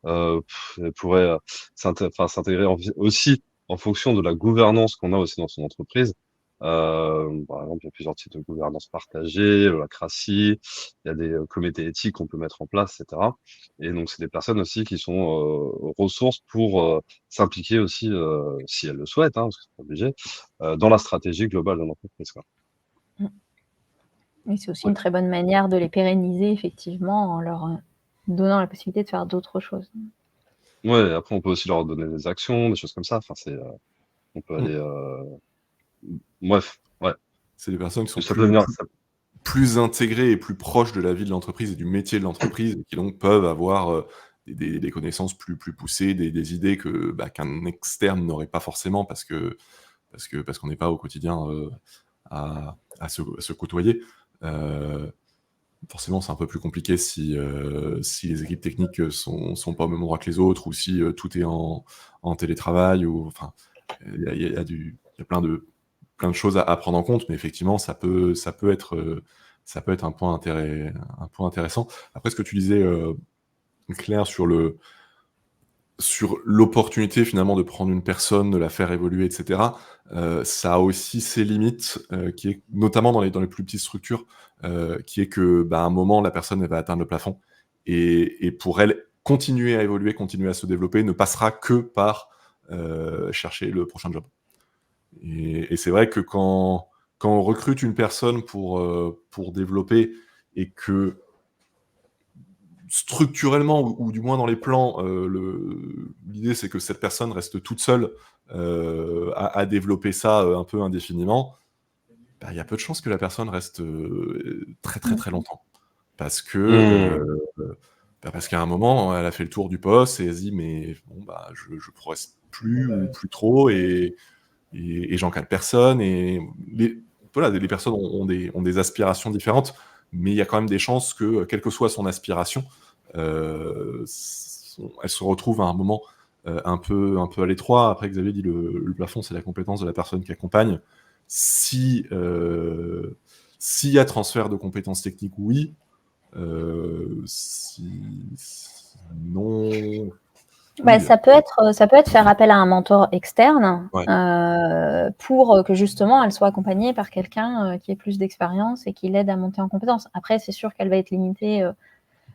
Elle pourrait s'intégrer aussi en fonction de la gouvernance qu'on a aussi dans son entreprise. Par exemple, il y a plusieurs types de gouvernance partagée, l'holacratie, il y a des comités éthiques qu'on peut mettre en place, etc. Et donc, c'est des personnes aussi qui sont ressources pour s'impliquer aussi, si elles le souhaitent, parce que c'est pas obligé, dans la stratégie globale de l'entreprise, quoi. Et c'est aussi Ouais. une très bonne manière de les pérenniser effectivement en leur donnant la possibilité de faire d'autres choses. Ouais, après, on peut aussi leur donner des actions, des choses comme ça. Enfin, on peut aller, Mmh. bref, ouais. C'est des personnes qui sont Ça peut venir, ça. plus intégrées et plus proches de la vie de l'entreprise et du métier de l'entreprise et qui donc peuvent avoir, des connaissances plus poussées, des idées qu'un externe n'aurait pas forcément parce qu'on n'est pas au quotidien, à se côtoyer. Forcément, c'est un peu plus compliqué si les équipes techniques sont pas au même endroit que les autres ou si tout est en télétravail ou enfin, il y a plein de choses à prendre en compte, mais effectivement, ça peut être un point intéressant. Après, ce que tu disais, Claire, sur l'opportunité finalement de prendre une personne, de la faire évoluer, et cetera, ça a aussi ses limites, qui est notamment dans les plus petites structures, qui est que, à un moment, la personne, elle va atteindre le plafond et pour elle, continuer à évoluer, continuer à se développer ne passera que par, chercher le prochain job. Et c'est vrai que quand on recrute une personne pour développer et que structurellement ou du moins dans les plans, l'idée c'est que cette personne reste toute seule à développer ça un peu indéfiniment, bah, il y a peu de chances que la personne reste très très Mm. très longtemps. Parce que parce qu'à un moment, elle a fait le tour du poste et elle se dit mais bon bah je progresse plus ou plus trop et j'encadre personne et voilà, les personnes ont des aspirations différentes, mais il y a quand même des chances que, quelle que soit son aspiration, elle se retrouve à un moment un peu à l'étroit. Après, Xavier dit le plafond, c'est la compétence de la personne qui accompagne. Si, s'il y a transfert de compétences techniques, oui. Sinon, Bah, oui. ça peut être faire appel à un mentor externe Ouais. pour que justement elle soit accompagnée par quelqu'un qui ait plus d'expérience et qui l'aide à monter en compétence. Après, c'est sûr qu'elle va être limitée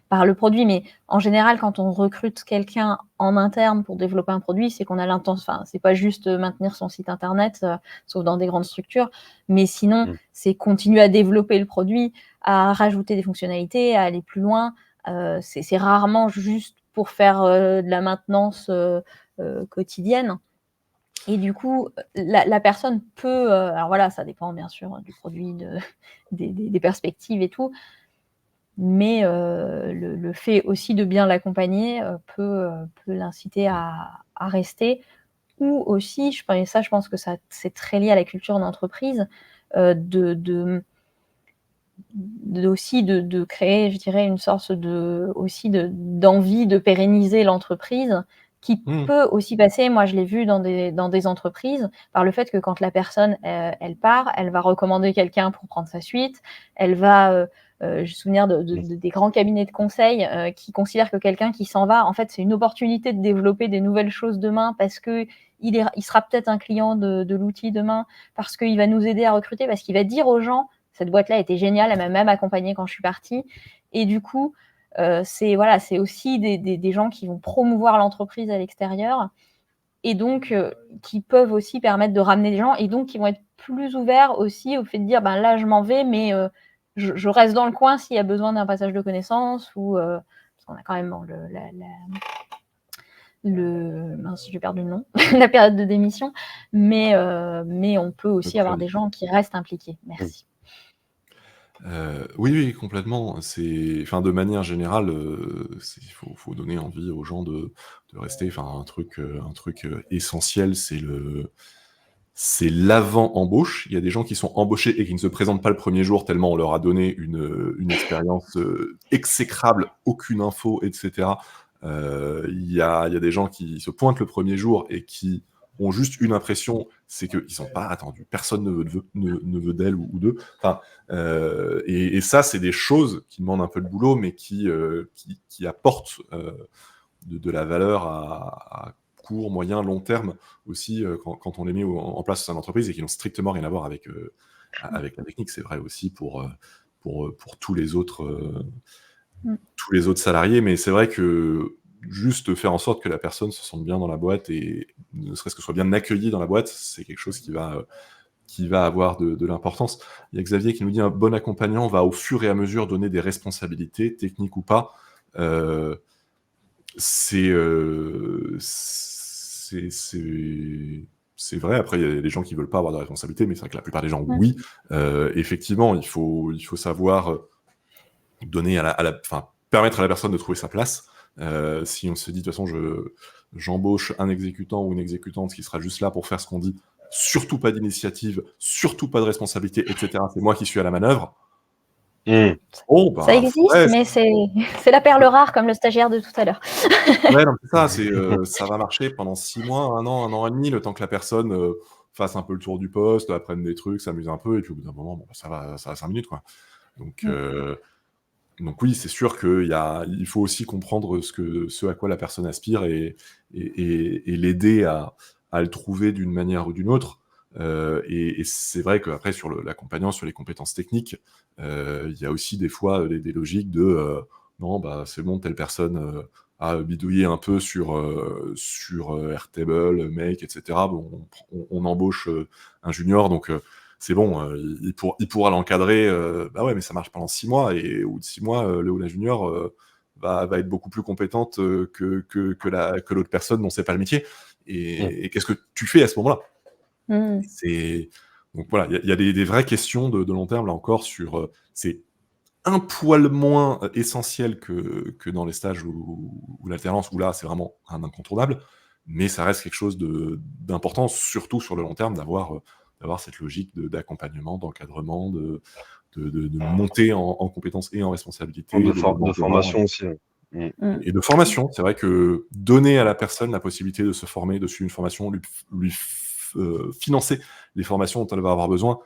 par le produit, mais en général, quand on recrute quelqu'un en interne pour développer un produit, c'est qu'on a l'intention, enfin, c'est pas juste maintenir son site internet, sauf dans des grandes structures, mais sinon, c'est continuer à développer le produit, à rajouter des fonctionnalités, à aller plus loin. C'est rarement juste pour faire de la maintenance quotidienne. Et du coup, la personne peut, alors voilà, ça dépend bien sûr du produit, des perspectives et tout, mais le fait aussi de bien l'accompagner peut l'inciter à rester. Ou aussi, je pense que c'est très lié à la culture d'entreprise, aussi de créer, je dirais, une sorte d'envie de pérenniser l'entreprise, qui peut aussi passer, moi je l'ai vu dans des entreprises, par le fait que quand la personne elle part, elle va recommander quelqu'un pour prendre sa suite, elle va je me souviens des grands cabinets de conseil qui considèrent que quelqu'un qui s'en va, en fait, c'est une opportunité de développer des nouvelles choses demain parce que il sera peut-être un client de l'outil demain, parce qu'il va nous aider à recruter, parce qu'il va dire aux gens cette boîte-là était géniale, elle m'a même accompagnée quand je suis partie. Et du coup, c'est aussi des gens qui vont promouvoir l'entreprise à l'extérieur et donc qui peuvent aussi permettre de ramener des gens et donc qui vont être plus ouverts aussi au fait de dire ben là je m'en vais, mais je reste dans le coin s'il y a besoin d'un passage de connaissances ou parce qu'on a quand même mince, j'ai perdu le nom, la période de démission, mais on peut aussi avoir des gens qui restent impliqués. Merci. Oui, complètement. Enfin, de manière générale, il faut donner envie aux gens de rester. Enfin, un truc essentiel, c'est l'avant-embauche. Il y a des gens qui sont embauchés et qui ne se présentent pas le premier jour tellement on leur a donné une expérience exécrable, aucune info, etc. Il y a des gens qui se pointent le premier jour et qui ont juste une impression, c'est qu'ils sont pas attendus. Personne ne veut d'elle ou d'eux. Enfin, et ça, c'est des choses qui demandent un peu de boulot, mais qui apportent de la valeur à court, moyen, long terme aussi quand on les met en place au sein de l'entreprise et qui n'ont strictement rien à voir avec la technique. C'est vrai aussi pour tous les autres salariés, mais c'est vrai que juste faire en sorte que la personne se sente bien dans la boîte et ne serait-ce que soit bien accueillie dans la boîte, c'est quelque chose qui va avoir de l'importance. Il y a Xavier qui nous dit un bon accompagnant va au fur et à mesure donner des responsabilités, techniques ou pas. C'est vrai. Après, il y a des gens qui veulent pas avoir de responsabilité, mais c'est vrai que la plupart des gens, oui. Effectivement, il faut savoir donner enfin, permettre à la personne de trouver sa place. Si on se dit, de toute façon, j'embauche un exécutant ou une exécutante qui sera juste là pour faire ce qu'on dit, surtout pas d'initiative, surtout pas de responsabilité, etc. C'est moi qui suis à la manœuvre. Oh, bah, ça existe, ouais, mais c'est la perle rare, comme le stagiaire de tout à l'heure. Ouais, non, c'est ça, ça va marcher pendant 6 mois, 1 an et demi, le temps que la personne fasse un peu le tour du poste, apprenne des trucs, s'amuse un peu, et puis au bout d'un moment, bon, ça va 5 minutes, quoi. Donc oui, c'est sûr qu'il faut aussi comprendre ce à quoi la personne aspire et l'aider à le trouver d'une manière ou d'une autre. Et c'est vrai qu'après, sur l'accompagnant, sur les compétences techniques, il y a aussi des fois des logiques de non, bah, c'est bon, telle personne à bidouiller un peu sur Airtable, Make, etc. Bon, on embauche un junior, donc c'est bon, il pourra l'encadrer. Bah ouais, mais ça marche pendant 6 mois, et au bout de 6 mois, le ou la junior va être beaucoup plus compétente que l'autre personne dont c'est pas le métier. Et qu'est-ce que tu fais à ce moment-là? Donc voilà, il y a des vraies questions de long terme, là encore, sur c'est un poil moins essentiel que dans les stages ou l'alternance, où là, c'est vraiment un incontournable, mais ça reste quelque chose d'important, surtout sur le long terme, d'avoir cette logique d'accompagnement, d'encadrement, de montée en compétences et en responsabilité, De développement de talent, formation aussi. et de formation. C'est vrai que donner à la personne la possibilité de se former, de suivre une formation, financer les formations dont elle va avoir besoin,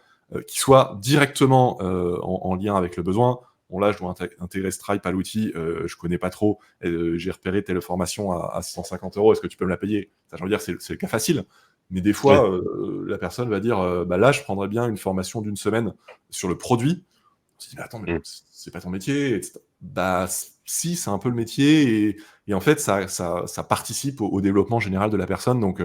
qui soient directement en lien avec le besoin. Bon, là, je dois intégrer Stripe à l'outil, je connais pas trop, j'ai repéré telle formation à 150 €, est-ce que tu peux me la payer? Ça, je veux dire, c'est le cas facile. Mais des fois, la personne va dire, bah là, je prendrais bien une formation d'1 semaine sur le produit. On se dit, mais attends, mais c'est pas ton métier, etc. Bah, si, c'est un peu le métier, et en fait, ça participe au développement général de la personne. Donc,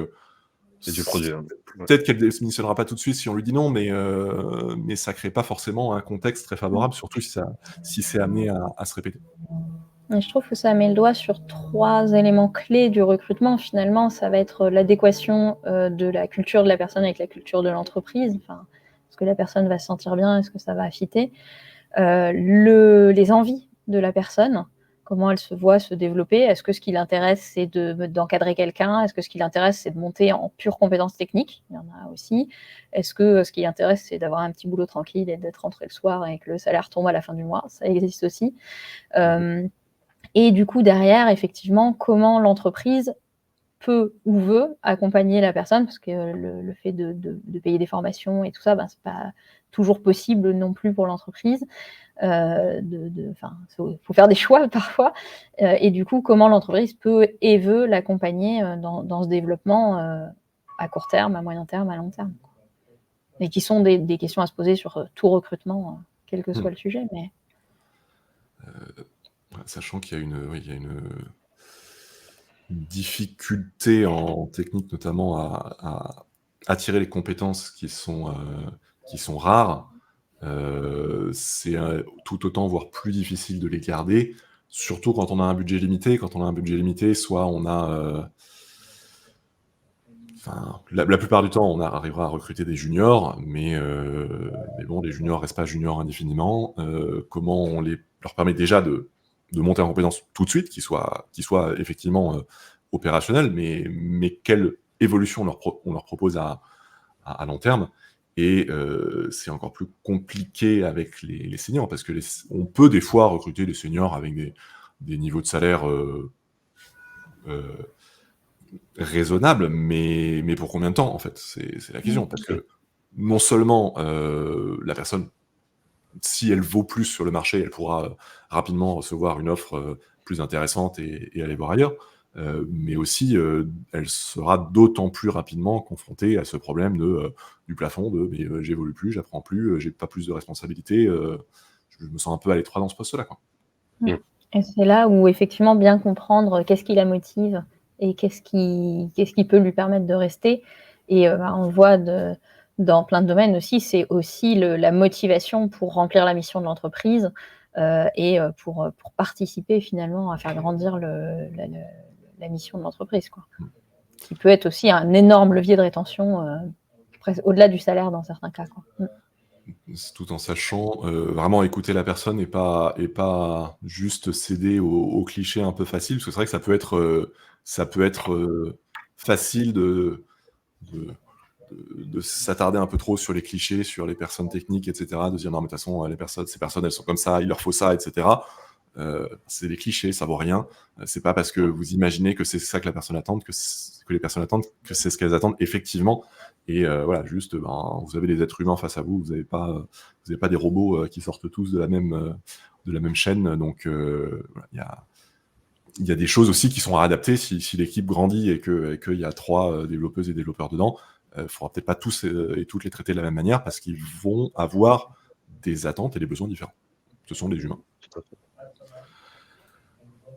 Et du produit. peut-être qu'elle ne démissionnera pas tout de suite si on lui dit non, mais ça crée pas forcément un contexte très favorable, surtout si c'est amené à se répéter. Et je trouve que ça met le doigt sur 3 éléments clés du recrutement. Finalement, ça va être l'adéquation de la culture de la personne avec la culture de l'entreprise. Enfin, est-ce que la personne va se sentir bien? Est-ce que ça va fitter? Les envies de la personne, comment elle se voit se développer. Est-ce que ce qui l'intéresse, c'est d'encadrer quelqu'un? Est-ce que ce qui l'intéresse, c'est de monter en pure compétence technique? Il y en a aussi. Est-ce que ce qui l'intéresse, c'est d'avoir un petit boulot tranquille et d'être rentré le soir et que le salaire tombe à la fin du mois? Ça existe aussi. Et du coup, derrière, effectivement, comment l'entreprise peut ou veut accompagner la personne, parce que le fait de payer des formations et tout ça, c'est pas toujours possible non plus pour l'entreprise. Faut faire des choix parfois. Et du coup, comment l'entreprise peut et veut l'accompagner dans ce développement à court terme, à moyen terme, à long terme. Et qui sont des questions à se poser sur tout recrutement, quel que soit le sujet. Mais... Sachant qu'il y a une difficulté en technique, notamment à attirer les compétences qui sont rares, c'est tout autant, voire plus difficile de les garder, surtout quand on a un budget limité. Quand on a un budget limité, soit on a... la plupart du temps, on arrivera à recruter des juniors, mais bon, les juniors restent pas juniors indéfiniment. Comment on leur permet déjà de monter en compétence tout de suite, qu'ils soient effectivement opérationnels, mais quelle évolution on leur propose à long terme. Et c'est encore plus compliqué avec les seniors, parce que on peut des fois recruter des seniors avec des niveaux de salaire raisonnables, mais pour combien de temps, en fait? C'est la question. Parce que non seulement la personne, si elle vaut plus sur le marché, elle pourra rapidement recevoir une offre plus intéressante et aller voir ailleurs, mais aussi elle sera d'autant plus rapidement confrontée à ce problème du plafond, mais j'évolue plus, j'apprends plus, j'ai pas plus de responsabilités, je me sens un peu à l'étroit dans ce poste-là, quoi. Et c'est là où effectivement bien comprendre qu'est-ce qui la motive et qu'est-ce qui peut lui permettre de rester. Et on voit dans plein de domaines aussi, c'est aussi la motivation pour remplir la mission de l'entreprise et pour participer finalement à faire grandir la mission de l'entreprise, quoi. Qui peut être aussi un énorme levier de rétention, au-delà du salaire dans certains cas, quoi. Tout en sachant vraiment écouter la personne et pas juste céder aux clichés un peu faciles, parce que c'est vrai que ça peut être facile de s'attarder un peu trop sur les clichés, sur les personnes techniques, etc. De dire non, mais de toute façon, ces personnes, elles sont comme ça, il leur faut ça, etc. C'est des clichés, ça vaut rien. C'est pas parce que vous imaginez que c'est ça que la personne attend, que les personnes attendent, que c'est ce qu'elles attendent effectivement. Et voilà, juste, vous avez des êtres humains face à vous, vous n'avez pas des robots qui sortent tous de la même chaîne. Donc, il y a des choses aussi qui sont à adapter si l'équipe grandit et qu'il y a 3 développeuses et développeurs dedans. Il ne faudra peut-être pas tous et toutes les traiter de la même manière, parce qu'ils vont avoir des attentes et des besoins différents. Ce sont des humains. Tout à fait.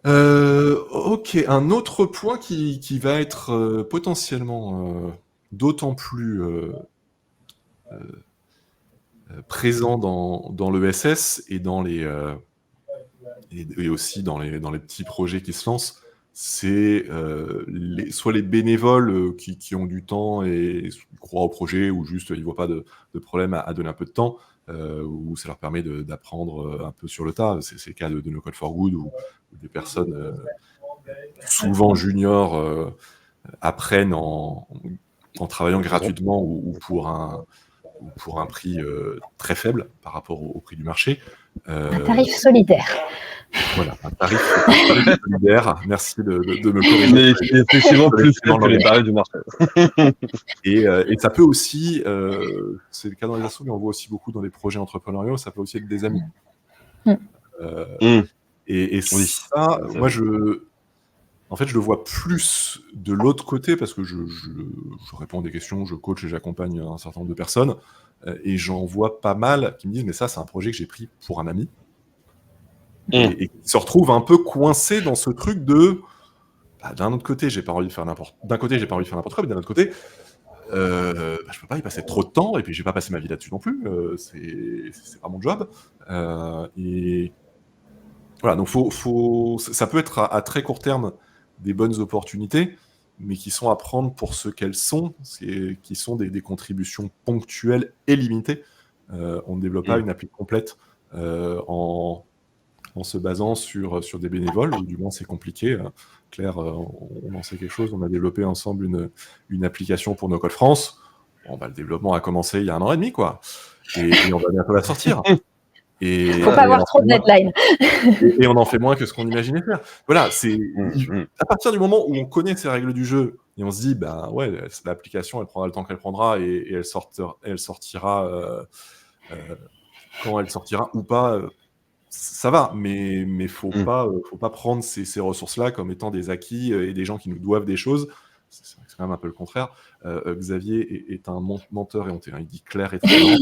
OK, un autre point qui va être, potentiellement, d'autant plus, présent dans l'ESS et dans les, et aussi dans les petits projets qui se lancent, c'est, soit les bénévoles, qui ont du temps et croient au projet ou juste ils voient pas de problème à donner un peu de temps, où ça leur permet d'apprendre, un peu sur le tas. C'est le cas de No Code for Good où des personnes, souvent juniors, apprennent en travaillant gratuitement ou pour un prix, très faible par rapport au prix du marché. Un tarif solidaire. Voilà, un tarif solidaire. Merci de me corriger. Mais effectivement, plus faible que les tarifs du marché. Et ça peut aussi, c'est le cas dans les assos, mais on voit aussi beaucoup dans les projets entrepreneuriaux, ça peut aussi être des amis. Et Oui. ça, moi, en fait, je le vois plus de l'autre côté parce que je réponds à des questions, je coach et j'accompagne un certain nombre de personnes, et j'en vois pas mal qui me disent: «Mais ça, c'est un projet que j'ai pris pour un ami». Et qui se retrouvent un peu coincés dans ce truc de, bah, d'un autre côté, j'ai pas envie de faire n'importe quoi, mais d'un autre côté, bah, je peux pas y passer trop de temps et puis je vais pas passer ma vie là-dessus non plus, c'est pas mon job, et voilà, donc ça peut être à très court terme des bonnes opportunités, mais qui sont à prendre pour ce qu'elles sont, qui sont des contributions ponctuelles et limitées. On ne développe pas une appli complète, en se basant sur des bénévoles, ou du moins c'est compliqué. Claire, on en sait quelque chose, on a développé ensemble une application pour No Code France. Bon, bah, le développement a commencé il y a 1 an et demi, quoi, et on va bientôt la sortir. Faut pas avoir trop de deadline. Et on en fait moins que ce qu'on imaginait faire. Voilà, c'est à partir du moment où on connaît ces règles du jeu et on se dit, bah ouais, l'application, elle prendra le temps qu'elle prendra et elle sortira quand elle sortira ou pas, ça va, mais faut pas prendre ces ressources-là comme étant des acquis, et des gens qui nous doivent des choses. C'est quand même un peu le contraire. Xavier est un menteur éhonté, hein. Il dit Claire est très lente.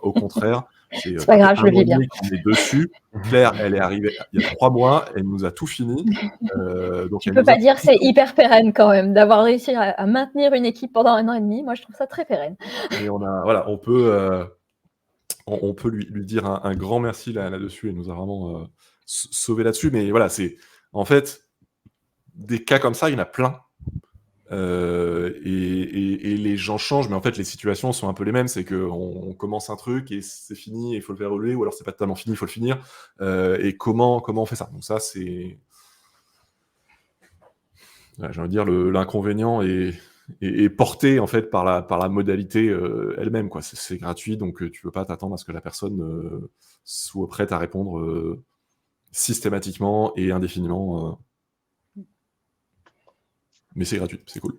Au contraire, c'est pas grave, je le vis bien. On est dessus. Claire, elle est arrivée il y a 3 mois, elle nous a tout fini. Donc tu peux pas dire c'est hyper pérenne quand même, d'avoir réussi à maintenir une équipe pendant 1 an et demi. Moi, je trouve ça très pérenne. Et voilà, on peut lui dire un grand merci là-dessus. Elle nous a vraiment sauvé là-dessus. Mais voilà, c'est en fait des cas comme ça, il y en a plein. Et les gens changent, mais en fait les situations sont un peu les mêmes. C'est qu'on commence un truc et c'est fini, et il faut le faire évoluer, ou alors c'est pas totalement fini, il faut le finir. Et comment on fait ça? Donc ça, c'est, j'ai envie de dire, l'inconvénient est porté en fait par la modalité elle-même, quoi. C'est gratuit, donc tu peux pas t'attendre à ce que la personne soit prête à répondre systématiquement et indéfiniment. Mais c'est gratuit, c'est cool.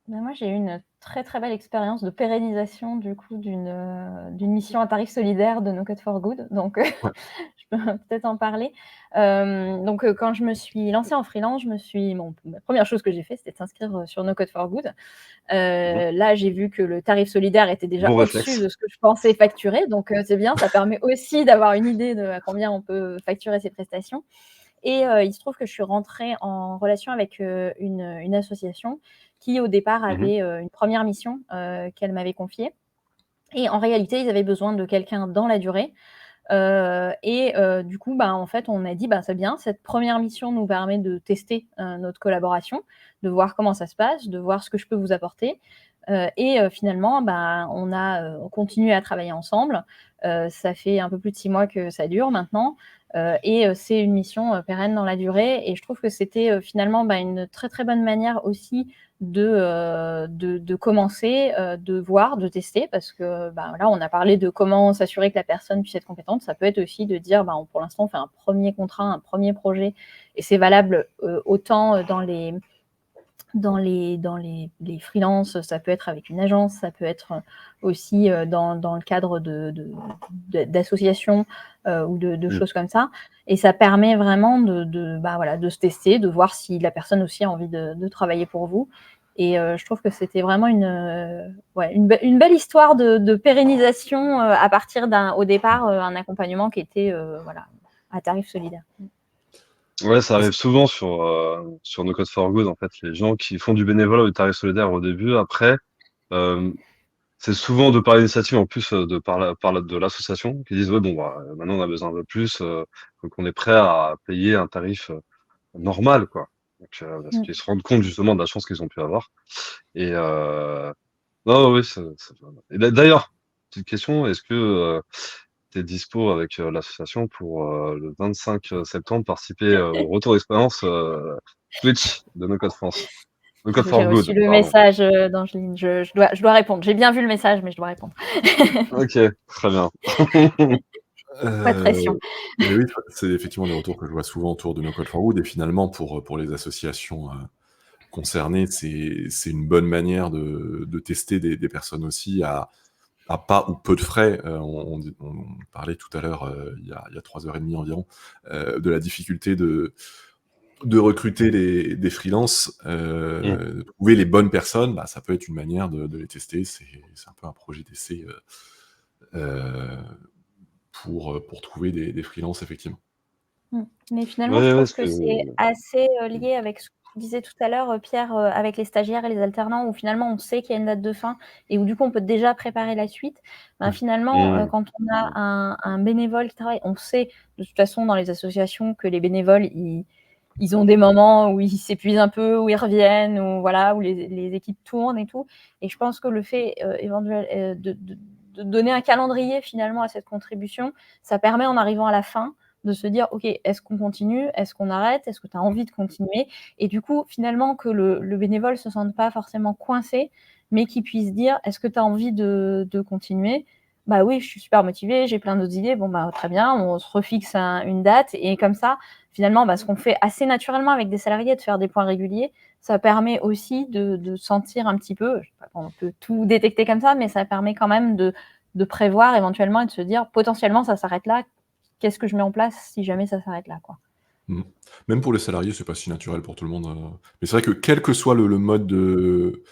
Ben moi, j'ai eu une très très belle expérience de pérennisation du coup d'une mission à tarif solidaire de No Code for Good. Donc, je peux peut-être en parler. Donc, quand je me suis lancée en freelance, la première chose que j'ai fait, c'était de s'inscrire sur No Code for Good. Là, j'ai vu que le tarif solidaire était déjà au-dessus de ce que je pensais facturer. Donc, c'est bien, ça permet aussi d'avoir une idée de à combien on peut facturer ces prestations. Et il se trouve que je suis rentrée en relation avec une association qui, au départ, avait une première mission qu'elle m'avait confiée. Et en réalité, ils avaient besoin de quelqu'un dans la durée. Du coup, bah, en fait, on a dit, bah, c'est bien, cette première mission nous permet de tester notre collaboration, de voir comment ça se passe, de voir ce que je peux vous apporter. Finalement, bah, on continue à travailler ensemble. Ça fait un peu plus de 6 mois que ça dure maintenant. C'est une mission pérenne dans la durée. Et je trouve que c'était finalement une très très bonne manière aussi de commencer, de voir, de tester, parce que là, on a parlé de comment s'assurer que la personne puisse être compétente. Ça peut être aussi de dire, pour l'instant, on fait un premier contrat, un premier projet, et c'est valable autant dans les freelances, ça peut être avec une agence, ça peut être aussi dans le cadre d'associations ou de choses comme ça. Et ça permet vraiment de se tester, de voir si la personne aussi a envie de travailler pour vous. Et je trouve que c'était vraiment une belle histoire de pérennisation à partir au départ, un accompagnement qui était à tarif solidaire. Ouais, ça Ça, arrive souvent sur No Code for Good, en fait, les gens qui font du bénévolat ou du tarif solidaire au début, après, euh, c'est souvent de par l'initiative, en plus de de l'association, qui disent, ouais, bon, bah, maintenant on a besoin de plus, donc on est prêt à payer un tarif normal, quoi. Donc, parce Mm. qu'ils se rendent compte justement de la chance qu'ils ont pu avoir. Et non, oui, et d'ailleurs, petite question, est-ce que tu es dispo avec l'association pour le 25 septembre participer au retour d'expérience Twitch de No Code France? No Code J'ai for reçu Good, le pardon. message d'Angeline. Je dois répondre. J'ai bien vu le message, mais je dois répondre. Ok, très bien. Pas de pression. Mais oui, c'est effectivement des retours que je vois souvent autour de No Code for Wood et finalement pour les associations concernées, c'est une bonne manière de tester des personnes aussi à pas ou peu de frais. On parlait tout à l'heure, il y a 3h30 environ, de la difficulté de recruter des freelances, Mm. de trouver les bonnes personnes, bah, ça peut être une manière de les tester. C'est un peu un projet d'essai euh, pour trouver des freelances, effectivement. Mais finalement, je Ouais, ouais, trouve que c'est assez lié avec ce que tu disais tout à l'heure, Pierre, avec les stagiaires et les alternants, où finalement on sait qu'il y a une date de fin et où du coup on peut déjà préparer la suite. Ben, finalement, Mm. quand on a un bénévole qui travaille, on sait de toute façon dans les associations que les bénévoles, ils ont des moments où ils s'épuisent un peu, où ils reviennent, où, voilà, où les équipes tournent et tout. Et je pense que le fait de donner un calendrier finalement à cette contribution, ça permet en arrivant à la fin de se dire, OK, est-ce qu'on continue? Est-ce qu'on arrête? Est-ce que tu as envie de continuer? Et du coup, finalement, que le bénévole ne se sente pas forcément coincé, mais qu'il puisse dire, est-ce que tu as envie de continuer? Bah oui, je suis super motivée, j'ai plein d'autres idées. Bon, bah très bien, on se refixe une date. Et comme ça, finalement, bah, ce qu'on fait assez naturellement avec des salariés, de faire des points réguliers, ça permet aussi de sentir un petit peu, je sais pas, on peut tout détecter comme ça, mais ça permet quand même de prévoir éventuellement et de se dire, potentiellement, ça s'arrête là. Qu'est-ce que je mets en place si jamais ça s'arrête là, quoi. Mm. Même pour les salariés, c'est pas si naturel pour tout le monde. Mais c'est vrai que quel que soit le mode de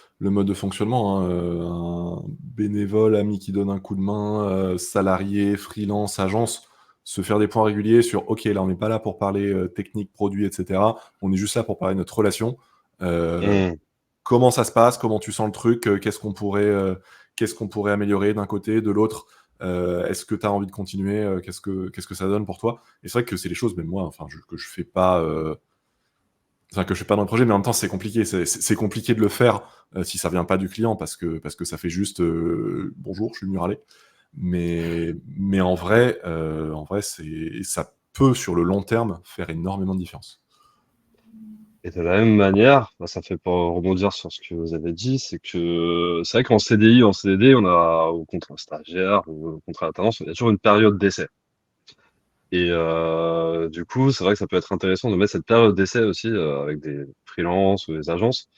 fonctionnement, hein, un bénévole, ami qui donne un coup de main, salarié, freelance, agence, se faire des points réguliers sur OK, là on n'est pas là pour parler technique, produit, etc. On est juste là pour parler de notre relation. Euh, Mm. Comment ça se passe? Comment tu sens le truc? Qu'est-ce qu'on pourrait améliorer d'un côté, de l'autre? Est-ce que tu as envie de continuer? Qu'est-ce que ça donne pour toi? Et c'est vrai que c'est les choses, même moi, enfin, que je fais pas, enfin, que je fais pas dans le projet, mais en même temps, c'est compliqué. C'est compliqué de le faire si ça vient pas du client parce que ça fait juste bonjour, je suis venu râler. Mais en vrai, ça peut sur le long terme faire énormément de différence. Et de la même manière, bah, ça fait pour rebondir sur ce que vous avez dit, c'est que c'est vrai qu'en CDI, en CDD, on a au contrat stagiaire ou au contrat alternance, il y a toujours une période d'essai. Et du coup, c'est vrai que ça peut être intéressant de mettre cette période d'essai aussi avec des freelances ou des agences.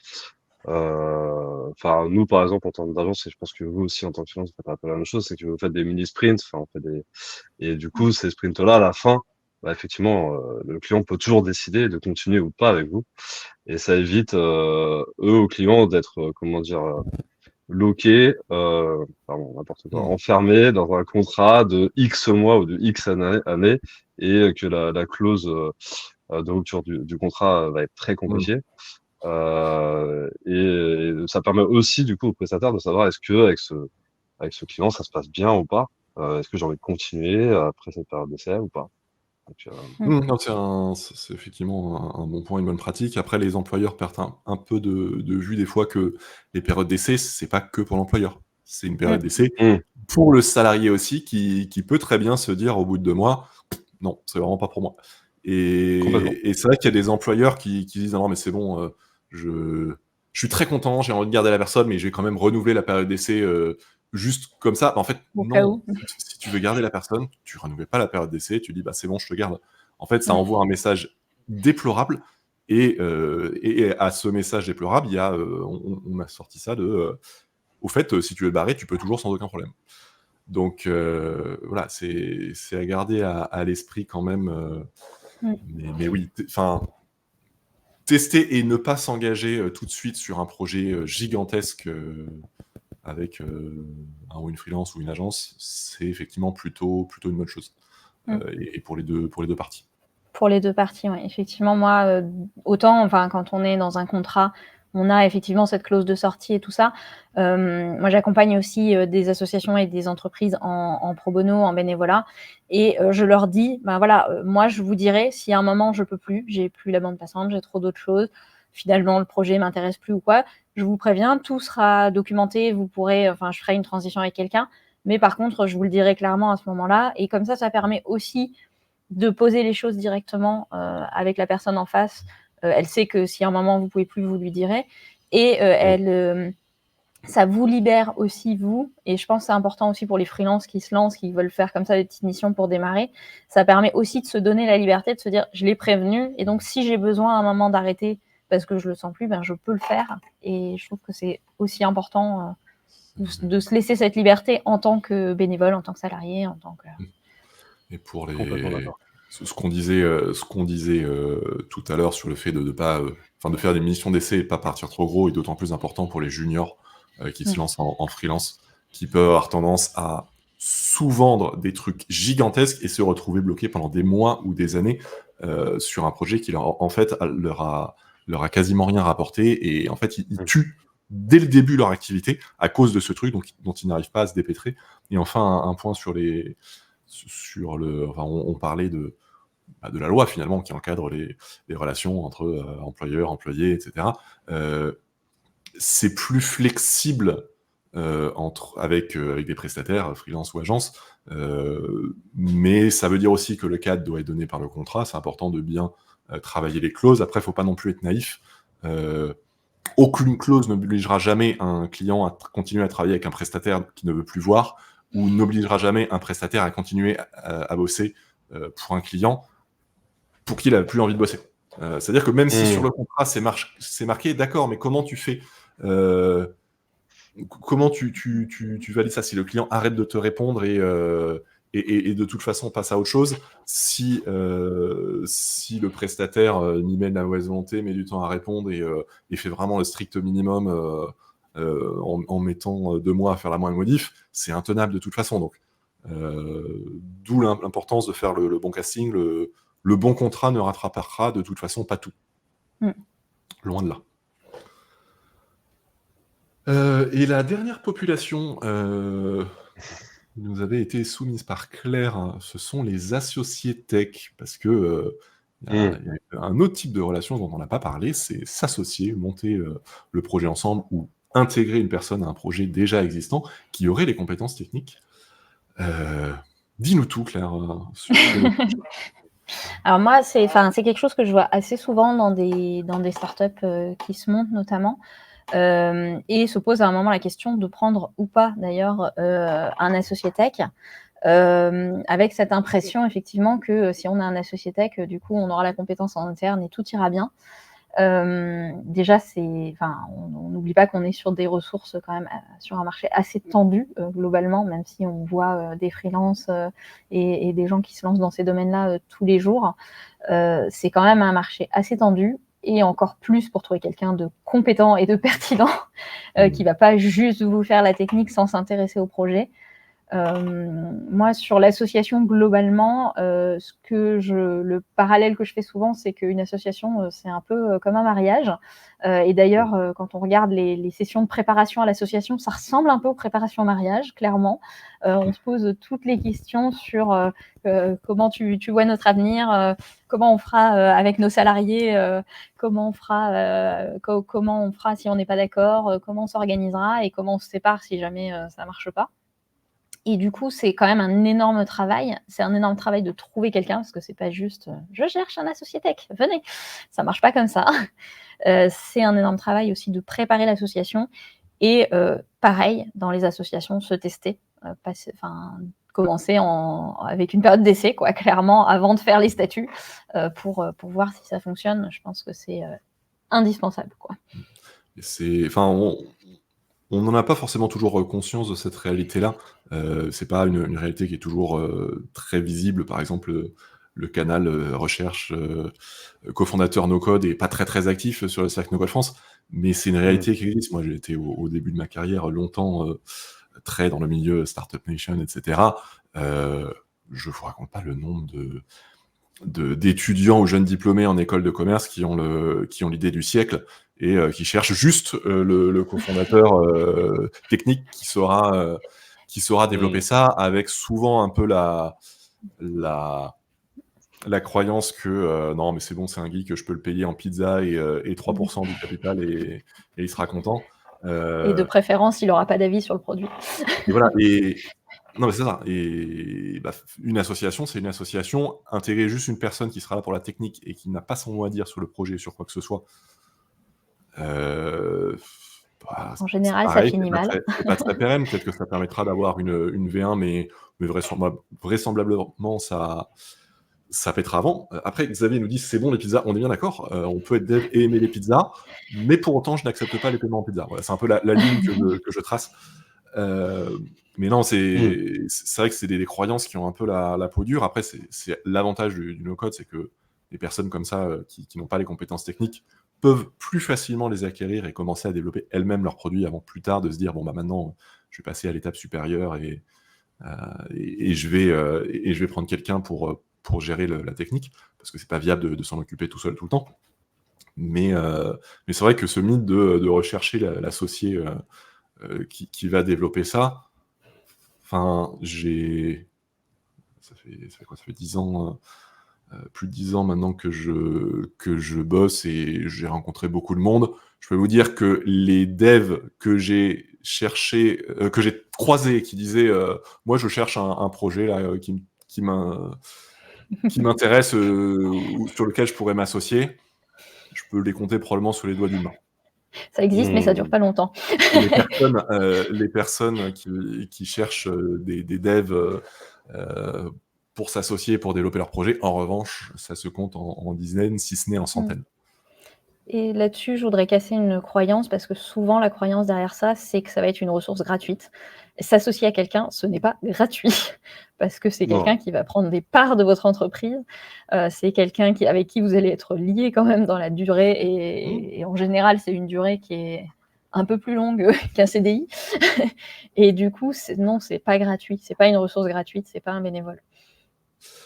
Enfin, nous, par exemple, en tant qu'agence, et je pense que vous aussi, en tant que freelance, vous faites un peu la même chose, c'est que vous faites des mini-sprints, enfin, on fait des... Et du coup, ces sprints-là, à la fin, bah, effectivement, le client peut toujours décider de continuer ou pas avec vous. Et ça évite, eux, aux clients, d'être, comment dire, bloqués, pardon, n'importe quoi, Mm. enfermés dans un contrat de X mois ou de X années, et que la clause de rupture du contrat va être très Mm. compliquée. Et ça permet aussi, du coup, au prestataire de savoir est-ce que avec ce client, ça se passe bien ou pas. Est-ce que j'ai envie de continuer après cette période d'essai ou pas? Donc, Non, c'est effectivement un bon point, une bonne pratique. Après, les employeurs perdent un peu de vue des fois que les périodes d'essai, c'est pas que pour l'employeur. C'est une période Mm. d'essai mmh, pour le salarié aussi qui peut très bien se dire au bout de 2 mois, non, c'est vraiment pas pour moi. complètement. Et c'est vrai qu'il y a des employeurs qui disent non, mais c'est bon, je, je suis très content, j'ai envie de garder la personne, mais je vais quand même renouveler la période d'essai juste comme ça. En fait, Au cas non, où. si tu veux garder la personne, tu renouvelles pas la période d'essai, tu dis bah c'est bon, je te garde. En fait, ça Mm. envoie un message déplorable. Et à ce message déplorable, il y a, on a sorti ça de au fait, si tu veux te barrer, tu peux toujours sans aucun problème. Donc voilà, c'est à garder à l'esprit quand même. Mm. Mais oui, enfin, tester et ne pas s'engager tout de suite sur un projet gigantesque avec un ou une freelance ou une agence, c'est effectivement plutôt une bonne chose. Mm. Et pour les deux parties. Pour les 2 parties, oui. Effectivement, moi, autant quand on est dans un contrat, on a effectivement cette clause de sortie et tout ça. Moi, j'accompagne aussi, des associations et des entreprises en pro bono, en bénévolat et je leur dis: voilà, moi, je vous dirai si à un moment je peux plus, j'ai plus la bande passante, j'ai trop d'autres choses, finalement le projet m'intéresse plus ou quoi, je vous préviens, tout sera documenté, vous pourrez je ferai une transition avec quelqu'un, mais par contre, je vous le dirai clairement à ce moment-là et comme ça permet aussi de poser les choses directement avec la personne en face. Elle sait que si à un moment vous pouvez plus, vous lui direz. Et ça vous libère aussi vous. Et je pense que c'est important aussi pour les freelances qui se lancent, qui veulent faire comme ça des petites missions pour démarrer. Ça permet aussi de se donner la liberté de se dire, je l'ai prévenu. Et donc, si j'ai besoin à un moment d'arrêter parce que je le sens plus, je peux le faire. Et je trouve que c'est aussi important de se laisser cette liberté en tant que bénévole, en tant que salarié, en tant que... Et pour Complètement d'accord. ce qu'on disait, tout à l'heure sur le fait de pas, de faire des missions d'essai et de pas partir trop gros est d'autant plus important pour les juniors, qui se lancent en freelance, qui peuvent avoir tendance à sous-vendre des trucs gigantesques et se retrouver bloqués pendant des mois ou des années, sur un projet qui leur, en fait, leur a quasiment rien rapporté et en fait, ils tuent dès le début leur activité à cause de ce truc dont ils n'arrivent pas à se dépêtrer. Et enfin, un point sur on parlait de la loi finalement qui encadre les relations entre employeurs, employés, etc. C'est plus flexible avec des prestataires, freelance ou agence, mais ça veut dire aussi que le cadre doit être donné par le contrat. C'est important de bien travailler les clauses. Après, il ne faut pas non plus être naïf. Aucune clause n'obligera jamais un client à continuer à travailler avec un prestataire qui ne veut plus voir, ou n'obligera jamais un prestataire à continuer à bosser pour un client pour qui il n'a plus envie de bosser. C'est-à-dire que même si sur le contrat c'est marqué, d'accord, mais comment tu fais comment tu valides ça si le client arrête de te répondre et de toute façon passe à autre chose, si le prestataire n'y met de la mauvaise volonté, met du temps à répondre et fait vraiment le strict minimum en mettant 2 mois à faire la moindre modif, c'est intenable de toute façon. Donc, d'où l'importance de faire le bon casting. Le bon contrat ne rattrapera de toute façon pas tout. Loin de là. Et la dernière population qui nous avait été soumise par Claire, ce sont les associés tech, parce que y a un autre type de relation dont on n'a pas parlé, c'est s'associer, monter le projet ensemble ou intégrer une personne à un projet déjà existant qui aurait les compétences techniques. Dis-nous tout, Claire. Alors moi, c'est quelque chose que je vois assez souvent dans des startups qui se montent notamment. Et se pose à un moment la question de prendre ou pas d'ailleurs un associé tech, avec cette impression effectivement que si on a un associé tech, du coup on aura la compétence en interne et tout ira bien. Déjà, on n'oublie pas qu'on est sur des ressources quand même sur un marché assez tendu globalement, même si on voit des freelances et des gens qui se lancent dans ces domaines-là tous les jours. C'est quand même un marché assez tendu. Et encore plus pour trouver quelqu'un de compétent et de pertinent qui va pas juste vous faire la technique sans s'intéresser au projet. Moi, sur l'association globalement, le parallèle que je fais souvent, c'est qu'une association, c'est un peu comme un mariage. Et d'ailleurs, quand on regarde les sessions de préparation à l'association, ça ressemble un peu aux préparations au mariage, clairement. On se pose toutes les questions sur comment tu vois notre avenir, comment on fera avec nos salariés, comment on fera si on n'est pas d'accord, comment on s'organisera et comment on se sépare si jamais ça marche pas. Et du coup, c'est quand même un énorme travail. C'est un énorme travail de trouver quelqu'un, parce que c'est pas juste je cherche un associé tech, venez. Ça marche pas comme ça. C'est un énorme travail aussi de préparer l'association. Et pareil, dans les associations, se tester, commencer avec une période d'essai, quoi, clairement, avant de faire les statuts, pour voir si ça fonctionne. Je pense que c'est indispensable, quoi. On n'en a pas forcément toujours conscience de cette réalité-là. C'est pas une réalité qui est toujours très visible. Par exemple, le canal recherche cofondateur NoCode est pas très très actif sur le cercle NoCode France, mais c'est une réalité qui existe. Moi, j'ai été au début de ma carrière longtemps très dans le milieu Startup Nation, etc. Je vous raconte pas le nombre d'étudiants ou jeunes diplômés en école de commerce qui ont l'idée du siècle et qui cherchent juste le cofondateur technique qui saura développer ça, avec souvent un peu la croyance que non mais c'est bon, c'est un geek, je peux le payer en pizza et 3% du capital et il sera content. Et de préférence, il n'aura pas d'avis sur le produit. Et voilà. Non, mais c'est ça. Et une association, c'est une association. Intégrer juste une personne qui sera là pour la technique et qui n'a pas son mot à dire sur le projet, sur quoi que ce soit. En général, ça finit mal. C'est pas très pérenne. Peut-être que ça permettra d'avoir une V1, mais vraisemblablement, ça pètera avant. Après, Xavier nous dit c'est bon les pizzas, on est bien d'accord. On peut être dev et aimer les pizzas, mais pour autant, je n'accepte pas les paiements en pizza. Voilà, c'est un peu la ligne que je trace. Mais non, c'est vrai que c'est des croyances qui ont un peu la peau dure. Après, c'est l'avantage du no-code, c'est que les personnes comme ça, qui n'ont pas les compétences techniques, peuvent plus facilement les acquérir et commencer à développer elles-mêmes leurs produits avant plus tard de se dire, bon, maintenant, je vais passer à l'étape supérieure et je vais prendre quelqu'un pour gérer la technique, parce que c'est pas viable de s'en occuper tout seul tout le temps. Mais c'est vrai que ce mythe de rechercher l'associé qui va développer ça, enfin, ça fait 10 ans, plus de 10 ans maintenant que je bosse et j'ai rencontré beaucoup de monde. Je peux vous dire que les devs que j'ai cherché, que j'ai croisés, qui disaient moi je cherche un projet là, qui m'intéresse, ou sur lequel je pourrais m'associer, je peux les compter probablement sur les doigts d'une main. Ça existe, mais ça dure pas longtemps. Les personnes qui cherchent des devs pour s'associer, pour développer leur projet, en revanche, ça se compte en dizaines, si ce n'est en centaines. Et là-dessus, je voudrais casser une croyance, parce que souvent, la croyance derrière ça, c'est que ça va être une ressource gratuite. S'associer à quelqu'un, ce n'est pas gratuit, parce que c'est quelqu'un qui va prendre des parts de votre entreprise, c'est quelqu'un avec qui vous allez être lié quand même dans la durée, et en général, c'est une durée qui est un peu plus longue qu'un CDI. Et du coup, non, c'est pas gratuit, c'est pas une ressource gratuite, c'est pas un bénévole.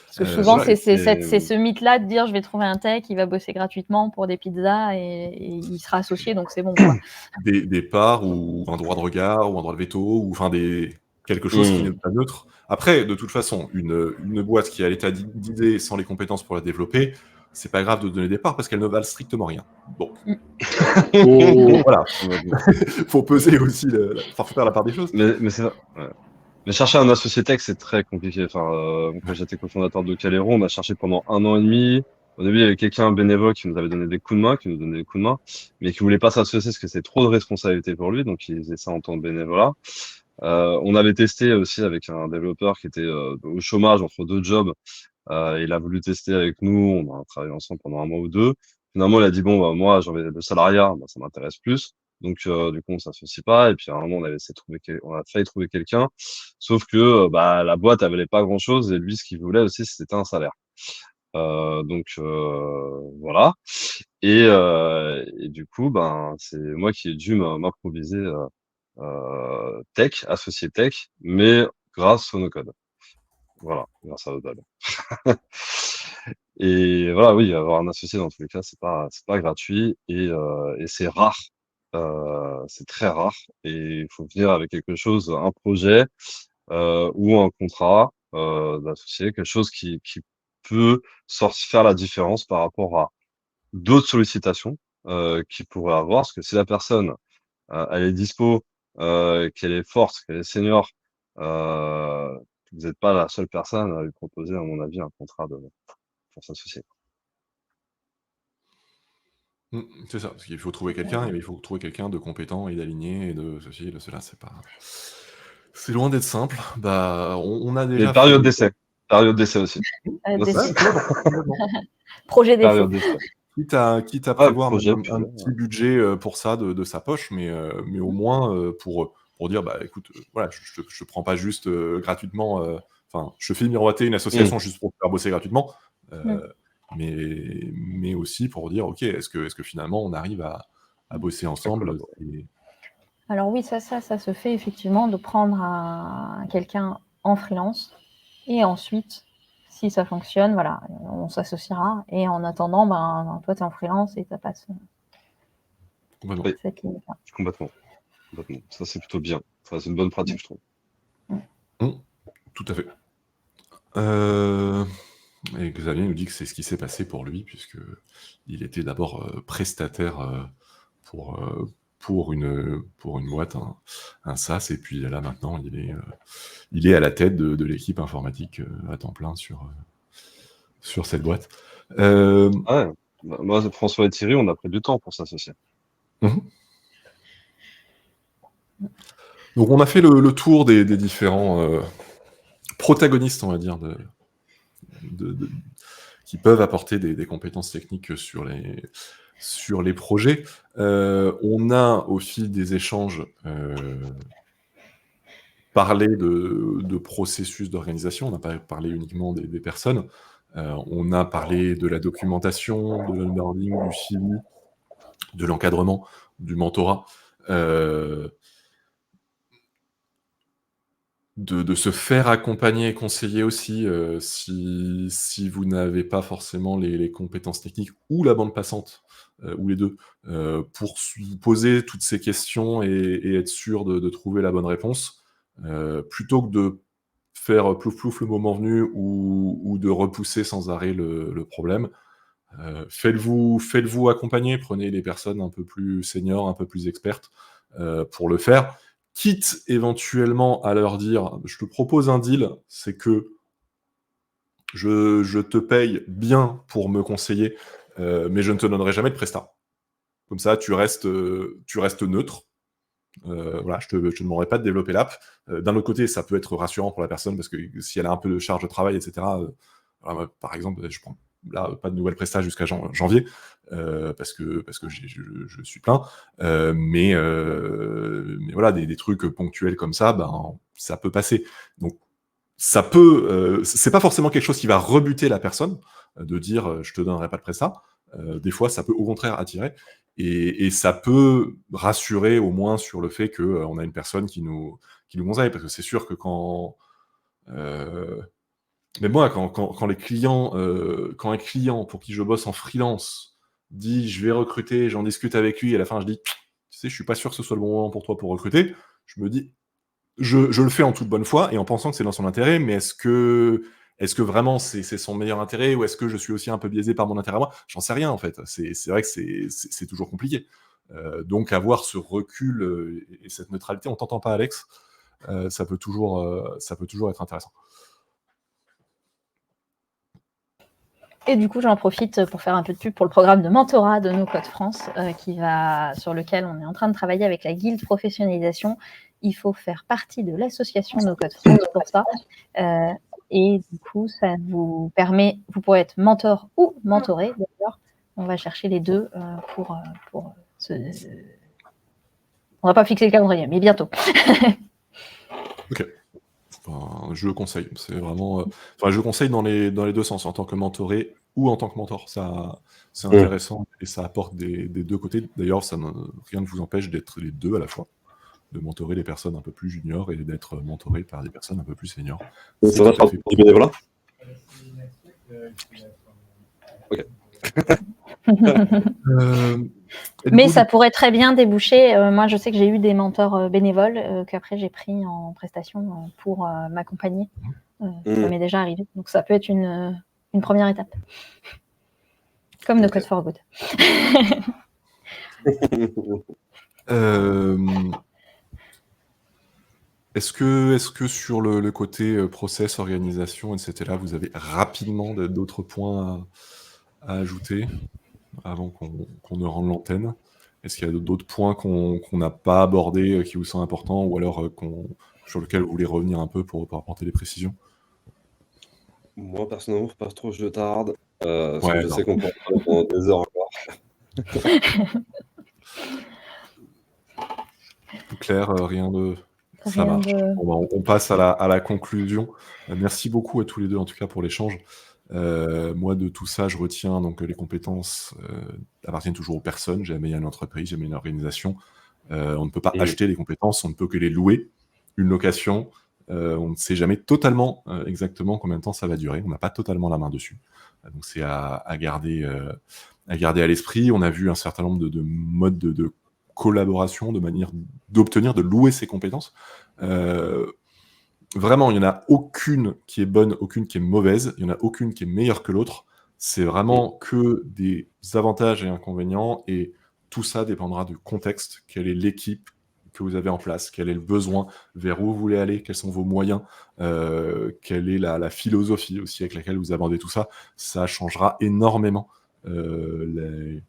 Parce que souvent, c'est ce mythe-là de dire je vais trouver un tech, il va bosser gratuitement pour des pizzas et il sera associé, donc c'est bon, quoi. Des parts ou un droit de regard ou un droit de veto ou enfin quelque chose qui n'est pas neutre. Après, de toute façon, une boîte qui a l'état d'idée sans les compétences pour la développer, c'est pas grave de donner des parts parce qu'elles ne valent strictement rien. Donc, voilà. Faut peser aussi, faut faire la part des choses. Mais c'est vrai. Ouais. Mais chercher un associé tech, c'est très compliqué. Enfin, quand j'étais cofondateur de Calero, on a cherché pendant 1 an et demi. Au début, il y avait quelqu'un bénévole qui nous avait donné des coups de main, mais qui voulait pas s'associer parce que c'était trop de responsabilité pour lui, donc il faisait ça en tant que bénévolat. On avait testé aussi avec un développeur qui était au chômage entre 2 jobs. Il a voulu tester avec nous, on a travaillé ensemble pendant 1 mois ou 2. Finalement, il a dit bon, bah, moi, j'en vais le salariat, ça m'intéresse plus. Donc, du coup, on s'associe pas. Et puis, à un moment, on a failli trouver quelqu'un. Sauf que, la boîte, elle valait pas grand chose. Et lui, ce qu'il voulait aussi, c'était un salaire. Voilà. Et du coup, c'est moi qui ai dû m'improviser associé tech, mais grâce au no-code. Voilà, grâce à Odal. Et voilà, oui, avoir un associé dans tous les cas, c'est pas gratuit et c'est rare. C'est très rare et il faut venir avec quelque chose, un projet ou un contrat d'associé, quelque chose qui peut faire la différence par rapport à d'autres sollicitations qu'il pourrait avoir. Parce que si la personne elle est dispo, qu'elle est forte, qu'elle est senior, vous n'êtes pas la seule personne à lui proposer, à mon avis, un contrat pour s'associer. C'est ça, parce qu'il faut trouver quelqu'un, et il faut trouver quelqu'un de compétent et d'aligné et de ceci, de cela, c'est loin d'être simple. On a déjà Et période d'essai aussi. Projet d'essai. Période d'essai. Quitte à prévoir un petit budget pour ça de sa poche, mais au moins pour dire écoute, voilà, je prends pas juste gratuitement, enfin je fais miroiter une association juste pour faire bosser gratuitement, mais aussi pour dire ok, est-ce que finalement on arrive à bosser ensemble Alors oui, ça se fait effectivement, de prendre quelqu'un en freelance et ensuite si ça fonctionne, voilà, on s'associera. Et en attendant, toi, tu es en freelance et tu passes Complètement. Oui. cette limite-là. Complètement. Ça, c'est plutôt bien. Enfin, c'est une bonne pratique, je trouve. Tout à fait. Et Xavier nous dit que c'est ce qui s'est passé pour lui, puisqu'il était d'abord prestataire pour une boîte, un SaaS, et puis là maintenant il est à la tête de l'équipe informatique à temps plein sur cette boîte. Ah ouais. Moi, François et Thierry, on a pris du temps pour s'associer. Donc on a fait le tour des différents protagonistes, on va dire, qui peuvent apporter des compétences techniques sur les projets. On a, au fil des échanges, parlé de processus d'organisation. On n'a pas parlé uniquement des personnes. On a parlé de la documentation, de l'onboarding, du suivi, de l'encadrement, du mentorat. De se faire accompagner et conseiller aussi, si vous n'avez pas forcément les compétences techniques ou la bande passante, ou les 2, pour vous poser toutes ces questions et être sûr de trouver la bonne réponse, plutôt que de faire plouf plouf le moment venu ou de repousser sans arrêt le problème. Faites-vous accompagner, prenez les personnes un peu plus seniors, un peu plus expertes, pour le faire. Quitte éventuellement à leur dire: je te propose un deal, c'est que je te paye bien pour me conseiller, mais je ne te donnerai jamais de prestat. Comme ça, tu restes neutre. Voilà, je te demanderai pas de développer l'app. D'un autre côté, ça peut être rassurant pour la personne parce que si elle a un peu de charge de travail, etc. Voilà, par exemple, je prends là pas de nouvelles prestats jusqu'à janvier parce que je suis plein. Mais voilà, des trucs ponctuels comme ça, ça peut passer. Donc ça peut, c'est pas forcément quelque chose qui va rebuter la personne de dire je te donnerai pas de prestat. Des fois, ça peut au contraire attirer. Et ça peut rassurer au moins sur le fait qu'on a une personne qui nous conseille. Parce que c'est sûr que quand... Mais moi, quand les clients, quand un client pour qui je bosse en freelance dit je vais recruter, j'en discute avec lui, et à la fin je dis tu sais, je suis pas sûr que ce soit le bon moment pour toi pour recruter, je me dis je le fais en toute bonne foi et en pensant que c'est dans son intérêt, mais est-ce que vraiment c'est son meilleur intérêt ou est-ce que je suis aussi un peu biaisé par mon intérêt à moi? J'en sais rien en fait. C'est vrai que c'est toujours compliqué. Donc avoir ce recul et cette neutralité, on t'entend pas Alex, ça peut toujours être intéressant. Et du coup, j'en profite pour faire un peu de pub pour le programme de mentorat de No Code France, sur lequel on est en train de travailler avec la guilde professionnalisation. Il faut faire partie de l'association No Code France pour ça. Et du coup, ça vous permet, vous pourrez être mentor ou mentoré. D'ailleurs, on va chercher les deux pour ce... On va pas fixer le calendrier, mais bientôt. Ok. Enfin, je le conseille. C'est vraiment. Enfin, je le conseille dans les deux sens, en tant que mentoré ou en tant que mentor. Ça, c'est intéressant et ça apporte des deux côtés. D'ailleurs, rien ne vous empêche d'être les deux à la fois, de mentorer des personnes un peu plus juniors et d'être mentoré par des personnes un peu plus seniors. Ça va faire du bénévolat? Ok. Mais ça pourrait très bien déboucher. Moi, je sais que j'ai eu des mentors bénévoles qu'après j'ai pris en prestation pour m'accompagner. Ça m'est déjà arrivé. Donc ça peut être une première étape. Comme No Code for Good. Est-ce que sur le côté process, organisation, etc., vous avez rapidement d'autres points à ajouter avant qu'on ne rende l'antenne? Est-ce qu'il y a d'autres points qu'on n'a pas abordés qui vous sont importants ou alors sur lesquels vous voulez revenir un peu pour apporter des précisions? Moi, personnellement, faut pas trop que je tarde, parce Ouais, que je non. sais qu'on peut en parler pendant des heures encore. Claire, rien de... Ça Rien marche. de- Bon, on passe à la conclusion. Merci beaucoup à tous les deux, en tout cas, pour l'échange. Moi, de tout ça, je retiens donc les compétences appartiennent toujours aux personnes. Jamais il y a une entreprise, jamais une organisation. On ne peut pas acheter les compétences, on ne peut que les louer. Une location, On ne sait jamais totalement exactement combien de temps ça va durer. On n'a pas totalement la main dessus. Donc c'est à garder à l'esprit. On a vu un certain nombre de modes de collaboration, de manière d'obtenir, de louer ses compétences. Vraiment, il n'y en a aucune qui est bonne, aucune qui est mauvaise, il n'y en a aucune qui est meilleure que l'autre. C'est vraiment que des avantages et inconvénients, et tout ça dépendra du contexte. Quelle est l'équipe que vous avez en place? Quel est le besoin? Vers où vous voulez aller? Quels sont vos moyens? Quelle est la philosophie aussi avec laquelle vous abordez tout ça? Ça changera énormément la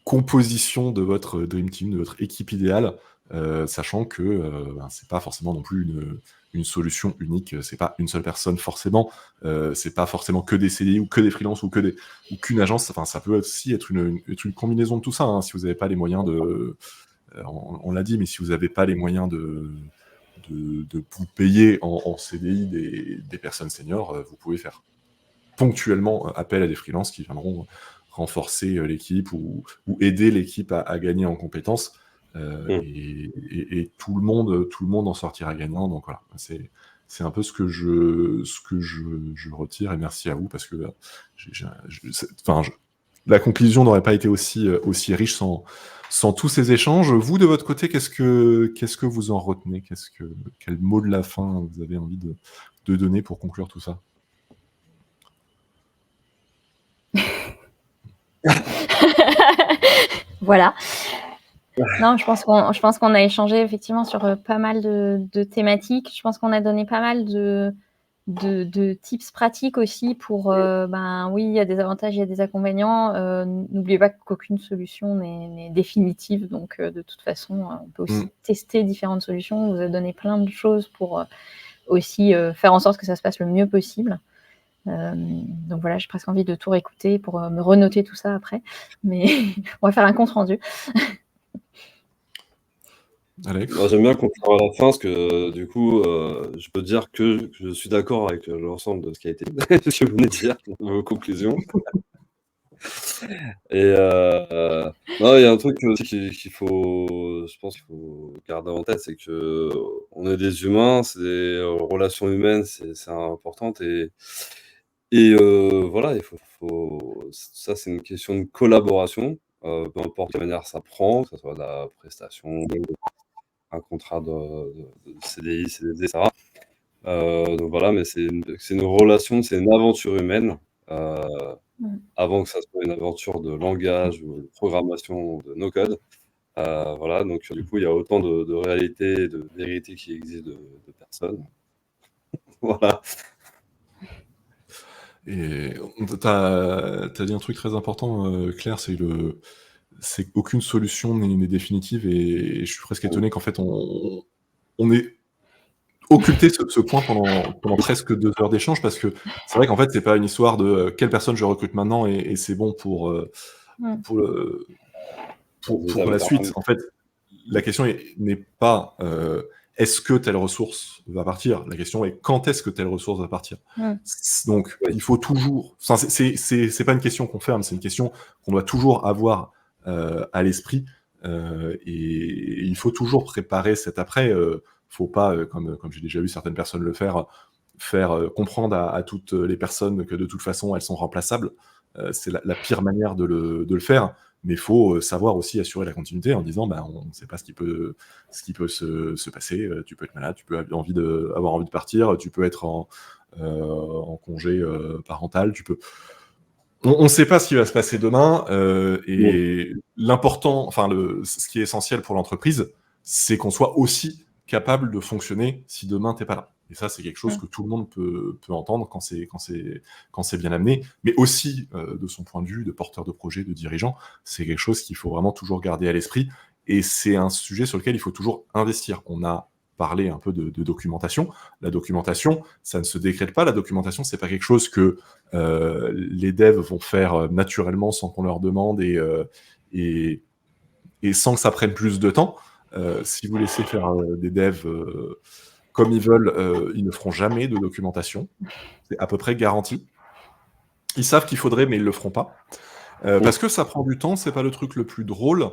composition de votre Dream Team, de votre équipe idéale, sachant que c'est pas forcément non plus une solution unique, c'est pas une seule personne forcément, c'est pas forcément que des CDI ou que des freelances ou qu'une agence, enfin ça peut aussi être une combinaison de tout ça, hein, si vous n'avez pas les moyens de... on l'a dit, mais si vous n'avez pas les moyens de vous payer en CDI des personnes seniors, vous pouvez faire ponctuellement appel à des freelances qui viendront renforcer l'équipe ou aider l'équipe à gagner en compétences. Et tout le monde en sortira gagnant. Donc voilà, c'est un peu ce que je retire, et merci à vous, parce que la conclusion n'aurait pas été aussi riche sans tous ces échanges. Vous, de votre côté, qu'est-ce que vous en retenez? Quel mot de la fin vous avez envie de donner pour conclure tout ça? Voilà. Non, je pense qu'on a échangé effectivement sur pas mal de thématiques. Je pense qu'on a donné pas mal de tips pratiques aussi pour, oui, il y a des avantages, il y a des inconvénients. N'oubliez pas qu'aucune solution n'est définitive. Donc, de toute façon, on peut aussi tester différentes solutions. On vous a donné plein de choses pour aussi faire en sorte que ça se passe le mieux possible. Donc voilà, j'ai presque envie de tout réécouter pour me renoter tout ça après. Mais on va faire un compte rendu. Alex? J'aime bien conclure à la fin, parce que du coup, je peux dire que je suis d'accord avec l'ensemble de ce qui a été ce que vous venez de dire, vos conclusions. Et non, il y a un truc aussi je pense qu'il faut garder en tête, c'est que on est des humains, c'est des relations humaines, c'est importante, et voilà, il faut ça, c'est une question de collaboration, peu importe la manière ça prend, que ça soit de la prestation, un contrat de CDI, CDD, etc. Donc voilà, mais c'est une relation, c'est une aventure humaine, avant que ça soit une aventure de langage ou de programmation de no-code. Voilà, donc du coup, il y a autant de réalités et de vérités qui existent de personnes. Voilà. Et t'as dit un truc très important, Claire, c'est qu'aucune solution n'est définitive, et je suis presque étonné qu'en fait on ait occulté ce point pendant presque 2 heures d'échange, parce que c'est vrai qu'en fait c'est pas une histoire de quelle personne je recrute maintenant et c'est bon pour la suite. En fait, la question n'est pas est-ce que telle ressource va partir? La question est quand est-ce que telle ressource va partir? Donc, il faut toujours... Enfin, c'est pas une question qu'on ferme, c'est une question qu'on doit toujours avoir à l'esprit, et il faut toujours préparer cet après. Faut pas, comme j'ai déjà vu certaines personnes le faire comprendre à toutes les personnes que de toute façon elles sont remplaçables. C'est la pire manière de le faire. Mais il faut savoir aussi assurer la continuité en disant on ne sait pas ce qui peut se passer. Tu peux être malade, tu peux avoir envie de partir, tu peux être en congé parental, on ne sait pas ce qui va se passer demain, et l'important, ce qui est essentiel pour l'entreprise, c'est qu'on soit aussi capable de fonctionner si demain t'es pas là. Et ça, c'est quelque chose que tout le monde peut entendre quand c'est bien amené, mais aussi de son point de vue de porteur de projet, de dirigeant, c'est quelque chose qu'il faut vraiment toujours garder à l'esprit, et c'est un sujet sur lequel il faut toujours investir. On a parlé un peu de documentation. La documentation, ça ne se décrète pas. La documentation, c'est pas quelque chose que les devs vont faire naturellement sans qu'on leur demande, et sans que ça prenne plus de temps. Si vous laissez faire des devs comme ils veulent, ils ne feront jamais de documentation. C'est à peu près garanti. Ils savent qu'il faudrait, mais ils le feront pas. Parce que ça prend du temps, c'est pas le truc le plus drôle.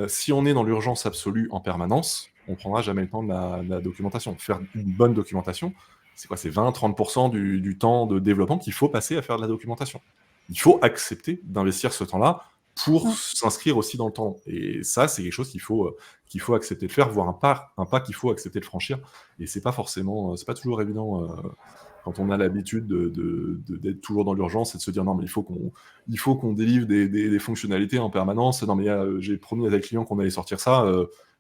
Si on est dans l'urgence absolue en permanence, on prendra jamais le temps de la documentation. Faire une bonne documentation, c'est quoi? C'est 20-30% du temps de développement qu'il faut passer à faire de la documentation. Il faut accepter d'investir ce temps-là pour s'inscrire aussi dans le temps long. Et ça, c'est quelque chose qu'il faut accepter de faire, voire un pas qu'il faut accepter de franchir. Et c'est pas forcément, c'est pas toujours évident quand on a l'habitude d'être toujours dans l'urgence et de se dire non, mais il faut qu'on délivre des fonctionnalités en permanence. Non, mais j'ai promis à tes clients qu'on allait sortir ça.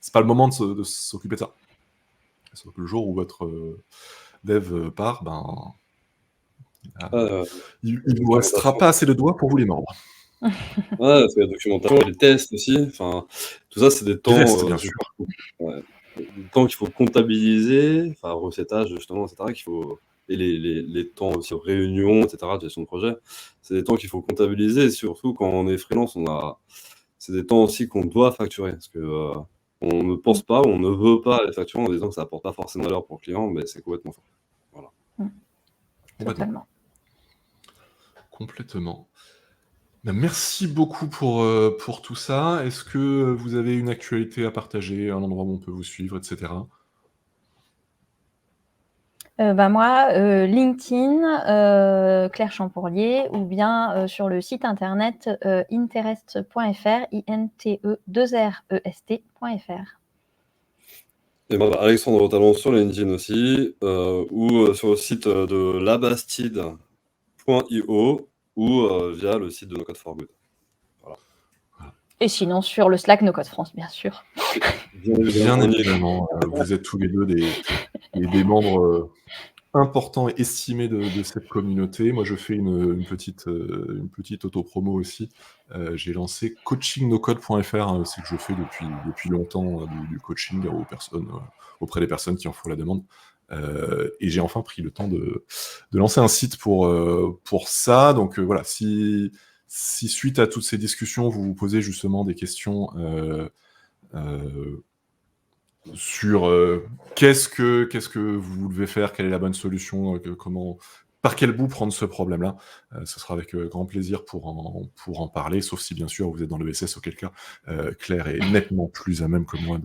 C'est pas le moment de s'occuper de ça. Sauf que le jour où votre dev part, il ne vous restera pas assez de doigts pour vous les mordre. Ouais, c'est la documentation, les tests aussi. Enfin, tout ça, c'est des temps, bien sûr. Ouais, des temps qu'il faut comptabiliser, enfin, recettage, justement, etc., qu'il faut... Et les temps aussi, réunions, etc., de gestion de projet, c'est des temps qu'il faut comptabiliser. Et surtout, quand on est freelance, c'est des temps aussi qu'on doit facturer. Parce que on ne pense pas, on ne veut pas les facturer en disant que ça apporte pas forcément valeur pour le client, mais c'est complètement faux. Voilà. Complètement. Merci beaucoup pour tout ça. Est-ce que vous avez une actualité à partager, un endroit où on peut vous suivre, etc. Moi, LinkedIn, Claire Champourlier, ou bien sur le site internet interest.fr, INTE2REST.fr. Et Alexandre Talon sur LinkedIn aussi, ou sur le site de labastide.io, ou via le site de No Code for Good. Voilà. Et sinon, sur le Slack No Code France, bien sûr. Bien évidemment, vous êtes tous les deux des membres importants et estimés de cette communauté. Moi, je fais une petite auto-promo aussi. J'ai lancé coachingnocode.fr, c'est que je fais depuis longtemps du coaching auprès des personnes qui en font la demande. Et j'ai enfin pris le temps de lancer un site pour ça. Donc voilà, si suite à toutes ces discussions, vous vous posez justement des questions sur qu'est-ce que vous devez faire, quelle est la bonne solution, par quel bout prendre ce problème-là. Ce sera avec grand plaisir pour en parler, sauf si bien sûr vous êtes dans l'ESS, auquel cas Claire est nettement plus à même que moi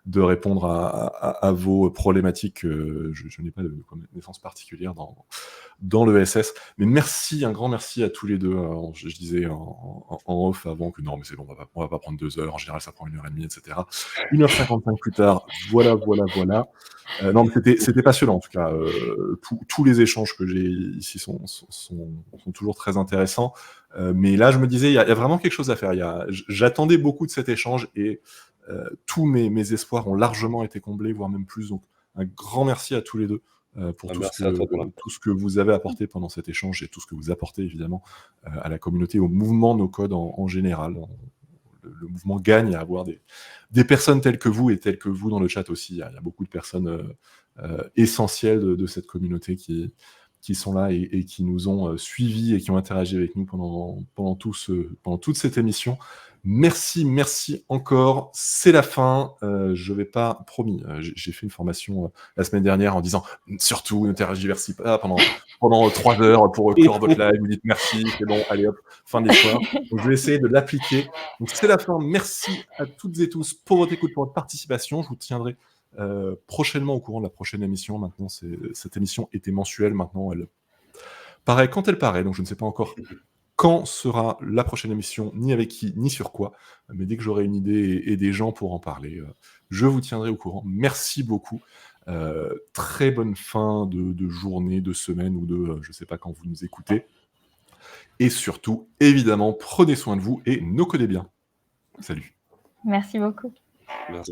de répondre à vos problématiques. Je n'ai pas de connaissances particulières dans l'ESS. Mais merci, un grand merci à tous les deux. Je disais en off avant que non, mais c'est bon, on va pas prendre 2 heures. En général, ça prend 1h30, etc. 1h55 plus tard, voilà. Non, mais c'était passionnant en tout cas. Tous les échanges que j'ai ici sont toujours très intéressants. Mais là, je me disais, il y a vraiment quelque chose à faire. J'attendais beaucoup de cet échange et tous mes espoirs ont largement été comblés, voire même plus. Donc, un grand merci à tous les deux pour tout ce que vous avez apporté pendant cet échange et tout ce que vous apportez évidemment à la communauté, au mouvement No Code en général. Le mouvement gagne à avoir des personnes telles que vous et telles que vous dans le chat aussi. Il y a beaucoup de personnes essentielles de cette communauté qui sont là et qui nous ont suivis et qui ont interagi avec nous pendant toute cette émission. Merci encore. C'est la fin. Je vais pas, promis, j'ai fait une formation la semaine dernière en disant surtout ne tergiversez pas pendant 3 heures pour clore votre live. Vous dites merci, c'est bon, allez hop, fin de l'histoire. Donc je vais essayer de l'appliquer. Donc c'est la fin. Merci à toutes et tous pour votre écoute, pour votre participation. Je vous tiendrai prochainement au courant de la prochaine émission. Maintenant, cette émission était mensuelle. Maintenant, elle paraît quand elle paraît. Donc je ne sais pas encore quand sera la prochaine émission, ni avec qui, ni sur quoi. Mais dès que j'aurai une idée et des gens pour en parler, je vous tiendrai au courant. Merci beaucoup. Très bonne fin de journée, de semaine ou je ne sais pas quand vous nous écoutez. Et surtout, évidemment, prenez soin de vous et no codez bien. Salut. Merci beaucoup. Merci.